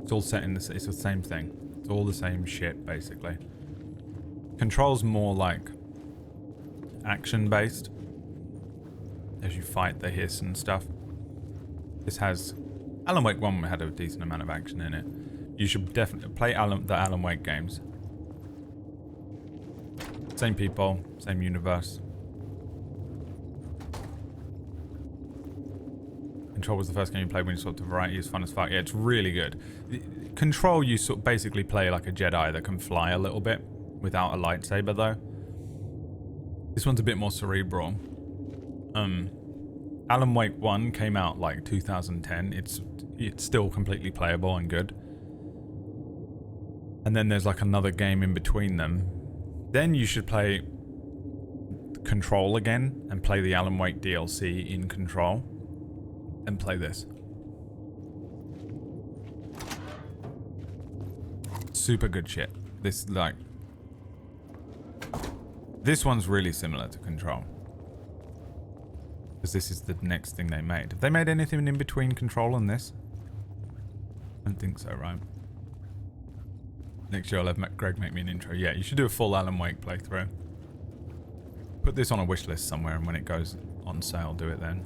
It's all set in the... It's the same thing. It's all the same shit, basically. Control's more like action-based, as you fight the hiss and stuff. This has... Alan Wake 1 had a decent amount of action in it. You should definitely play the Alan Wake games. Same people, same universe. Control was the first game you played when you swapped to variety. It's fun as fuck. Yeah, it's really good. Control, you sort of basically play like a Jedi that can fly a little bit without a lightsaber, though. This one's a bit more cerebral. Alan Wake 1 came out like 2010. It's still completely playable and good. And then there's like another game in between them. Then you should play Control again and play the Alan Wake DLC in Control. And play this. Super good shit. This one's really similar to Control. Because this is the next thing they made. Have they made anything in between Control and this? I don't think so, right? Next year I'll have Greg make me an intro. Yeah, you should do a full Alan Wake playthrough. Put this on a wish list somewhere, and when it goes on sale, do it then.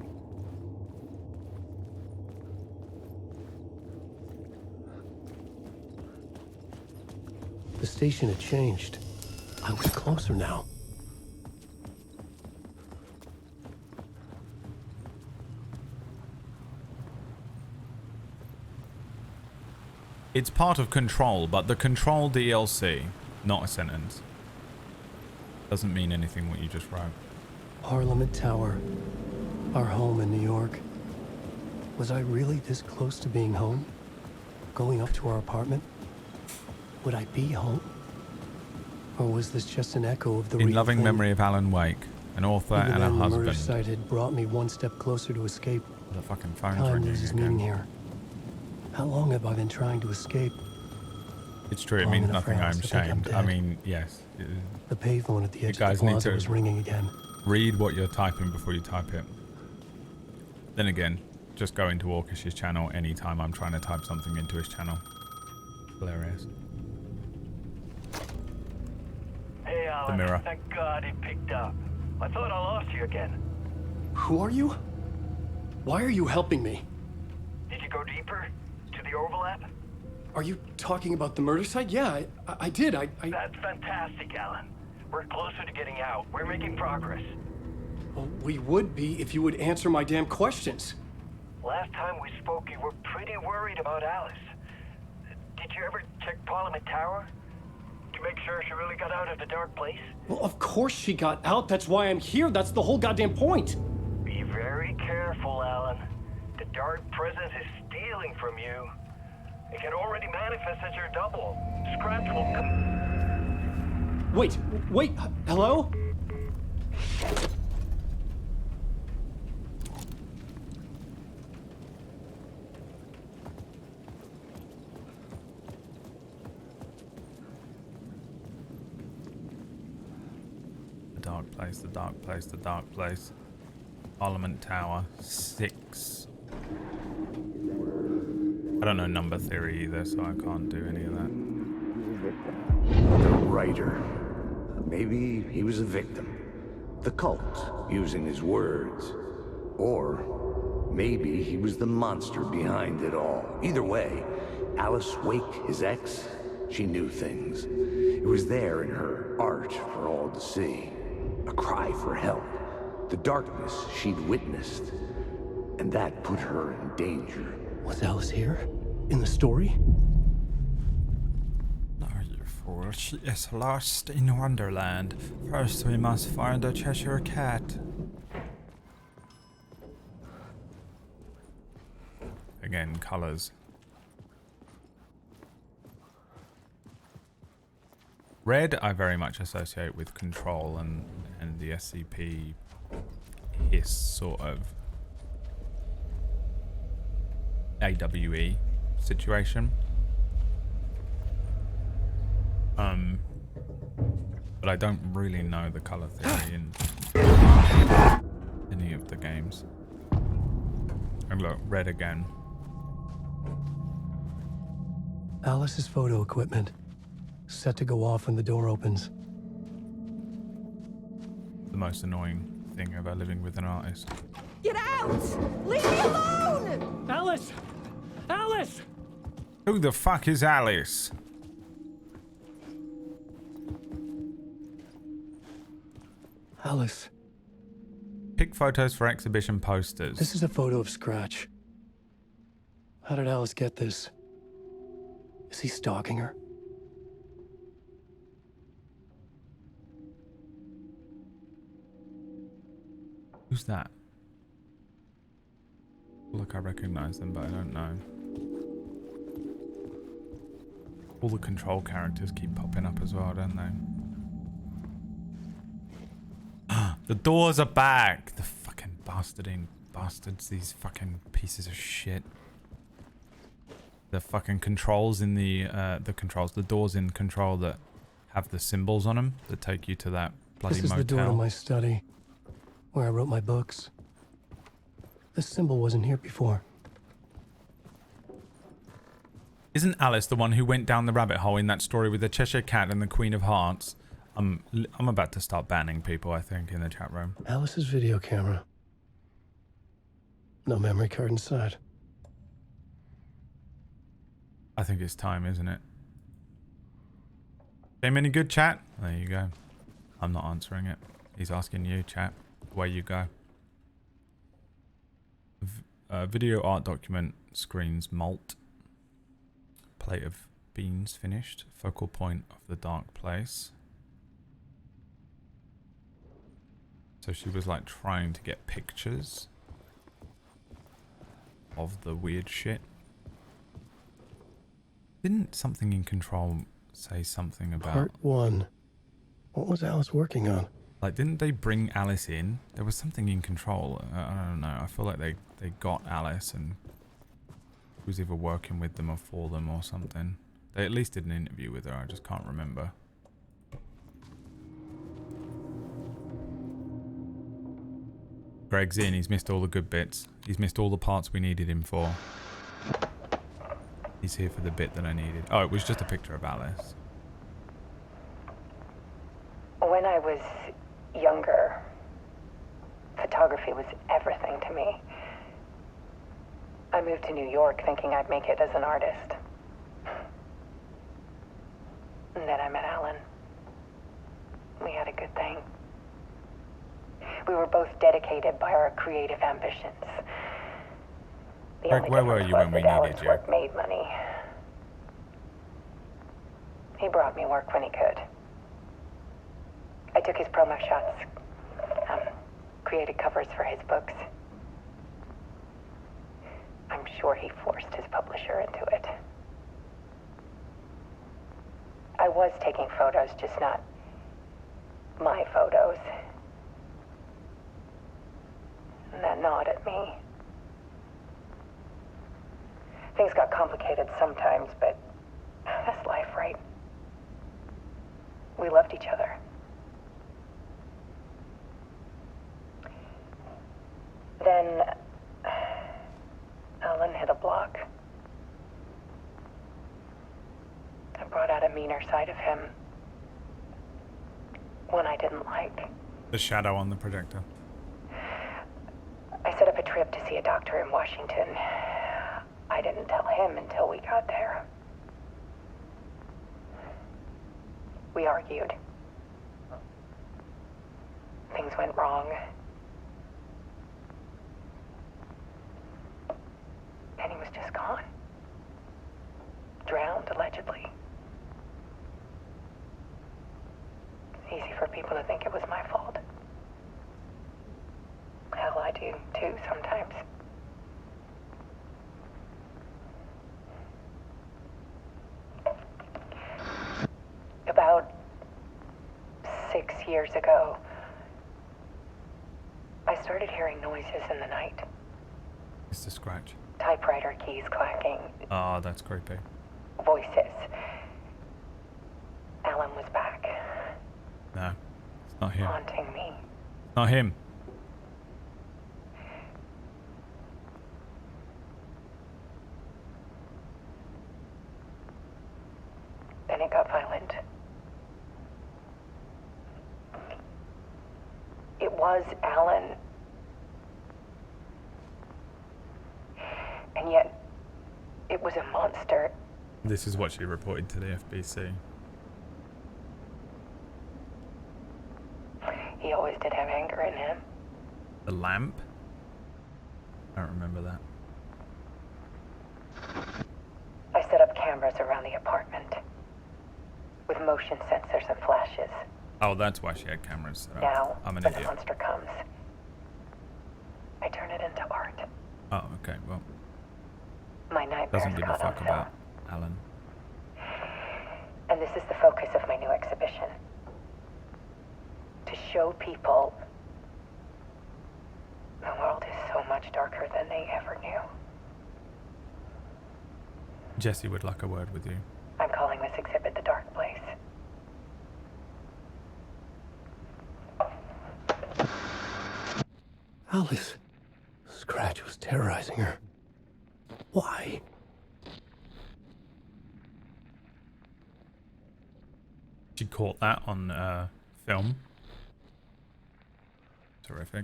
The station had changed. I was closer now. It's part of Control, but the Control DLC, not a sentence. Doesn't mean anything what you just wrote. Parliament Tower. Our home in New York. Was I really this close to being home? Going up to our apartment? Would I be home? Or was this just an echo of the In real loving thing? memory of Alan Wake, an author Even and a then, the murder husband. site had brought me one step closer to escape. The fucking phone's Time ringing loses again. meaning here. How long have I been trying to escape? It's true, it Long means enough for nothing, I'm Alice to think I'm ashamed. I dead. mean, yes. The payphone at the You edge guys of the need plaza to was ringing again. read what you're typing before you type it. Then again, just go into Orkish's channel anytime I'm trying to type something into his channel. Hilarious. Hey, Alan. The mirror. Thank God it picked up. I thought I lost you again. Who are you? Why are you helping me? Did you go deeper? To the overlap? Are you talking about the murder site? Yeah, I did. That's fantastic, Alan. We're closer to getting out. We're making progress. Well, we would be if you would answer my damn questions. Last time we spoke, you were pretty worried about Alice. Did you ever check Parliament Tower? To make sure she really got out of the dark place? Well, of course she got out. That's why I'm here. That's the whole goddamn point. Be very careful, Alan. The dark presence is stealing from you. It can already manifest as your double. Scratch will come. Wait, hello? The dark place, the dark place, the dark place. Parliament Tower 6. I don't know number theory either, so I can't do any of that. The writer. Maybe he was a victim. The cult, using his words. Or maybe he was the monster behind it all. Either way, Alice Wake, his ex, she knew things. It was there in her art for all to see. A cry for help. The darkness she'd witnessed. And that put her in danger. Was Alice here? In the story? No, you fool. She is lost in Wonderland. First, we must find the Cheshire Cat. Again, colors. Red, I very much associate with Control and the SCP hiss sort of AWE situation. But I don't really know the color theory in any of the games. And look, red again. Alice's photo equipment. Set to go off when the door opens. The most annoying thing about living with an artist. Get out! Leave me alone! Alice! Alice! Who the fuck is Alice? Alice. Pick photos for exhibition posters. This is a photo of Scratch. How did Alice get this? Is he stalking her? Who's that? Look, I recognize them, but I don't know. All the control characters keep popping up as well, don't they? The doors are back! The fucking bastards, these fucking pieces of shit. The fucking controls in the doors in Control that have the symbols on them that take you to that bloody This is motel. the door to my study, where I wrote my books. This symbol wasn't here before. Isn't Alice the one who went down the rabbit hole in that story with the Cheshire Cat and the Queen of Hearts? I'm about to start banning people, I think, in the chat room. Alice's video camera. No memory card inside. I think it's time, isn't it? Game any good, chat? There you go. I'm not answering it. He's asking you, chat. Away you go. Video art document screens malt. Plate of beans finished. Focal point of the dark place. So she was like trying to get pictures of the weird shit. Didn't something in Control say something about... Part 1. What was Alice working on? Like, didn't they bring Alice in? There was something in Control. I don't know. I feel like they got Alice and was either working with them or for them or something. They at least did an interview with her. I just can't remember. Greg's in. He's missed all the good bits. He's missed all the parts we needed him for. He's here for the bit that I needed. Oh, it was just a picture of Alice. When I was younger, photography was everything to me. I moved to New York thinking I'd make it as an artist. And then I met Alan. We had a good thing. We were both dedicated by our creative ambitions. Greg, where were you when we needed you? Work made money. He brought me work when he could. I took his promo shots, created covers for his books. I'm sure he forced his publisher into it. I was taking photos, just not my photos. And that gnawed at me. Things got complicated sometimes, but that's life, right? We loved each other. Then Alan hit a block. I brought out a meaner side of him. One I didn't like. The shadow on the projector. I set up a trip to see a doctor in Washington. I didn't tell him until we got there. We argued. Things went wrong. And he was just gone. Drowned, allegedly. It's easy for people to think it was my fault. Hell, I do too sometimes. About 6 years ago, I started hearing noises in the night. It's the scratch. Typewriter keys clacking. Oh, that's creepy. Voices. Alan was back. No, it's not him. Haunting me. Not him. Then it got violent. It was Alan. And yet, it was a monster. This is what she reported to the FBC. He always did have anger in him. The lamp? I don't remember that. I set up cameras around the apartment with motion sensors and flashes. Oh, that's why she had cameras set up. Now, I'm an when the idiot. monster comes, I turn it into art. Oh, okay, well. My nightmares Doesn't give a caught on fuck film. about Alan. And this is the focus of my new exhibition. To show people the world is so much darker than they ever knew. Jesse would like a word with you. I'm calling this exhibit The Dark Place. Alice. Scratch was terrorizing her. Why? She caught that on film. Terrific.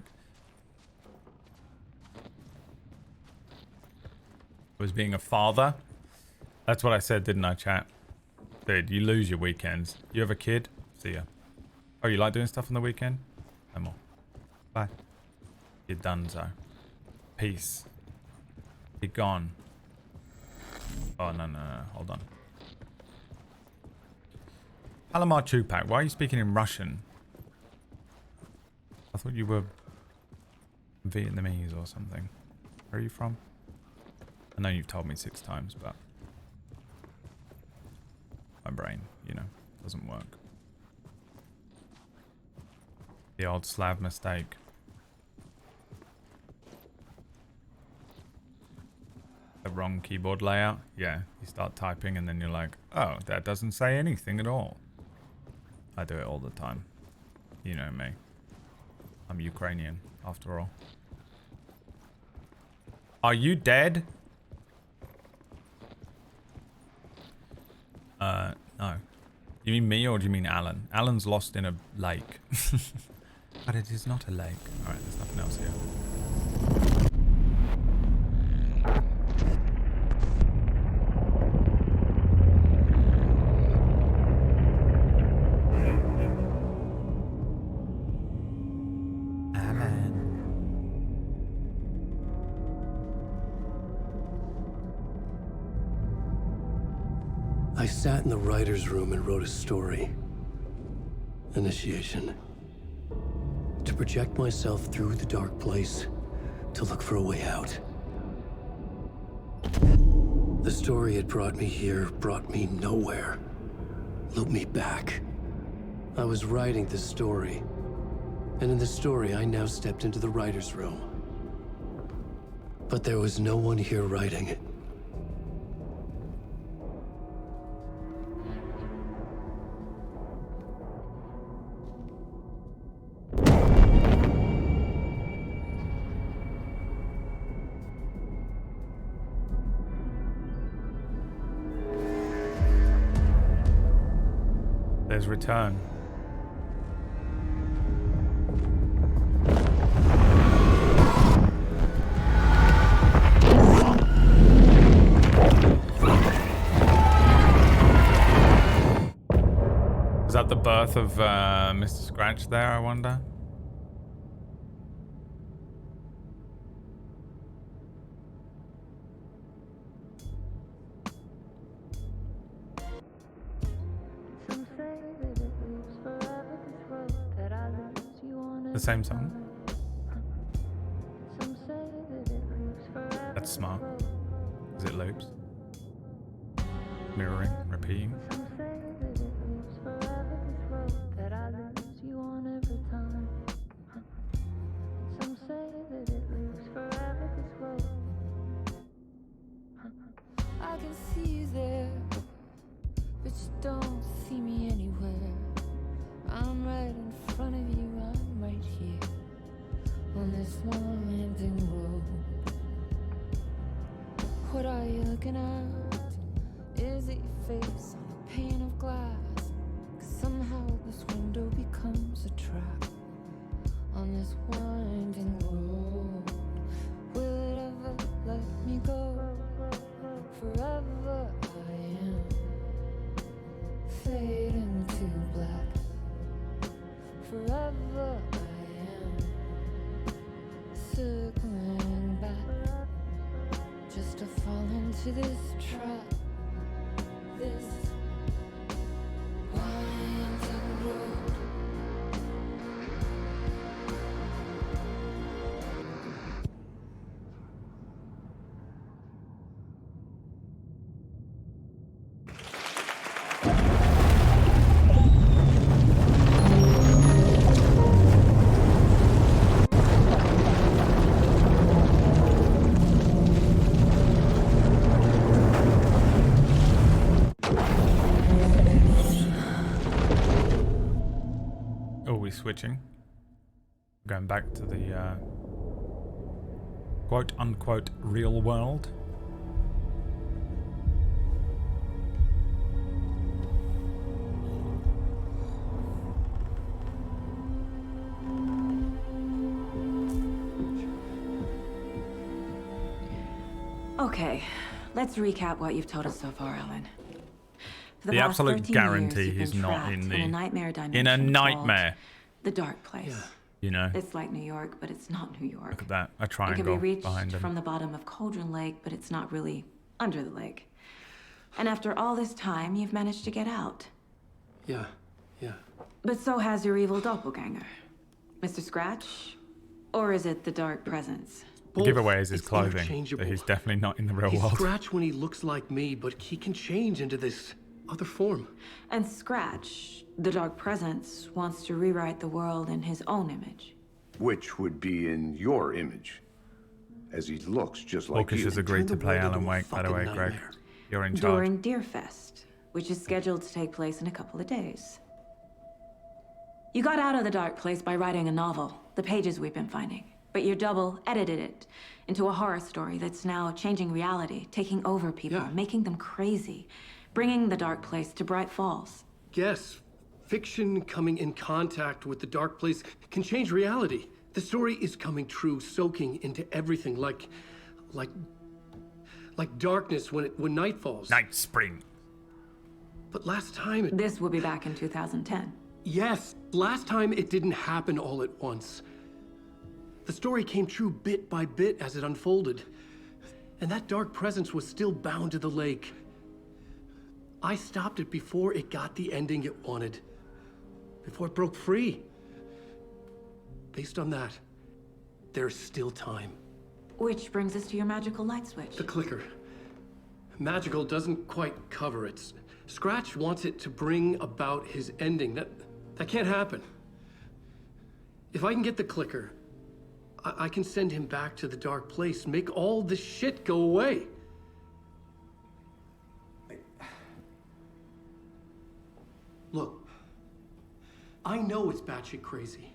Was being a father. That's what I said, didn't I, chat? Dude, you lose your weekends. You have a kid? See ya. Oh, you like doing stuff on the weekend? No more. Bye. You're done, so. Peace. Be gone. Oh, no. Hold on. Palamar Chupak, why are you speaking in Russian? I thought you were Vietnamese or something. Where are you from? I know you've told me 6 times, but my brain, you know, doesn't work. The old Slav mistake. The wrong keyboard layout? Yeah, you start typing and then you're like, oh, that doesn't say anything at all. I do it all the time. You know me. I'm Ukrainian, after all. Are you dead? No. You mean me or do you mean Alan? Alan's lost in a lake. But it is not a lake. Alright, there's nothing else here. I sat in the writer's room and wrote a story. Initiation. To project myself through the dark place, to look for a way out. The story had brought me here, brought me nowhere. Looped me back. I was writing the story. And in the story, I now stepped into the writer's room. But there was no one here writing. There's return. Is that the birth of Mr. Scratch there, I wonder? The same song? That's smart. Is it loops? Mirroring, repeating. I can see you there, but you don't see me anywhere. I'm right in front of you, I'm right here on this winding road. What are you looking at? Is it your face on a pane of glass? 'Cause somehow this window becomes a trap on this winding road. Will it ever let me go? Forever I am fading to black. Forever I am circling back, just to fall into this trap, this winding road. we switching? Going back to the quote unquote real world. Okay, let's recap what you've told us so far, Alan. For The past absolute 13 guarantee years, he's you've been not trapped in the a nightmare dimension in a called nightmare. The Dark Place. You know. It's like New York, but it's not New York. Look at that, a It triangle can be reached behind him. from the bottom of Cauldron Lake, but it's not really under the lake. And after all this time, you've managed to get out. Yeah. But so has your evil doppelganger. Mr. Scratch? Or is it the Dark Presence? The giveaway is his It's clothing. So interchangeable. he's definitely not in the real He's world. Scratch when he looks like me, but he can change into this other form. And Scratch, the Dark Presence, wants to rewrite the world in his own image. Which would be in your image, as he looks just like Orcish you. has agreed to play Alan Wake, by the way, Greg. You're in charge. During Deerfest, which is scheduled to take place in a couple of days. You got out of the Dark Place by writing a novel, the pages we've been finding. But your double edited it into a horror story that's now changing reality, taking over people, making them crazy, bringing the Dark Place to Bright Falls. Yes, fiction coming in contact with the Dark Place can change reality. The story is coming true, soaking into everything, like darkness when night falls. Night spring. But last time This will be back in 2010. Yes, last time it didn't happen all at once. The story came true bit by bit as it unfolded. And that Dark Presence was still bound to the lake. I stopped it before it got the ending it wanted. Before it broke free. Based on that, there's still time. Which brings us to your magical light switch. The clicker. Magical doesn't quite cover it. Scratch wants it to bring about his ending. That can't happen. If I can get the clicker, I can send him back to the Dark Place, make all this shit go away. Look, I know it's batshit crazy.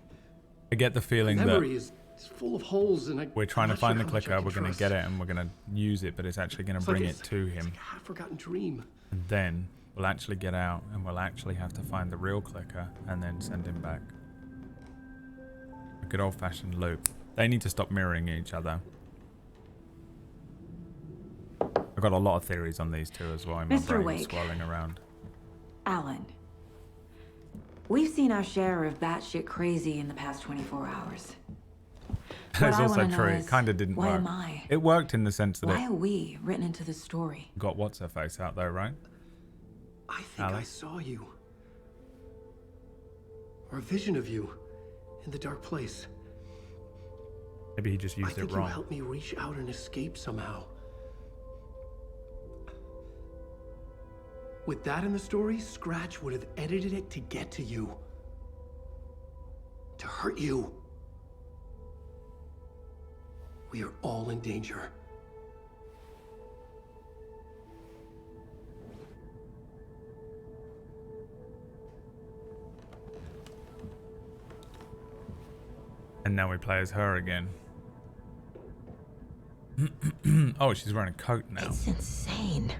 I get the feeling that Memory is full of holes, and we're trying to I'm not find sure the how much I clicker, can we're going to trust. get it, and we're going to use it, but it's actually going to bring it to him. It's like a half-forgotten dream. And then we'll actually get out, and we'll actually have to find the real clicker, and then send him back. A good old-fashioned loop. They need to stop mirroring each other. I've got a lot of theories on these two as well. My Mr. brain's Wake. swirling around. Alan, we've seen our share of batshit crazy in the past 24 hours. That's I also wanna know true. is, It kind of didn't why work. am I? It worked in the sense that Why it are we written into the story? got what's-her-face out there, right? I think I saw you. Or a vision of you in the Dark Place. Maybe he just I used it think you wrong. helped me reach out and escape somehow. With that in the story, Scratch would have edited it to get to you. To hurt you. We are all in danger. And now we play as her again. Oh, she's wearing a coat now. It's insane.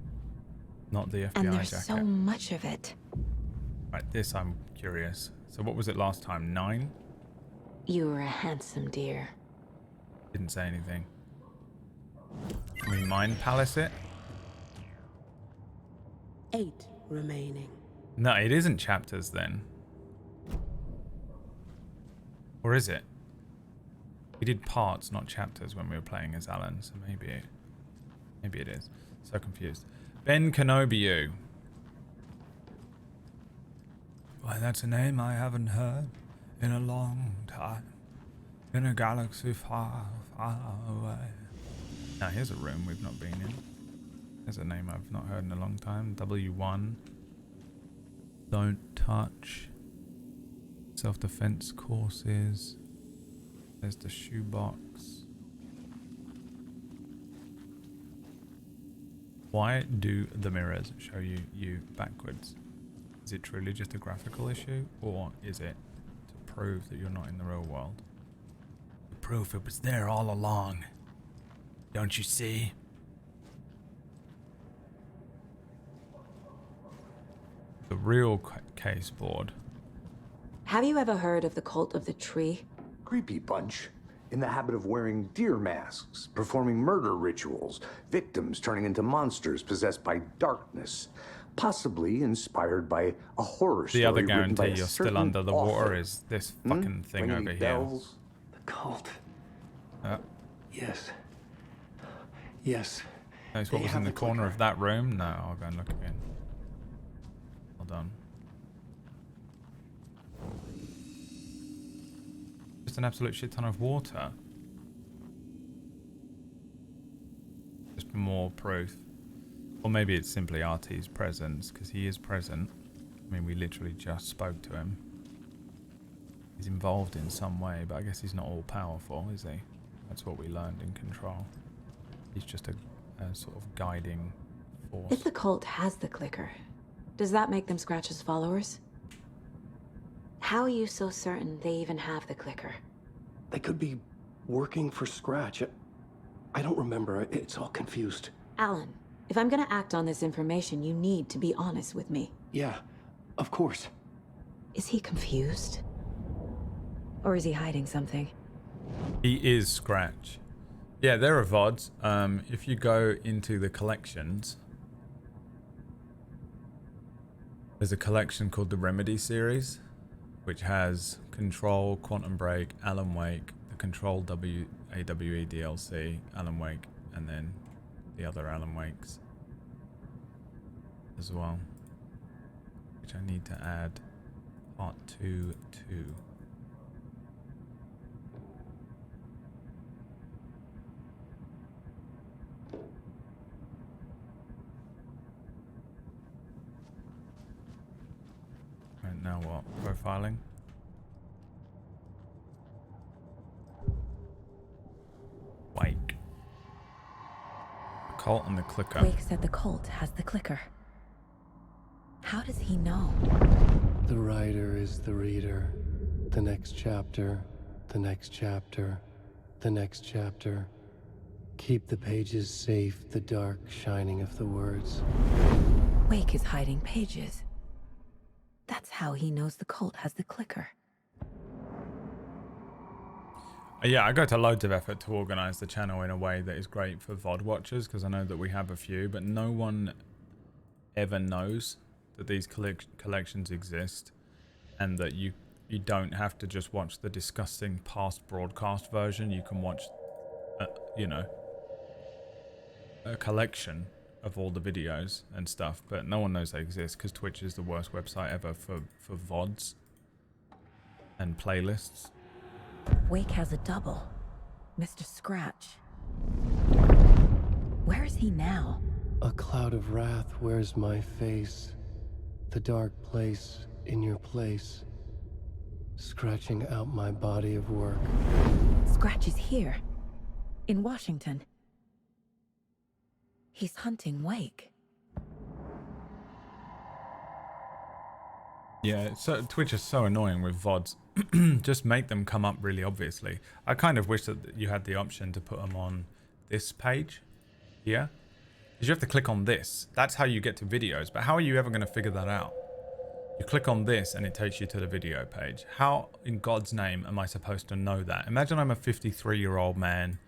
Not the FBI And there's jacket. so much of it. Right, this I'm curious. So what was it last time? 9? You were a handsome deer. Didn't say anything. Can we mind palace it? 8 remaining. No, it isn't chapters then. Or is it? We did parts, not chapters, when we were playing as Alan, so maybe it is. So confused. Ben Kenobi. Why, that's a name I haven't heard in a long time. In a galaxy far, far away. Now here's a room we've not been in. There's a name I've not heard in a long time. W1. Don't touch. Self-defense courses. There's the shoebox. Why do the mirrors show you backwards? Is it truly just a graphical issue, or is it to prove that you're not in the real world? The proof it was there all along. Don't you see? The real case board. Have you ever heard of the Cult of the Tree? Creepy bunch. In the habit of wearing deer masks, performing murder rituals, victims turning into monsters possessed by darkness, possibly inspired by a horror story. The other written by guarantee a you're still certain under the water author. is this fucking thing Ringing over bells? The cult. here. Yes. Yes. Knows what They was have in the the corner clicker. of that room? No, I'll go and look again. Hold on. Just an absolute shit ton of water. Just more proof. Or maybe it's simply RT's presence, because he is present. I mean, we literally just spoke to him. He's involved in some way, but I guess he's not all powerful, is he? That's what we learned in Control. He's just a sort of guiding force. If the cult has the clicker, does that make them Scratch's followers? How are you so certain they even have the clicker? They could be working for Scratch. I don't remember. It's all confused. Alan, if I'm gonna act on this information, you need to be honest with me. Yeah, of course. Is he confused? Or is he hiding something? He is Scratch. Yeah, there are VODs. If you go into the collections, there's a collection called the Remedy series, which has Control, Quantum Break, Alan Wake, the Control AWE DLC, Alan Wake, and then the other Alan Wakes as well, which I need to add part 2 to. Right, now what? Profiling? Wake. The cult and the clicker. Wake said the cult has the clicker. How does he know? The writer is the reader. The next chapter, the next chapter, the next chapter. Keep the pages safe, the dark shining of the words. Wake is hiding pages. That's how he knows the cult has the clicker. Yeah, I go to loads of effort to organise the channel in a way that is great for VOD watchers, because I know that we have a few, but no one ever knows that these collections exist, and that you don't have to just watch the disgusting past broadcast version. You can watch, you know, a collection of all the videos and stuff, but no one knows they exist because Twitch is the worst website ever for VODs and playlists. Wake has a double. Mr. Scratch. Where is he now? A cloud of wrath wears my face. The dark place in your place. Scratching out my body of work. Scratch is here. In Washington. He's hunting Wake. Yeah, so Twitch is so annoying with VODs. Just make them come up really obviously. I kind of wish that you had the option to put them on this page here. Because you have to click on this. That's how you get to videos. But how are you ever going to figure that out? You click on this and it takes you to the video page. How in God's name am I supposed to know that? Imagine I'm a 53-year-old man,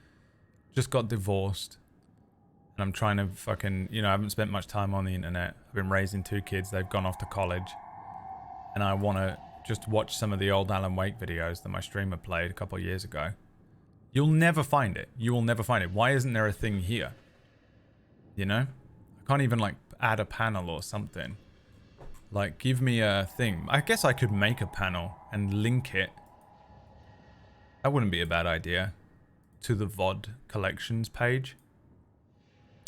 just got divorced, and I'm trying to fucking, you know, I haven't spent much time on the internet. I've been raising 2 kids. They've gone off to college. And I want to just watch some of the old Alan Wake videos that my streamer played a couple of years ago. You'll never find it. You will never find it. Why isn't there a thing here? You know? I can't even, like, add a panel or something. Like, give me a thing. I guess I could make a panel and link it. That wouldn't be a bad idea. To the VOD collections page.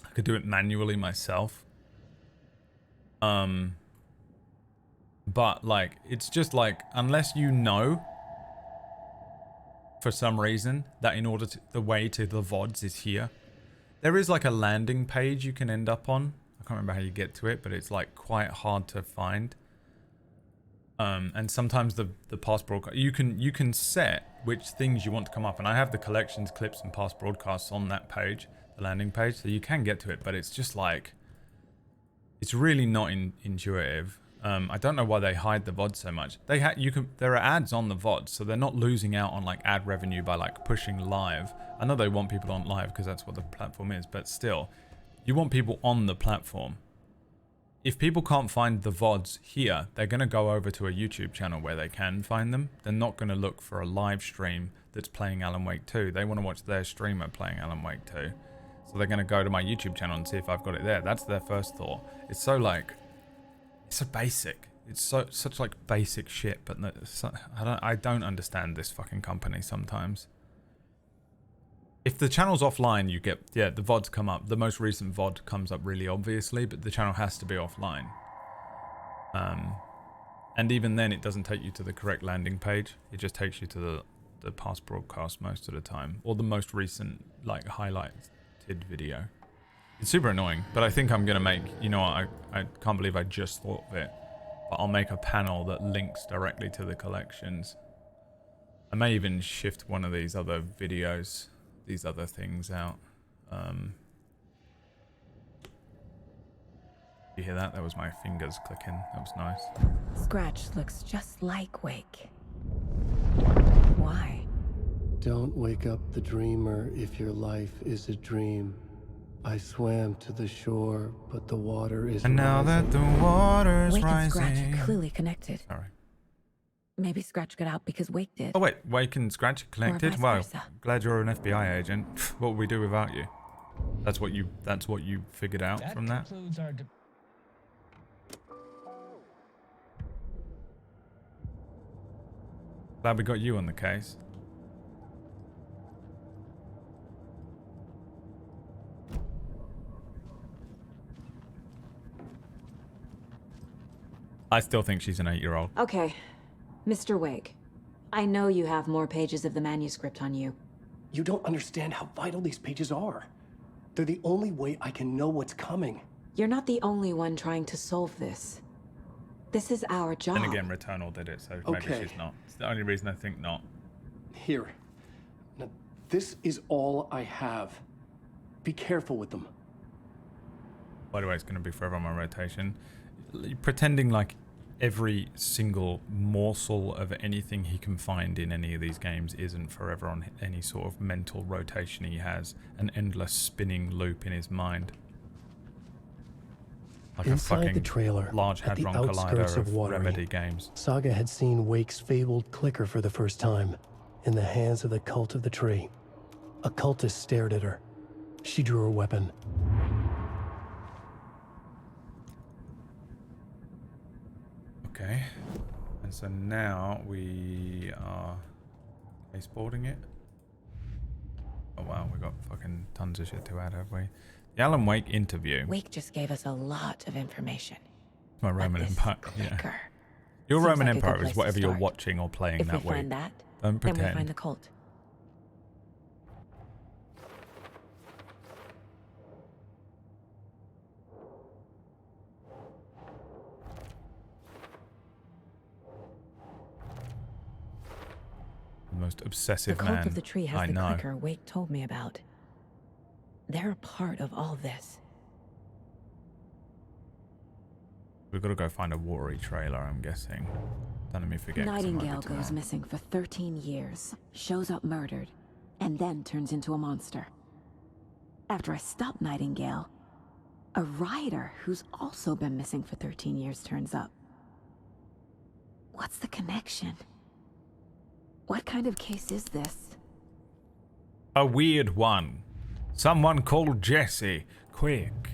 I could do it manually myself. But, like, it's just like, unless you know, for some reason, that in order to, the way to the VODs is here. There is, like, a landing page you can end up on. I can't remember how you get to it, but it's, like, quite hard to find. And sometimes the past broadcast, you can set which things you want to come up, and I have the collections, clips, and past broadcasts on that page, the landing page, so you can get to it, but it's just like, it's really not intuitive. I don't know why they hide the VOD so much. There are ads on the VOD, so they're not losing out on like ad revenue by like pushing live. I know they want people on live because that's what the platform is, but still, you want people on the platform. If people can't find the VODs here, they're going to go over to a YouTube channel where they can find them. They're not going to look for a live stream that's playing Alan Wake 2. They want to watch their streamer playing Alan Wake 2. So they're going to go to my YouTube channel and see if I've got it there. That's their first thought. It's so like, it's so basic. It's such like basic shit, but I don't understand this fucking company sometimes. If the channel's offline, you get, yeah, the VODs come up. The most recent VOD comes up really obviously, but the channel has to be offline. And even then, it doesn't take you to the correct landing page. It just takes you to the past broadcast most of the time, or the most recent like highlighted video. It's super annoying, but I think I'm gonna make, you know what, I can't believe I just thought of it, but I'll make a panel that links directly to the collections. I may even shift one of these other videos, these other things out. You hear that? That was my fingers clicking. That was nice. Scratch looks just like Wake. Why? Don't wake up the dreamer if your life is a dream. I swam to the shore, but the water is And now rising. that the water's Wake and rising. Scratch are clearly connected. Sorry. Maybe Scratch got out because Wake did. Oh wait, Wake and Scratch are connected? vice Wow, versa. glad you're an FBI agent. What would we do without you? That's what you figured out from that? Concludes our Glad we got you on the case. I still think she's an 8-year-old. Okay, Mr. Wake. I know you have more pages of the manuscript on you. You don't understand how vital these pages are. They're the only way I can know what's coming. You're not the only one trying to solve this. This is our job. And again, Returnal did it, so maybe Okay. she's not. It's the only reason I think not. Here. Now, this is all I have. Be careful with them. By the way, it's going to be forever on my rotation. Pretending like every single morsel of anything he can find in any of these games isn't forever on any sort of mental rotation he has. An endless spinning loop in his mind. Like Inside a fucking the trailer, Large at the Hadron outskirts Collider of of Watery, Remedy games. Saga had seen Wake's fabled clicker for the first time, in the hands of the Cult of the Tree. A cultist stared at her. She drew her weapon. Okay. And so now we are caseboarding it. Oh wow, we got fucking tons of shit to add, have we? The Alan Wake interview. Wake just gave us a lot of information. My Roman Empire. Yeah. Clicker. Your Seems Roman like a good Empire place is to whatever you're start. watching or playing If that we way. find that, Don't then we pretend. find the cult. The most obsessive The man Cult of the Tree has I the know. clicker Wake told me about. They're a part of all this. We've got to go find a Watery trailer, I'm guessing. Don't let me forget. 'cause it might be Nightingale goes tomorrow. missing for 13 years, shows up murdered, and then turns into a monster. After I stop Nightingale, a rider who's also been missing for 13 years turns up. What's the connection? What kind of case is this? A weird one. Someone called Jesse. Quick.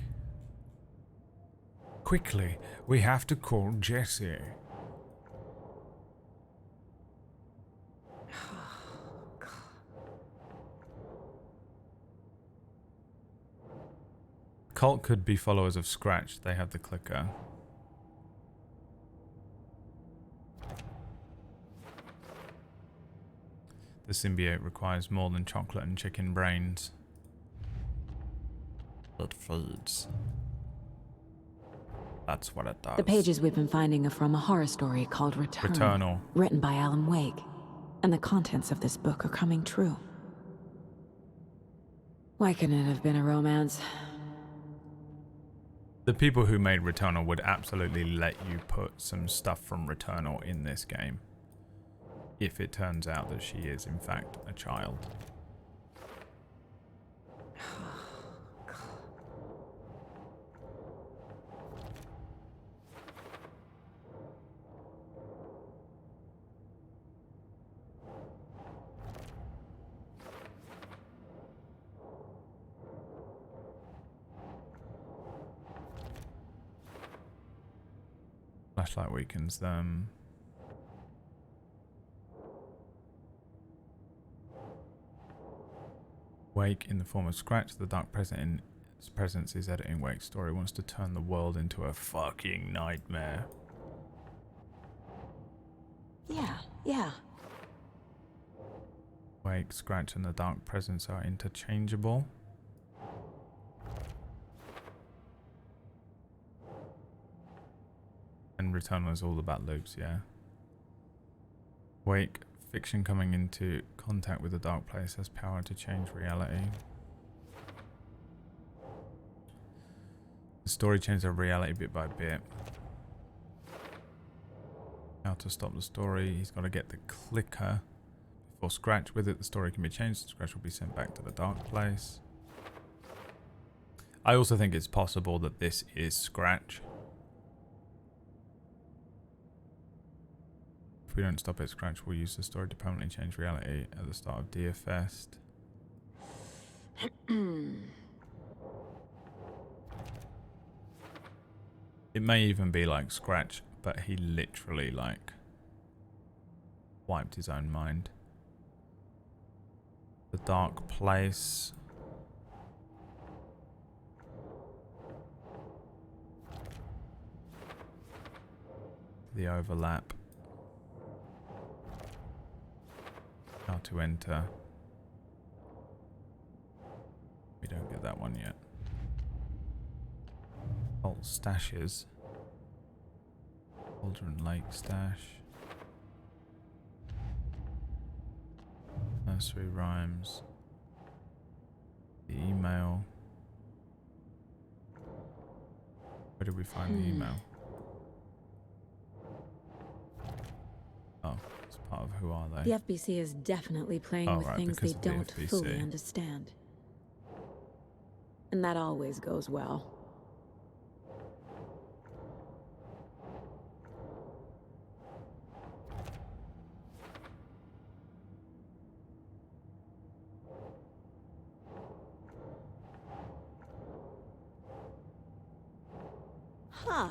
Quickly, we have to call Jesse. Cult could be followers of Scratch. They have the clicker. The symbiote requires more than chocolate and chicken brains. It feeds. That's what it does. The pages we've been finding are from a horror story called Returnal, written by Alan Wake. And the contents of this book are coming true. Why couldn't it have been a romance? The people who made Returnal would absolutely let you put some stuff from Returnal in this game. If it turns out that she is, in fact, a child. Flashlight weakens them. Wake in the form of Scratch, the dark presence is editing Wake's story, wants to turn the world into a fucking nightmare. Yeah. Wake, Scratch, and the dark presence are interchangeable. And Returnal is all about loops, yeah. Wake, fiction coming into contact with the dark place has power to change reality. The story changes reality bit by bit. How to stop the story, he's got to get the clicker before Scratch. With it, the story can be changed. Scratch will be sent back to the dark place. I also think it's possible that this is Scratch. If we don't stop it, Scratch will use the story to permanently change reality at the start of Deerfest. It may even be like Scratch, but he literally like wiped his own mind. The dark place. The overlap. How to enter. We don't get that one yet. Alt stashes. Cauldron Lake stash. Nursery rhymes. The email. Where did we find the email? Oh, it's part of Who Are They? The FBC is definitely playing with things they don't fully understand. And that always goes well. Huh.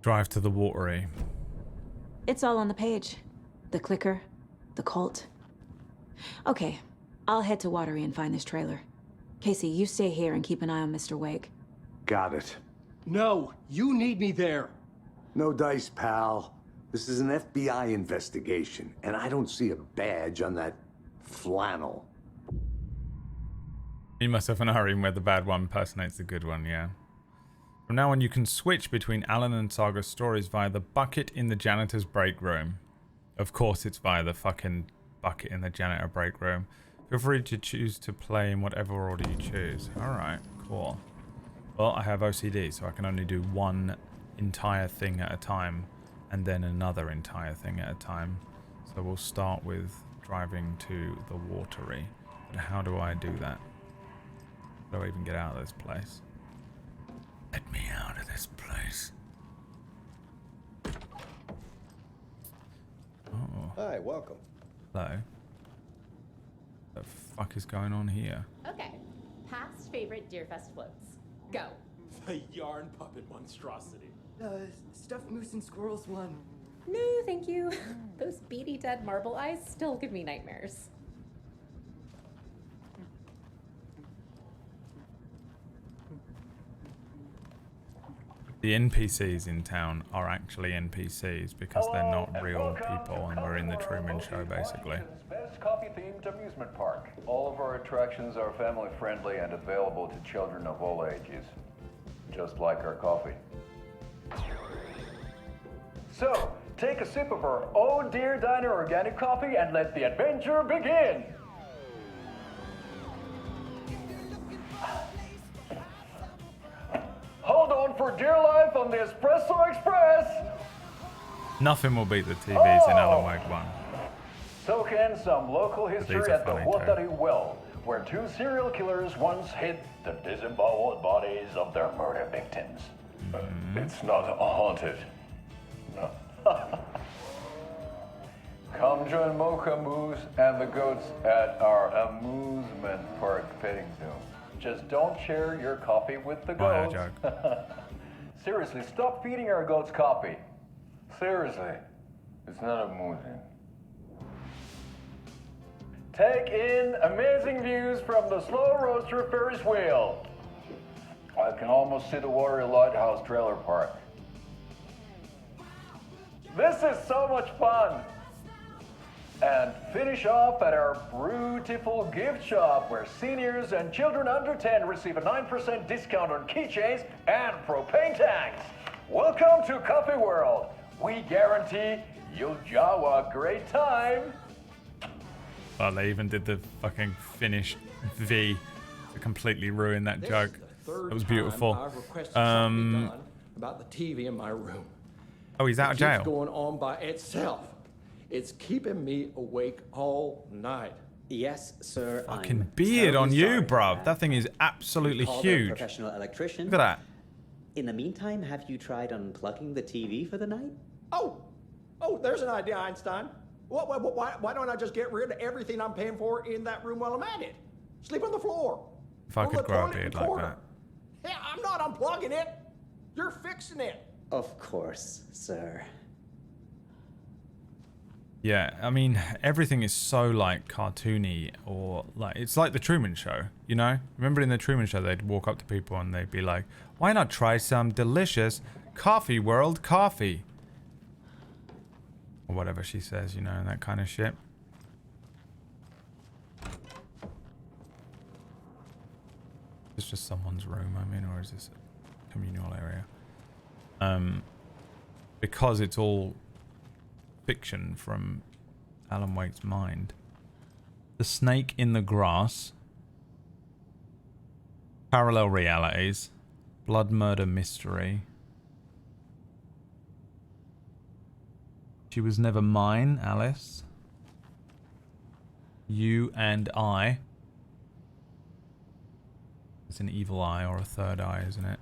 Drive to the watery. It's all on the page. The clicker, the cult. Okay, I'll head to Watery and find this trailer. Casey, you stay here and keep an eye on Mr. Wake. Got it. No, you need me there. No dice, pal. This is an FBI investigation, and I don't see a badge on that flannel. You must have an RE where the bad one impersonates the good one, yeah. From now on, you can switch between Alan and Saga's stories via the bucket in the janitor's break room. Of course, it's via the fucking bucket in the janitor break room. Feel free to choose to play in whatever order you choose. Alright, cool. Well, I have OCD, so I can only do one entire thing at a time, and then another entire thing at a time. So we'll start with driving to the watery. But how do I do that? How do I even get out of this place? Let me out of this place. Oh. Hi, welcome. Hello. What the fuck is going on here? Okay. Past favorite Deerfest floats. Go. The yarn puppet monstrosity. Stuffed moose and squirrels one. No, thank you. Those beady dead marble eyes still give me nightmares. The NPCs in town are actually NPCs because they're not real people and we're in the Truman Show basically. Best coffee-themed amusement park. All of our attractions are family friendly and available to children of all ages, just like our coffee. So, take a sip of our Oh Dear Diner organic coffee and let the adventure begin! Hold on for dear life on the Espresso Express! Nothing will beat the TVs in Alan Wake 1. Soak in some local history at the funny Watari Well, where 2 serial killers once hid the disemboweled bodies of their murder victims. It's not haunted. No. Come join Mocha Moose and the goats at our amusement park petting zoo. Just don't share your coffee with the goats. Seriously, stop feeding our goats coffee. Seriously, it's not amusing. Take in amazing views from the Slow Roaster Ferris wheel. I can almost see the Watery Lighthouse trailer park. This is so much fun! And finish off at our beautiful gift shop where seniors and children under 10 receive a 9% discount on keychains and propane tanks. Welcome to Coffee World. We guarantee you'll jaw a great time. Oh, they even did the fucking Finnish V to completely ruin that joke. It was beautiful. About the TV in my room. Oh, he's out of It jail. keeps going on by itself. It's keeping me awake all night. Yes, sir. Fucking beard on you, bruv. That thing is absolutely huge. Professional electrician. Look at that. In the meantime, have you tried unplugging the TV for the night? Oh, there's an idea, Einstein. Why don't I just get rid of everything I'm paying for in that room while I'm at it? Sleep on the floor. If I could grow a beard like that. Yeah, I'm not unplugging it. You're fixing it. Of course, sir. Yeah, I mean, everything is so like cartoony, or like it's like the Truman Show, you know? Remember in the Truman Show, they'd walk up to people and they'd be like, "Why not try some delicious Coffee World coffee?" Or whatever she says, you know, and that kind of shit. It's just someone's room, I mean, or is this a communal area? Because it's all fiction from Alan Wake's mind. The Snake in the Grass. Parallel Realities. Blood Murder Mystery. She Was Never Mine, Alice. You and I. It's an evil eye or a third eye, isn't it?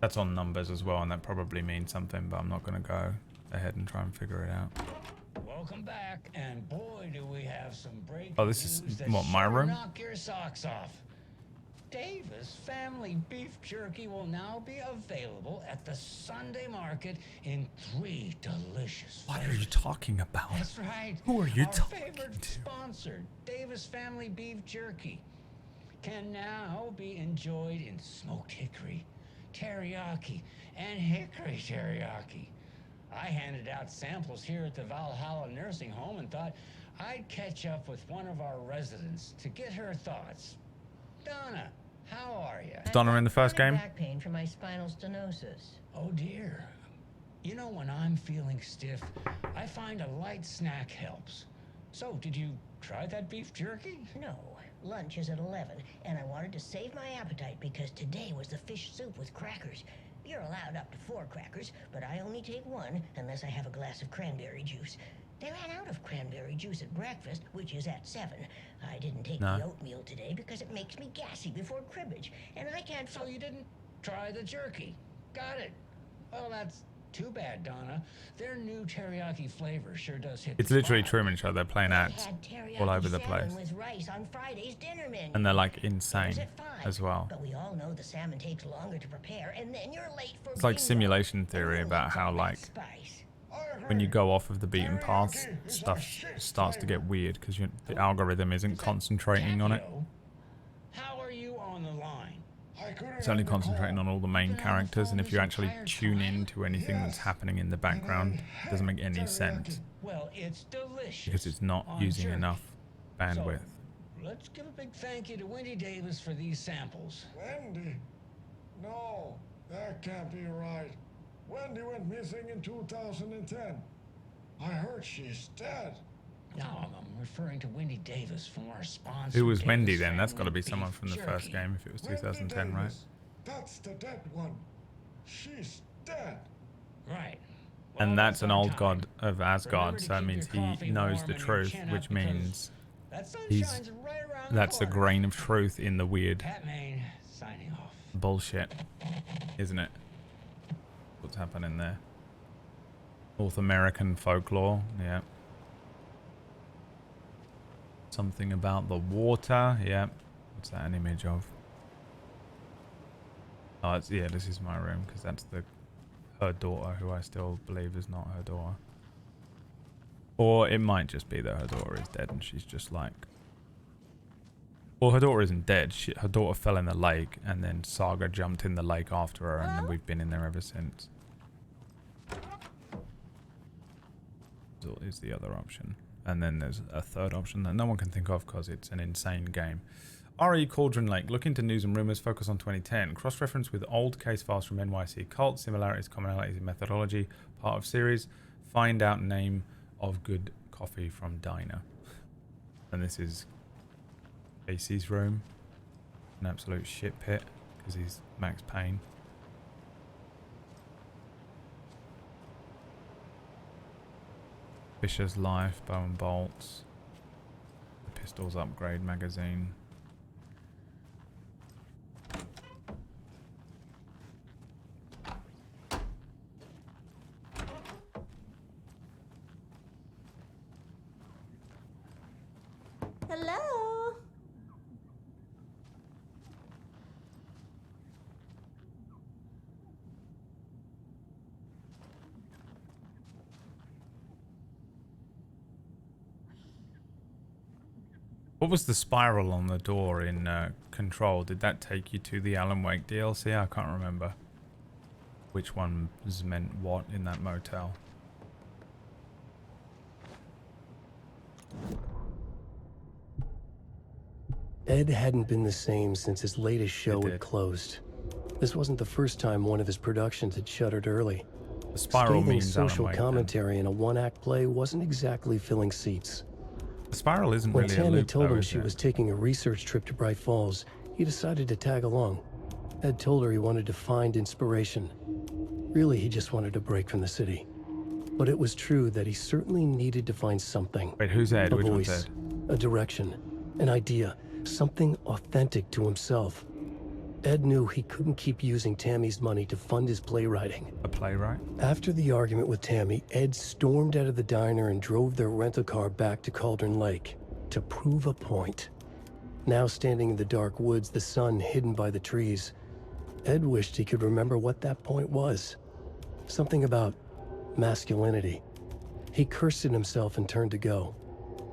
That's on numbers as well, and that probably means something, but I'm not going to go ahead and try and figure it out. Welcome back, and boy, do we have some breaking Oh, this is news that what, my room? knock your socks off. Davis Family Beef Jerky will now be available at the Sunday Market in 3 delicious What are you talking about? That's right. Who are you Our talking favorite sponsor, Davis Family Beef Jerky, can now be enjoyed in smoked hickory, teriyaki, and hickory teriyaki. I handed out samples here at the Valhalla Nursing Home and thought I'd catch up with one of our residents to get her thoughts. Donna, how are you? Was Donna in the first game? Back pain from my spinal stenosis. Oh dear. You know, when I'm feeling stiff, I find a light snack helps. So, did you try that beef jerky? No. Lunch is at 11, and I wanted to save my appetite because today was the fish soup with crackers. You're allowed up to 4 crackers, but I only take 1 unless I have a glass of cranberry juice. They ran out of cranberry juice at breakfast, which is at 7. I didn't take the oatmeal today because it makes me gassy before cribbage, and I can't... So you didn't try the jerky. Got it. Well, that's too bad, Donna. Their new teriyaki flavor sure does hit It's the literally spot. Truman Show. They're playing ads all over the place. With rice on Friday's dinner menu. And they're like insane It's at 5, as well. But we all know the salmon takes longer to prepare, and then you're late for It's like bingo. simulation theory about how like when you go off of the beaten path, stuff starts to get weird because the algorithm isn't concentrating on it. How are you on the line? It's only concentrating on all the main characters, and if you actually tune in to anything that's happening in the background, it doesn't make any sense. Well, it's delicious. Because it's not using enough bandwidth. So, let's give a big thank you to Wendy Davis for these samples. Wendy? No, that can't be right. Wendy went missing in 2010. I heard she's dead. No, I'm referring to Wendy Davis from our sponsor. Who was Wendy then? That's got to be someone from the first game if it was 2010, right? That's the dead one. She's dead. Right. And that's an old god of Asgard, so that means he knows the truth, which means that's the grain of truth in the weird bullshit, isn't it? What's happening there? North American folklore, yeah. Something about the water, yeah. What's that an image of? Oh, it's, yeah, this is my room, because that's her daughter, who I still believe is not her daughter. Or it might just be that her daughter is dead and she's just like... Well, her daughter isn't dead. Her daughter fell in the lake, and then Saga jumped in the lake after her, and then we've been in there ever since. Is the other option. And then there's a third option that no one can think of because it's an insane game. RE Cauldron Lake. Look into news and rumors. Focus on 2010. Cross-reference with old case files from NYC Cult. Similarities, commonalities in methodology. Part of series. Find out name of good coffee from diner. And this is Casey's room. An absolute shit pit because he's Max Payne. Fisher's Life, Bow and Bolts, the Pistols Upgrade magazine. Hello? What was the spiral on the door in Control? Did that take you to the Alan Wake DLC? I can't remember which one meant what in that motel. Ed hadn't been the same since his latest show had closed. This wasn't the first time one of his productions had shuttered early. The spiral means social commentary in a one-act play wasn't exactly filling seats. The spiral isn't when really Tammy a loop, told though, him is she it? was taking a research trip to Bright Falls, he decided to tag along. Ed told her he wanted to find inspiration. Really, he just wanted a break from the city. But it was true that he certainly needed to find something. Wait, who's Ed? A Which one's voice, Ed? a direction, an idea, something authentic to himself. Ed knew he couldn't keep using Tammy's money to fund his playwriting. A playwright? After the argument with Tammy, Ed stormed out of the diner and drove their rental car back to Cauldron Lake to prove a point. Now standing in the dark woods, the sun hidden by the trees, Ed wished he could remember what that point was. Something about masculinity. He cursed at himself and turned to go.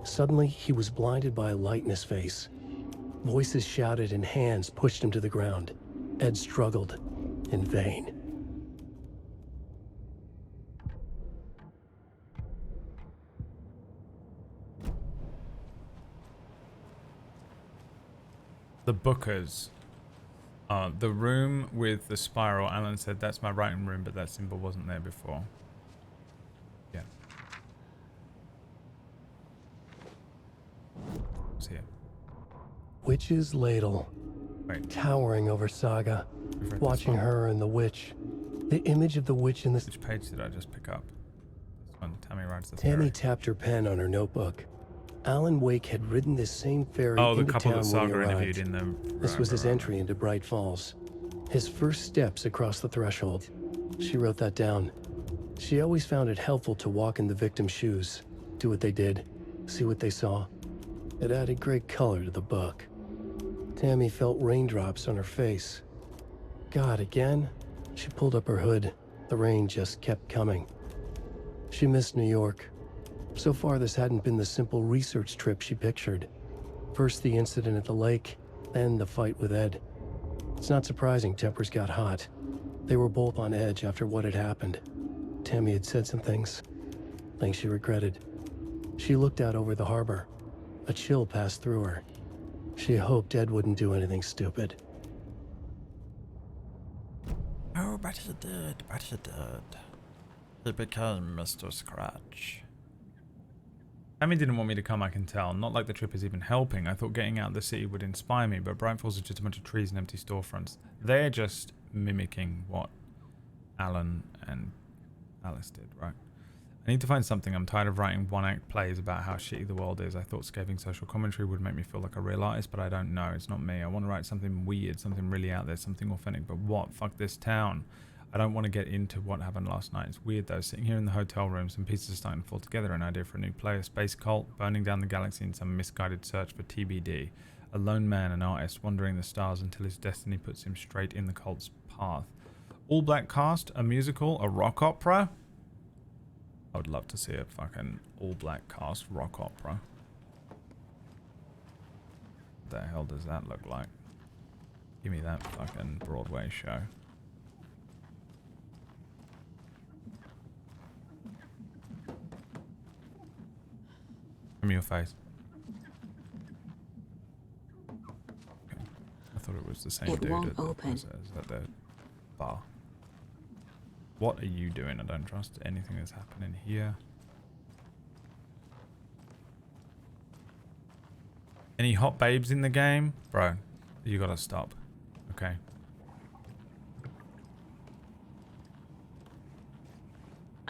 Suddenly, he was blinded by a light in his face. Voices shouted and hands pushed him to the ground. Ed struggled in vain. The Bookers. The room with the spiral. Alan said that's my writing room, but that symbol wasn't there before. Yeah. It's here. Witch's Ladle. Wait. Towering over Saga. Watching her and the witch. The image of the witch in the... Which page did I just pick up? This one. Tammy writes the Tammy ferry. tapped her pen on her notebook. Alan Wake had ridden this same ferry Oh, the into couple town that when he Saga arrived. interviewed in the... This was his entry into Bright Falls. His first steps across the threshold. She wrote that down. She always found it helpful to walk in the victim's shoes, do what they did, see what they saw. It added great color to the book. Tammy felt raindrops on her face. God, again? She pulled up her hood. The rain just kept coming. She missed New York. So far, this hadn't been the simple research trip she pictured. First the incident at the lake, then the fight with Ed. It's not surprising tempers got hot. They were both on edge after what had happened. Tammy had said some things she regretted. She looked out over the harbor. A chill passed through her. She hoped Ed wouldn't do anything stupid. Oh, but he did, He became Mr. Scratch. Tammy didn't want me to come, I can tell. Not like the trip is even helping. I thought getting out of the city would inspire me, but Bright Falls is just a bunch of trees and empty storefronts. They're just mimicking what Alan and Alice did, right? I need to find something. I'm tired of writing one-act plays about how shitty the world is. I thought scathing social commentary would make me feel like a real artist, but I don't know. It's not me. I want to write something weird, something really out there, something authentic. But what? Fuck this town. I don't want to get into what happened last night. It's weird though. Sitting here in the hotel room, some pieces are starting to fall together. An idea for a new play, a space cult, burning down the galaxy in some misguided search for TBD. A lone man, an artist, wandering the stars until his destiny puts him straight in the cult's path. All black cast, a musical, a rock opera. I would love to see a fucking all black cast rock opera. What the hell does that look like? Give me that fucking Broadway show. From your face. Okay. I thought it was the same dude at the bar. What are you doing? I don't trust anything that's happening here. Any hot babes in the game? Bro, you gotta stop. Okay.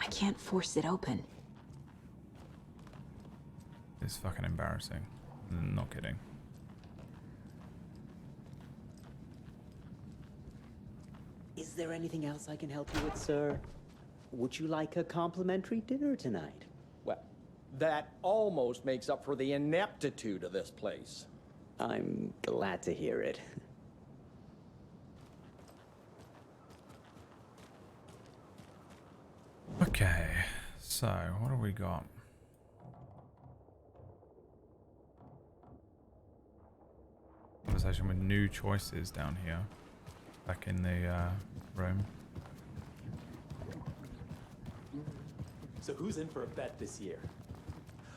I can't force it open. It's fucking embarrassing. Not kidding. Is there anything else I can help you with, sir? Would you like a complimentary dinner tonight? Well, that almost makes up for the ineptitude of this place. I'm glad to hear it. Okay, so what do we got? Conversation with new choices down here. Back in the room. So who's in for a bet this year?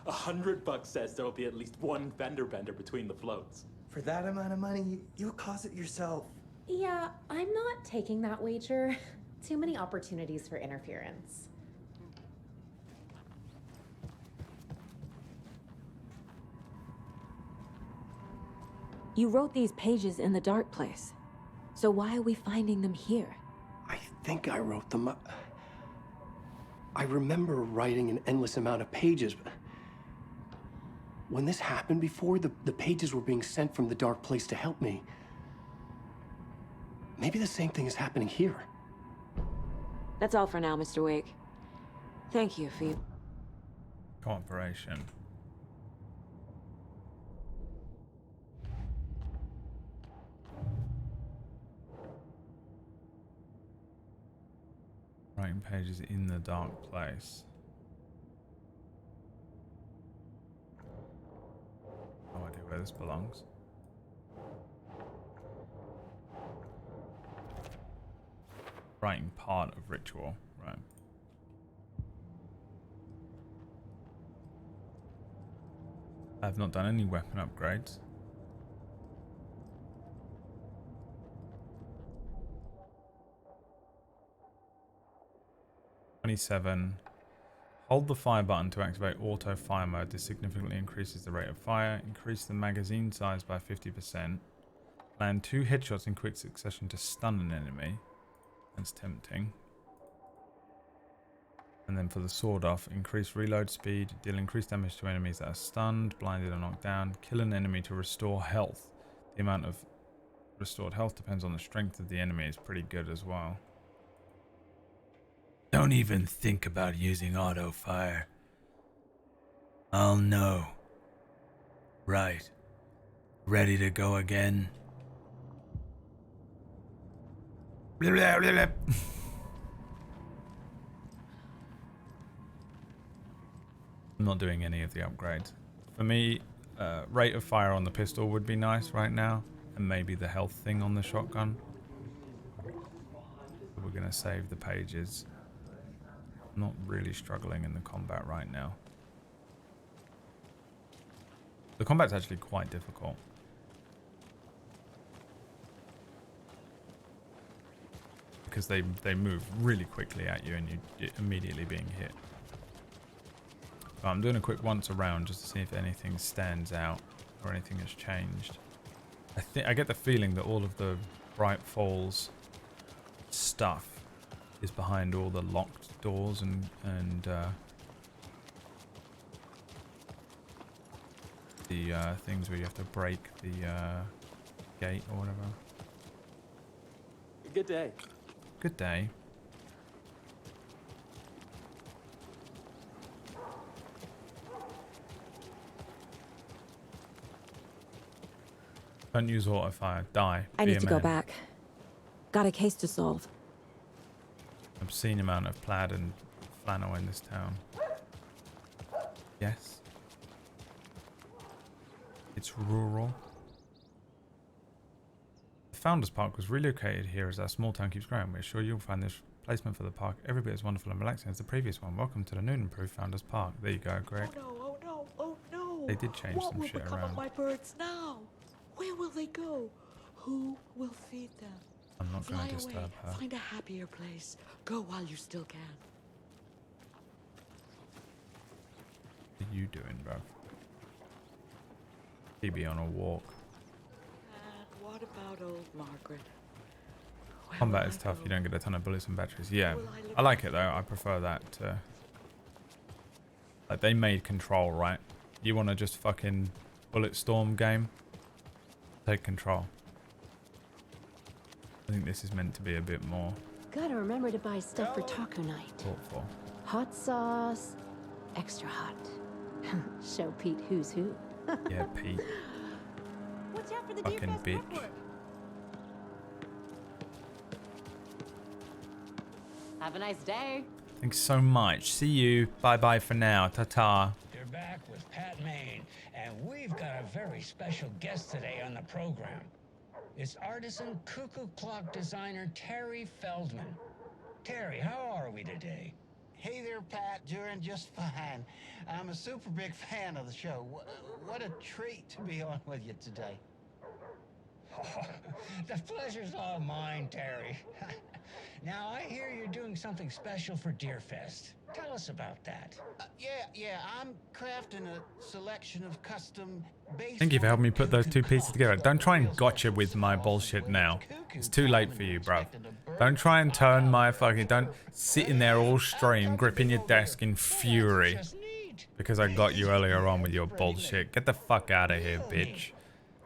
$100 says there'll be at least one fender bender between the floats. For that amount of money, you'll cause it yourself. Yeah, I'm not taking that wager. Too many opportunities for interference. You wrote these pages in the dark place. So why are we finding them here? I think I wrote them. I remember writing an endless amount of pages, but when this happened before, the pages were being sent from the dark place to help me. Maybe the same thing is happening here. That's all for now, Mr. Wake. Thank you for your cooperation. Writing pages in the dark place. No idea where this belongs. Writing part of ritual, right. I've not done any weapon upgrades. Hold the fire button to activate auto fire mode. This significantly increases the rate of fire. Increase the magazine size by 50%. Land 2 headshots in quick succession to stun an enemy. That's tempting. And then for the sword off, increase reload speed. Deal increased damage to enemies that are stunned, blinded, or knocked down. Kill an enemy to restore health. The amount of restored health depends on the strength of the enemy. It's pretty good as well. Don't even think about using auto fire. I'll know. Right. Ready to go again? Blah, blah, blah, blah. I'm not doing any of the upgrades. For me, rate of fire on the pistol would be nice right now, and maybe the health thing on the shotgun. We're going to save the pages. I'm not really struggling in the combat right now. The combat's actually quite difficult. Because they move really quickly at you and you're immediately being hit. But I'm doing a quick once around just to see if anything stands out or anything has changed. I get the feeling that all of the Bright Falls stuff is behind all the locked doors and the things where you have to break the gate or whatever. Good day. Good day. Don't use auto fire. Die. I need to go back. Got a case to solve. Obscene amount of plaid and flannel in this town. Yes. It's rural. The Founders Park was relocated here as our small town keeps growing. We're sure you'll find this placement for the park every bit as wonderful and relaxing as the previous one. Welcome to the new and improved Founders Park. There you go, Greg. Oh no, oh no, oh no. They did change some shit around. What will become of my birds now? Where will they go? Who will feed them? I'm not going to Fly disturb away. her. Find a happier place. Go while you still can. What are you doing, bro? Phoebe on a walk. And what about old Margaret? Combat is tough. You don't get a ton of bullets and batteries. Yeah, I like it though. I prefer that. Like they made Control, right? You want to just fucking Bulletstorm game? Take Control. I think this is meant to be a bit more Gotta remember to buy stuff for taco night. thoughtful. Hot sauce, extra hot. Show Pete who's who. Yeah, Pete. Watch out for the Fucking bitch. Have a nice day. Thanks so much. See you. Bye-bye for now. Ta-ta. You're back with Pat Maine, and we've got a very special guest today on the program. It's artisan cuckoo clock designer Terry Feldman. Terry, how are we today? Hey there, Pat. Doing just fine. I'm a super big fan of the show. What a treat to be on with you today. Oh, the pleasure's all mine, Terry. Now, I hear you're doing something special for Deerfest. Tell us about that. Yeah, I'm crafting a selection of custom base. Thank you for helping me put those two pieces together. Don't try and gotcha with my bullshit now. It's too late for you, bro. Don't try and turn my fucking... Don't sit in there all stream, gripping your desk in fury. Because I got you earlier on with your bullshit. Get the fuck out of here, bitch.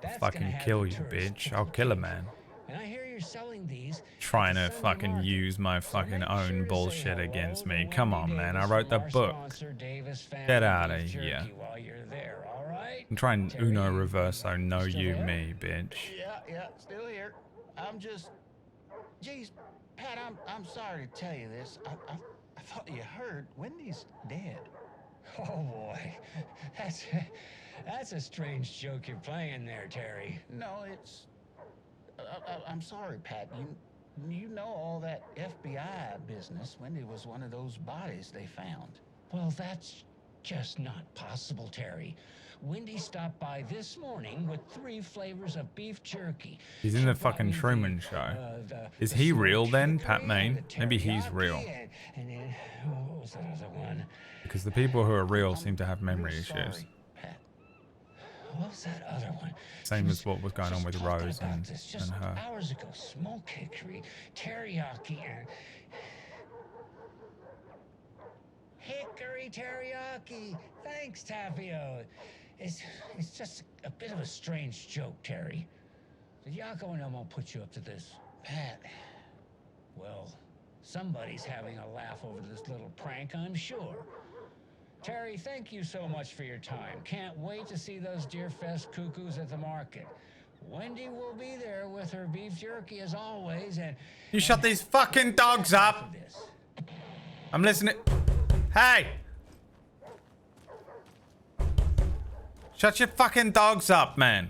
I'll fucking kill you, bitch. I'll kill a man. And I hear you're selling these. Trying to fucking use my fucking own bullshit against me. Come on, man. I wrote the book. Get out of here. I'm trying Uno Reverso, no you, me, bitch. Yeah, still here. I'm just... Geez, Pat, I'm sorry to tell you this. I thought you heard Wendy's dead. Oh, boy. That's a strange joke you're playing there, Terry. No, it's... I'm sorry, Pat. You know all that FBI business. Wendy was one of those bodies they found. Well, that's just not possible, Terry. Wendy stopped by this morning with 3 flavors of beef jerky. He's in the fucking Truman Show. Is he real then, Pat Maine? Maybe he's real. And then, what was that other one? Because the people who are real seem to have memory issues. What was that other one? Same as what was going on with Rose and her. Hours ago, smoked hickory, teriyaki, and... Hickory teriyaki! Thanks, Tapio. It's just a bit of a strange joke, Terry. Did Yako and Elmo put you up to this? Pat. Well, somebody's having a laugh over this little prank, I'm sure. Terry, thank you so much for your time. Can't wait to see those Deerfest cuckoos at the market. Wendy will be there with her beef jerky as always, and... You shut these fucking dogs up! I'm listening. Hey! Shut your fucking dogs up, man.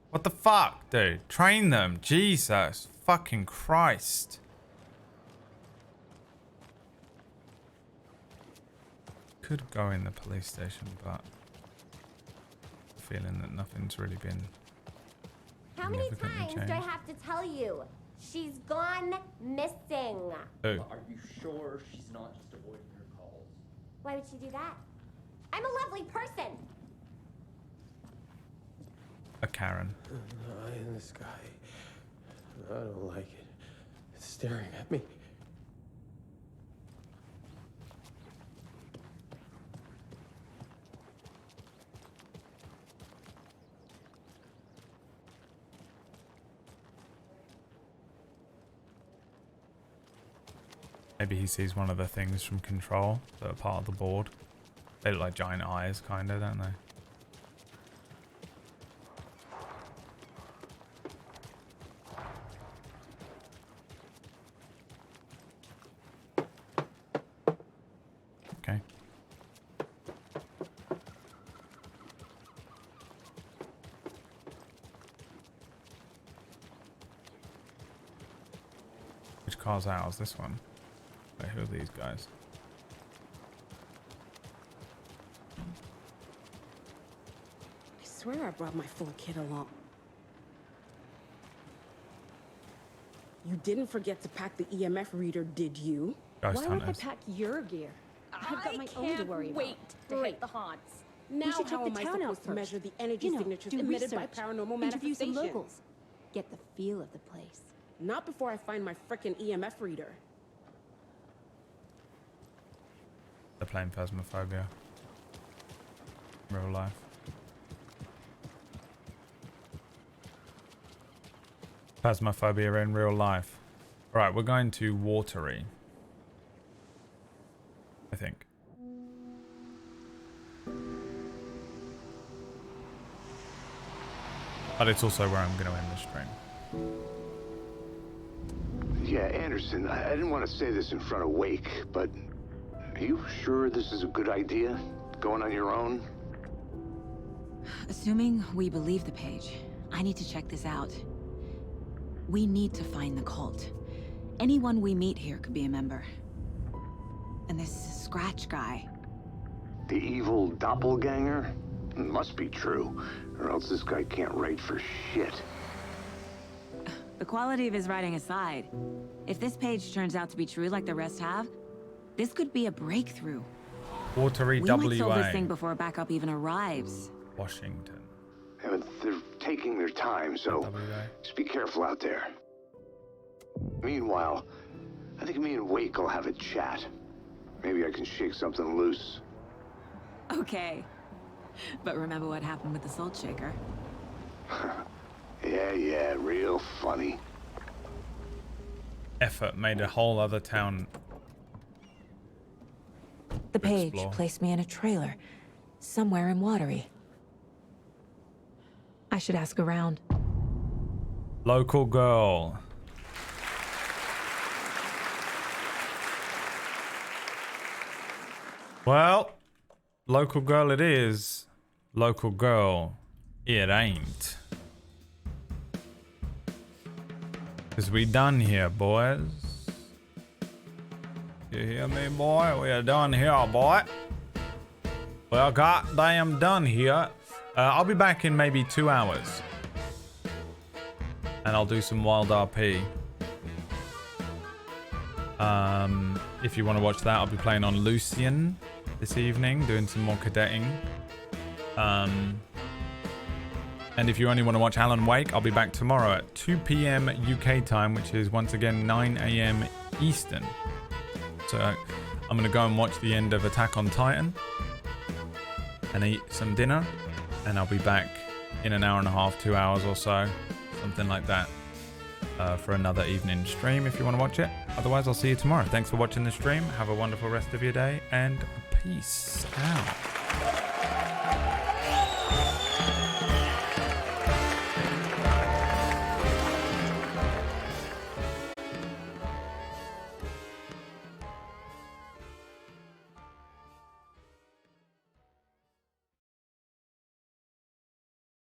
What the fuck, dude? Train them. Jesus fucking Christ. could go in the police station, but feeling that nothing's really been. How many times do I have to tell you? She's gone missing. Oh. Are you sure she's not just avoiding your calls? Why would she do that? I'm a lovely person. A Karen. An eye in the sky. I don't like it. It's staring at me. Maybe he sees one of the things from Control that are part of the board. They look like giant eyes, kind of, don't they? Okay. Which car's out? Is this one? Wait, who are these guys? I swear I brought my full kit along. You didn't forget to pack the EMF reader, did you? Ghost Why would I hunters. pack your gear? I've got my own to worry wait about. to hit the haunts. Now We should check how the am I town out supposed to measure the energy You know, signatures do emitted by research. paranormal Interview some manifestations? locals. Get the feel of the place. Not before I find my frickin' EMF reader. They're playing Phasmophobia. Real life. Phasmophobia in real life. Right, we're going to Watery. I think. But it's also where I'm going to end the stream. Yeah, Anderson, I didn't want to say this in front of Wake, but are you sure this is a good idea? Going on your own? Assuming we believe the page, I need to check this out. We need to find the cult. Anyone we meet here could be a member. And this Scratch guy. The evil doppelganger? Must be true, or else this guy can't write for shit. The quality of his writing aside, if this page turns out to be true like the rest have, this could be a breakthrough. Watery We might solve this thing before backup even arrives. Washington. Yeah, but they're taking their time, so just be careful out there. Meanwhile, I think me and Wake will have a chat. Maybe I can shake something loose. Okay. But remember what happened with the Salt Shaker? Yeah, real funny. Effort made a whole other town. The page explore. placed me in a trailer, somewhere in Watery. I should ask around. Local girl. Well, local girl it is. Local girl it ain't. 'Cause we done here, boys. You hear me, boy? We are done here, boy. We are goddamn done here. I'll be back in maybe 2 hours. And I'll do some Wild RP. If you want to watch that, I'll be playing on Lucian this evening, doing some more cadetting. And if you only want to watch Alan Wake, I'll be back tomorrow at 2 p.m. UK time, which is once again 9 a.m. Eastern. So I'm going to go and watch the end of Attack on Titan and eat some dinner. And I'll be back in an hour and a half, 2 hours or so, something like that, for another evening stream if you want to watch it. Otherwise, I'll see you tomorrow. Thanks for watching the stream. Have a wonderful rest of your day, and peace out.